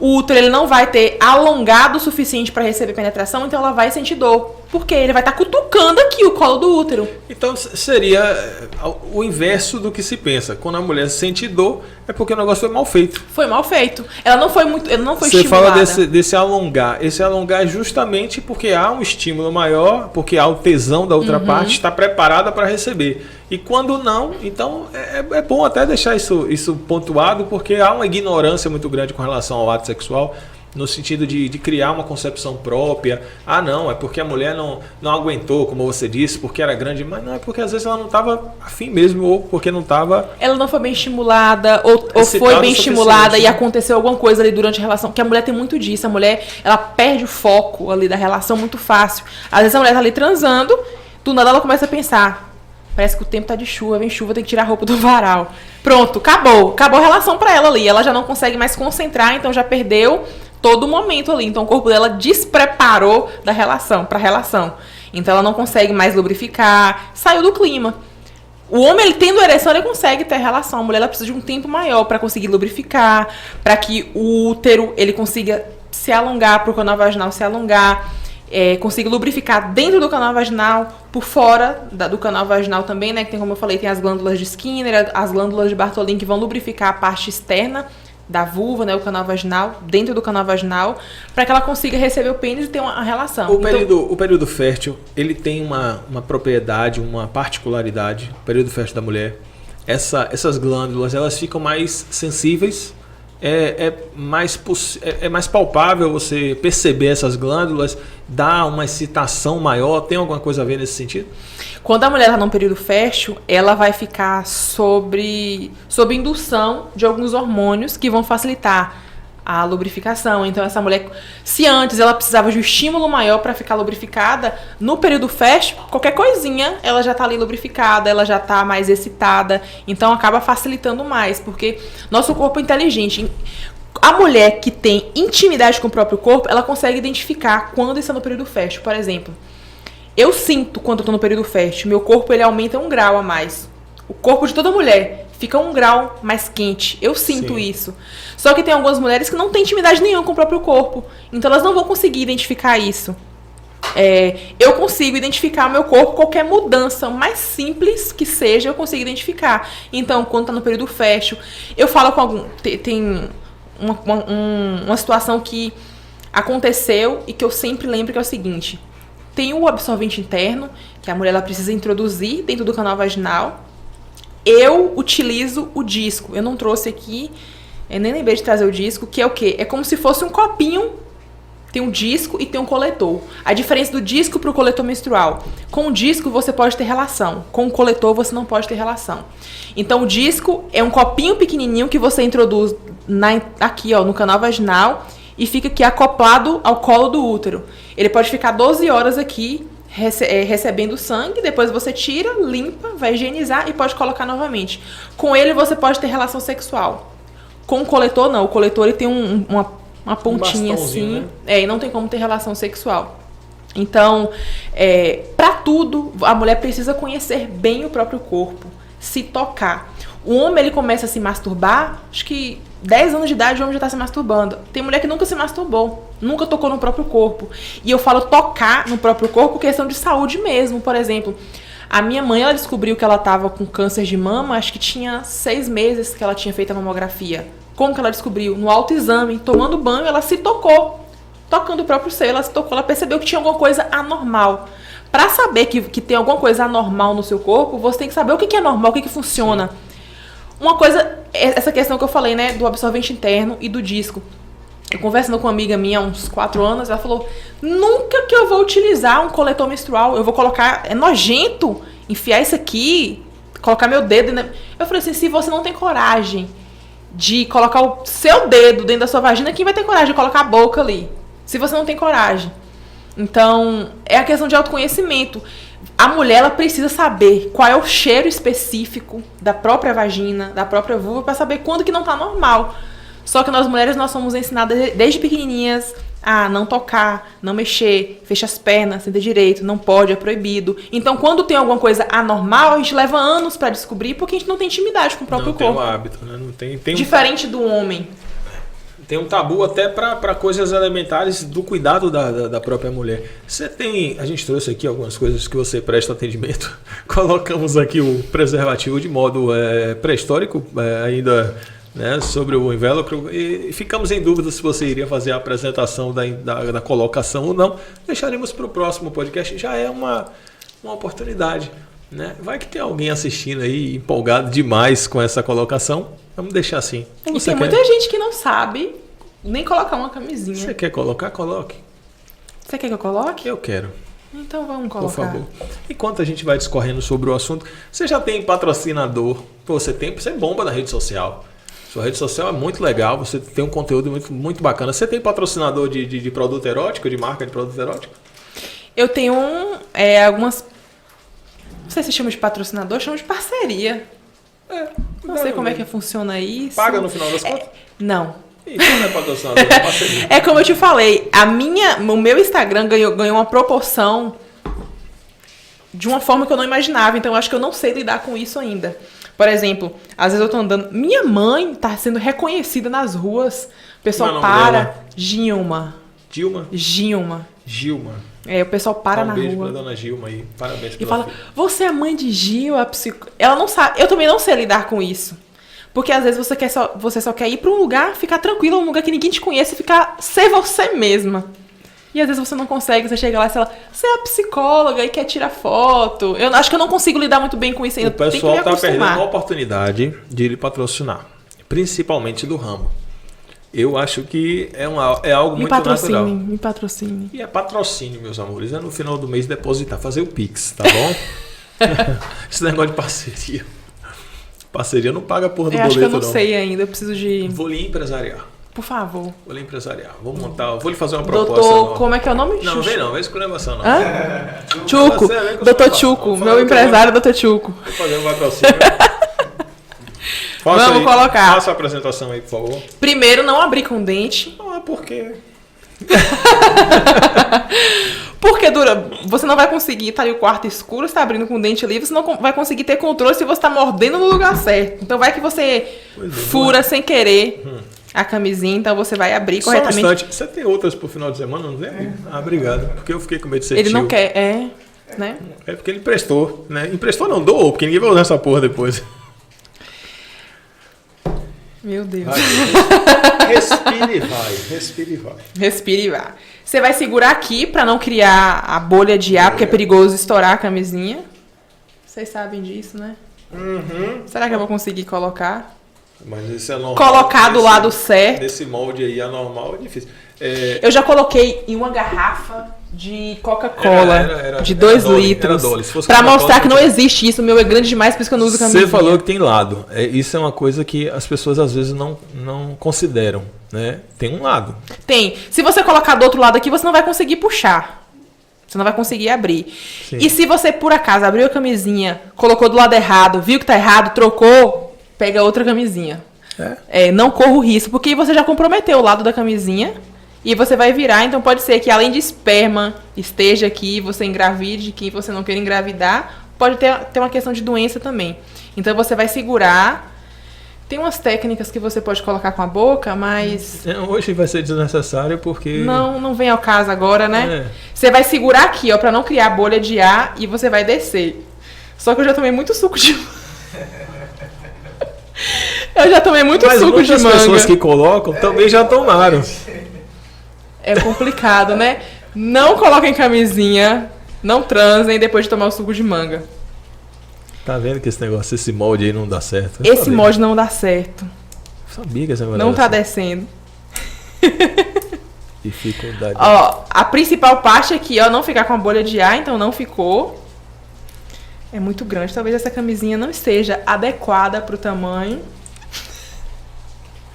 O útero ele não vai ter alongado o suficiente para receber penetração, então ela vai sentir dor. Porque ele vai estar cutucando aqui o colo do útero. Então seria o inverso do que se pensa. Quando a mulher sente dor, é porque o negócio foi mal feito. Foi mal feito. Ela não foi estimulada. Você fala desse alongar. Esse alongar é justamente porque há um estímulo maior, porque há o tesão da outra parte, está preparada para receber. E quando não, então é bom até deixar isso pontuado, porque há uma ignorância muito grande com relação ao ato sexual, no sentido de criar uma concepção própria. Ah, não, é porque a mulher não aguentou, como você disse, porque era grande. Mas não, é porque às vezes ela não estava afim mesmo, ou porque não estava... Ela não foi bem estimulada, ou foi bem estimulada e aconteceu alguma coisa ali durante a relação. Porque a mulher tem muito disso. A mulher, ela perde o foco ali da relação muito fácil. Às vezes a mulher tá ali transando, do nada ela começa a pensar... Parece que o tempo tá de chuva, vem chuva, tem que tirar a roupa do varal. Pronto, acabou. Acabou a relação pra ela ali. Ela já não consegue mais concentrar, então já perdeu todo o momento ali. Então o corpo dela despreparou pra relação. Então ela não consegue mais lubrificar, saiu do clima. O homem, ele tendo ereção, ele consegue ter relação. A mulher ela precisa de um tempo maior para conseguir lubrificar, para que o útero ele consiga se alongar, para o canal vaginal se alongar. Consiga lubrificar dentro do canal vaginal, por fora do canal vaginal também, né? Que tem, como eu falei, tem as glândulas de Skinner, as glândulas de Bartholin que vão lubrificar a parte externa da vulva, né? O canal vaginal, dentro do canal vaginal, para que ela consiga receber o pênis e ter uma relação. O período fértil, ele tem uma propriedade, uma particularidade, o período fértil da mulher. Essas glândulas, elas ficam mais sensíveis. É mais palpável você perceber essas glândulas, dá uma excitação maior, tem alguma coisa a ver nesse sentido? Quando a mulher está num período fértil, ela vai ficar sob indução de alguns hormônios que vão facilitar a lubrificação. Então essa mulher, se antes ela precisava de um estímulo maior para ficar lubrificada, no período fértil, qualquer coisinha, ela já está ali lubrificada, ela já está mais excitada, então acaba facilitando mais, porque nosso corpo é inteligente. A mulher que tem intimidade com o próprio corpo, ela consegue identificar quando está no período fértil. Por exemplo, eu sinto quando eu estou no período fértil, meu corpo ele aumenta 1 grau a mais. O corpo de toda mulher fica 1 grau mais quente. Eu sinto isso. Só que tem algumas mulheres que não têm intimidade nenhuma com o próprio corpo. Então elas não vão conseguir identificar isso. Eu consigo identificar o meu corpo, qualquer mudança, mais simples que seja, eu consigo identificar. Então, quando está no período fértil, eu falo com algum... Tem uma situação que aconteceu e que eu sempre lembro, que é o seguinte. Tem o absorvente interno, que a mulher ela precisa introduzir dentro do canal vaginal. Eu utilizo o disco. Eu não trouxe aqui, eu nem lembrei de trazer o disco, que é o quê? É como se fosse um copinho. Tem um disco e tem um coletor. A diferença do disco para o coletor menstrual. Com o disco você pode ter relação. Com o coletor você não pode ter relação. Então o disco é um copinho pequenininho que você introduz aqui, ó, no canal vaginal e fica aqui acoplado ao colo do útero. Ele pode ficar 12 horas aqui recebendo sangue, depois você tira, limpa, vai higienizar e pode colocar novamente. Com ele você pode ter relação sexual. Com o coletor não, o coletor ele tem uma pontinha assim, né? E não tem como ter relação sexual. Então, para tudo, a mulher precisa conhecer bem o próprio corpo, se tocar. O homem, ele começa a se masturbar, acho que 10 anos de idade o homem já tá se masturbando. Tem mulher que nunca se masturbou, nunca tocou no próprio corpo. E eu falo tocar no próprio corpo, questão de saúde mesmo. Por exemplo, a minha mãe, ela descobriu que ela tava com câncer de mama, acho que tinha 6 meses que ela tinha feito a mamografia. Como que ela descobriu? No autoexame, tomando banho, ela se tocou. Tocando o próprio seio, ela se tocou, ela percebeu que tinha alguma coisa anormal. Pra saber que tem alguma coisa anormal no seu corpo, você tem que saber o que é normal, o que funciona. Uma coisa, essa questão que eu falei, né, do absorvente interno e do disco. Eu conversando com uma amiga minha há uns 4 anos, ela falou, nunca que eu vou utilizar um coletor menstrual, eu vou colocar, é nojento enfiar isso aqui, colocar meu dedo. Eu falei assim, se você não tem coragem de colocar o seu dedo dentro da sua vagina, quem vai ter coragem de colocar a boca ali? Se você não tem coragem. Então, é a questão de autoconhecimento. A mulher, ela precisa saber qual é o cheiro específico da própria vagina, da própria vulva, para saber quando que não tá normal. Só que nós mulheres, nós somos ensinadas desde pequenininhas a não tocar, não mexer, fecha as pernas, senta direito, não pode, é proibido. Então, quando tem alguma coisa anormal, a gente leva anos para descobrir, porque a gente não tem intimidade com o próprio corpo. Não tem um hábito, né? Não tem diferente do homem. Tem um tabu até para coisas elementares do cuidado da própria mulher. Você tem... A gente trouxe aqui algumas coisas que você presta atendimento. Colocamos aqui o preservativo de modo pré-histórico, ainda, né, sobre o invólucro. E ficamos em dúvida se você iria fazer a apresentação da colocação ou não. Deixaremos para o próximo podcast. Já é uma oportunidade, né? Vai que tem alguém assistindo aí empolgado demais com essa colocação. Vamos deixar assim. E tem muita gente que não sabe nem colocar uma camisinha. Você quer colocar? Coloque. Você quer que eu coloque? Eu quero. Então vamos colocar. Por favor. Enquanto a gente vai discorrendo sobre o assunto, você já tem patrocinador? Você bomba na rede social. Sua rede social é muito legal, você tem um conteúdo muito, muito bacana. Você tem patrocinador de produto erótico, de marca de produto erótico? Eu tenho algumas... Não sei se chama de patrocinador, chama de parceria. Não sei como é que funciona isso. Paga no final das contas? Não. Então não é patrocinador, é parceria. É como eu te falei, o meu Instagram ganhou uma proporção de uma forma que eu não imaginava. Então eu acho que eu não sei lidar com isso ainda. Por exemplo, às vezes eu tô andando... Minha mãe tá sendo reconhecida nas ruas. O pessoal para... Gilma. O pessoal para na rua. Um beijo pra dona Gilma aí. Parabéns pela E fala, você é mãe de Gil, a Ela não sabe. Eu também não sei lidar com isso. Porque às vezes você só quer ir pra um lugar, ficar tranquila, um lugar que ninguém te conhece, ser você mesma. E às vezes você não consegue, você chega lá e fala, você é a psicóloga e quer tirar foto. Eu acho que eu não consigo lidar muito bem com isso ainda. O pessoal tá perdendo a oportunidade de lhe patrocinar. Principalmente do ramo. Eu acho que é algo muito natural. Me patrocine. E é patrocínio, meus amores. É no final do mês depositar, fazer o Pix, tá bom? Esse negócio de parceria. Parceria não paga porra do boleto, não. Eu acho que eu não sei ainda, eu preciso de... Vou lhe empresariar. Por favor. Vou lhe empresariar. Vou lhe fazer uma proposta. Doutor, como é que é o nome? Não, vem não, vem exclamação não. Chuco, doutor Chuco, meu empresário, doutor Chuco. Vou fazer um patrocínio. Vamos colocar. Faça a apresentação aí, por favor. Primeiro, não abrir com dente. Por quê? Porque você não vai conseguir estar em o quarto escuro, está abrindo com o dente ali, você não vai conseguir ter controle se você está mordendo no lugar certo. Então vai que você fura sem querer a camisinha, então você vai abrir corretamente. Só um instante, você tem outras pro final de semana, não tem? Obrigado, porque eu fiquei com medo de ser Ele não quer, né? É porque ele emprestou, né? Emprestou não, doou, porque ninguém vai usar essa porra depois. Meu Deus. Respire e vai. Respire e vai. Você vai segurar aqui pra não criar a bolha de ar, porque é perigoso estourar a camisinha. Vocês sabem disso, né? Será que eu vou conseguir colocar? Mas isso é normal. Colocar do lado certo. Nesse molde aí anormal é difícil. Eu já coloquei em uma garrafa de Coca-Cola de 2 litros. Pra mostrar que não existe isso. O meu é grande demais, por isso que eu não uso camisinha. Você falou que tem lado. Isso é uma coisa que as pessoas às vezes não consideram, né? Tem um lado. Tem. Se você colocar do outro lado aqui, você não vai conseguir puxar. Você não vai conseguir abrir. Sim. E se você, por acaso, abriu a camisinha, colocou do lado errado, viu que tá errado, trocou, pega outra camisinha. Não corra o risco, porque você já comprometeu o lado da camisinha. E você vai virar, então pode ser que além de esperma esteja aqui, você engravide, que você não queira engravidar, pode ter uma questão de doença também. Então você vai segurar Tem umas técnicas que você pode colocar com a boca, mas... Hoje vai ser desnecessário porque... Não vem ao caso agora, né? Você vai segurar aqui, ó, pra não criar bolha de ar e você vai descer. Só que eu já tomei muito suco de... Eu já tomei muito suco de manga. Mas muitas pessoas que colocam também já tomaram. É complicado, né? Não coloquem camisinha, não transem depois de tomar o suco de manga. Tá vendo que esse negócio, esse molde aí não dá certo? Esse molde não dá certo. Sabia que esse negócio não tá descendo. Dificuldade. Ó, a principal parte aqui, ó, não ficar com a bolha de ar, então não ficou. É muito grande. Talvez essa camisinha não esteja adequada pro tamanho.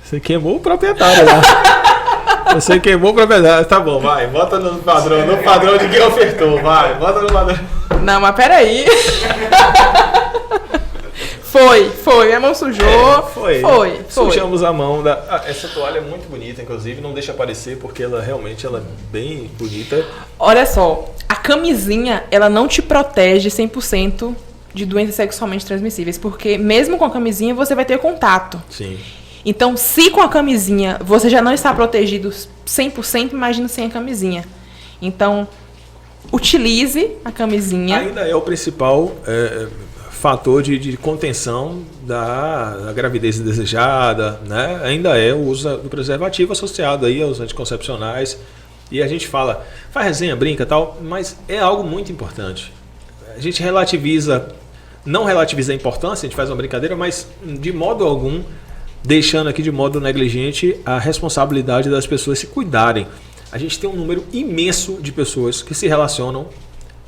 Você queimou o proprietário lá. Você queimou o proprietário. Tá bom, vai. Bota no padrão de quem ofertou. Vai, bota no padrão. Não, mas peraí. Foi. A mão sujou. Foi. Sujamos a mão. Essa toalha é muito bonita, inclusive. Não deixa aparecer, porque ela realmente é bem bonita. Olha só. A camisinha, ela não te protege 100% de doenças sexualmente transmissíveis. Porque mesmo com a camisinha, você vai ter contato. Sim. Então, se com a camisinha você já não está protegido 100%, imagina sem a camisinha. Então, utilize a camisinha. Ainda é o principal fator de contenção da gravidez indesejada, né? Ainda é o uso do preservativo associado aí aos anticoncepcionais. E a gente faz resenha, brinca e tal, mas é algo muito importante. A gente não relativiza a importância, a gente faz uma brincadeira, mas de modo algum deixando aqui de modo negligente a responsabilidade das pessoas se cuidarem. A gente tem um número imenso de pessoas que se relacionam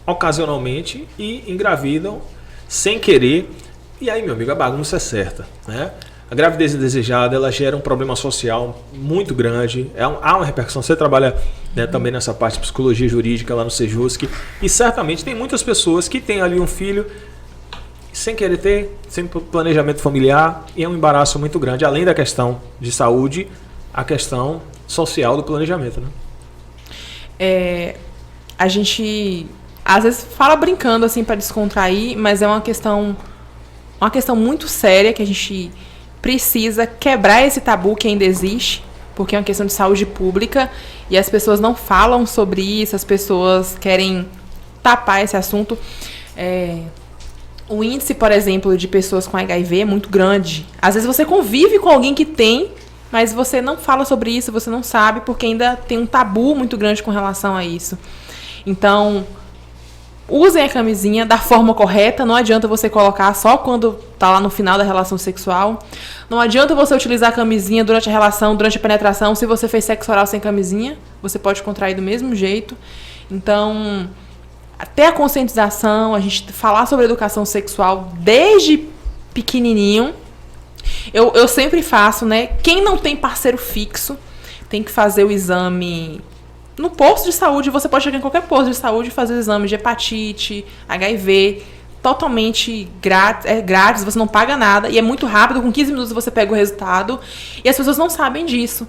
ocasionalmente e engravidam sem querer. E aí, meu amigo, a bagunça é certa, né? A gravidez indesejada, ela gera um problema social muito grande. Há uma repercussão. Você trabalha, né, também nessa parte de psicologia jurídica lá no Sejusc. E certamente tem muitas pessoas que têm ali um filho sem querer ter, sem planejamento familiar, e é um embaraço muito grande. Além da questão de saúde, a questão social do planejamento, né? A gente às vezes fala brincando assim para descontrair, mas é uma questão muito séria que a gente precisa quebrar esse tabu que ainda existe, porque é uma questão de saúde pública e as pessoas não falam sobre isso, as pessoas querem tapar esse assunto. O índice, por exemplo, de pessoas com HIV é muito grande. Às vezes você convive com alguém que tem, mas você não fala sobre isso, você não sabe, porque ainda tem um tabu muito grande com relação a isso. Então, usem a camisinha da forma correta. Não adianta você colocar só quando está lá no final da relação sexual. Não adianta você utilizar a camisinha durante a relação, durante a penetração. Se você fez sexo oral sem camisinha, você pode contrair do mesmo jeito. Então, até a conscientização, a gente falar sobre educação sexual desde pequenininho. Eu sempre faço, né? Quem não tem parceiro fixo tem que fazer o exame no posto de saúde. Você pode chegar em qualquer posto de saúde e fazer o exame de hepatite, HIV, totalmente grátis. É grátis, você não paga nada e é muito rápido. Com 15 minutos você pega o resultado e as pessoas não sabem disso.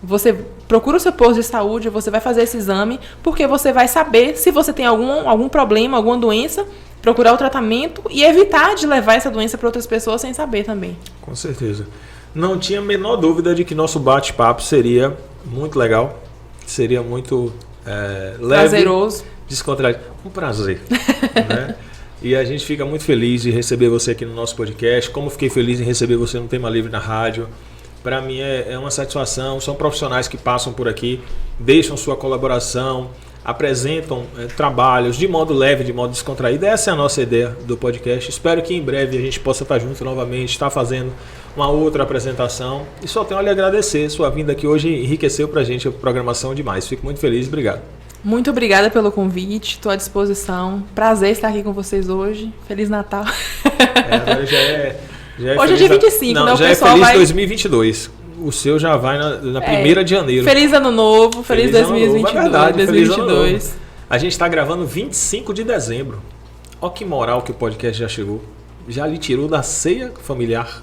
Você procura o seu posto de saúde, você vai fazer esse exame, porque você vai saber se você tem algum problema, alguma doença, procurar o tratamento e evitar de levar essa doença para outras pessoas sem saber também. Com certeza. Não tinha a menor dúvida de que nosso bate-papo seria muito legal, seria muito leve, prazeroso, descontraído. Um prazer. Né? E a gente fica muito feliz de receber você aqui no nosso podcast, como fiquei feliz em receber você no Tema Livre na rádio. Para mim é uma satisfação, são profissionais que passam por aqui, deixam sua colaboração, apresentam trabalhos de modo leve, de modo descontraído. Essa é a nossa ideia do podcast. Espero que em breve a gente possa estar junto novamente, estar fazendo uma outra apresentação. E só tenho a lhe agradecer, sua vinda aqui hoje enriqueceu para a gente a programação demais. Fico muito feliz, obrigado. Muito obrigada pelo convite, estou à disposição. Prazer estar aqui com vocês hoje. Feliz Natal. Agora já é hoje é dia 25, não, né? O já pessoal é feliz vai... 2022. O seu já vai na 1ª de janeiro. Feliz Ano Novo, feliz 2022. É verdade, 2022. Feliz ano novo. A gente está gravando 25 de dezembro. Olha que moral que o podcast já chegou. Já lhe tirou da ceia familiar.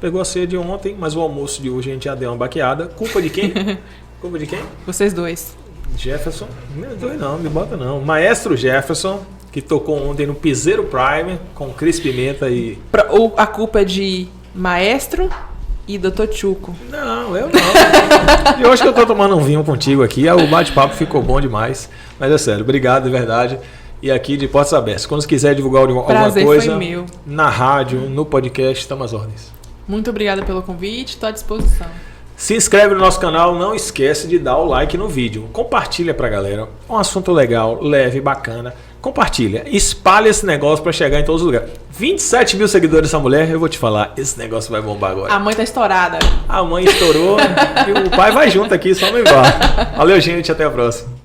Pegou a ceia de ontem, mas o almoço de hoje a gente já deu uma baqueada. Culpa de quem? Culpa de quem? Vocês dois. Jefferson. Não, me bota não. Maestro Jefferson, que tocou ontem no Piseiro Prime com Cris Pimenta e... A culpa é de Maestro e Dr. Chuco. Não, eu não. E hoje que eu tô tomando um vinho contigo aqui, o bate-papo ficou bom demais. Mas é sério, obrigado de verdade. E aqui de portas abertas. Quando você quiser divulgar alguma Prazer coisa, foi meu. Na rádio, no podcast, estamos às ordens. Muito obrigada pelo convite, estou à disposição. Se inscreve no nosso canal, não esquece de dar o like no vídeo. Compartilha pra galera. Um assunto legal, leve, bacana. Compartilha. Espalha esse negócio pra chegar em todos os lugares. 27 mil seguidores dessa mulher, eu vou te falar, esse negócio vai bombar agora. A mãe tá estourada. A mãe estourou e o pai vai junto aqui, só não embora. Valeu, gente, até a próxima.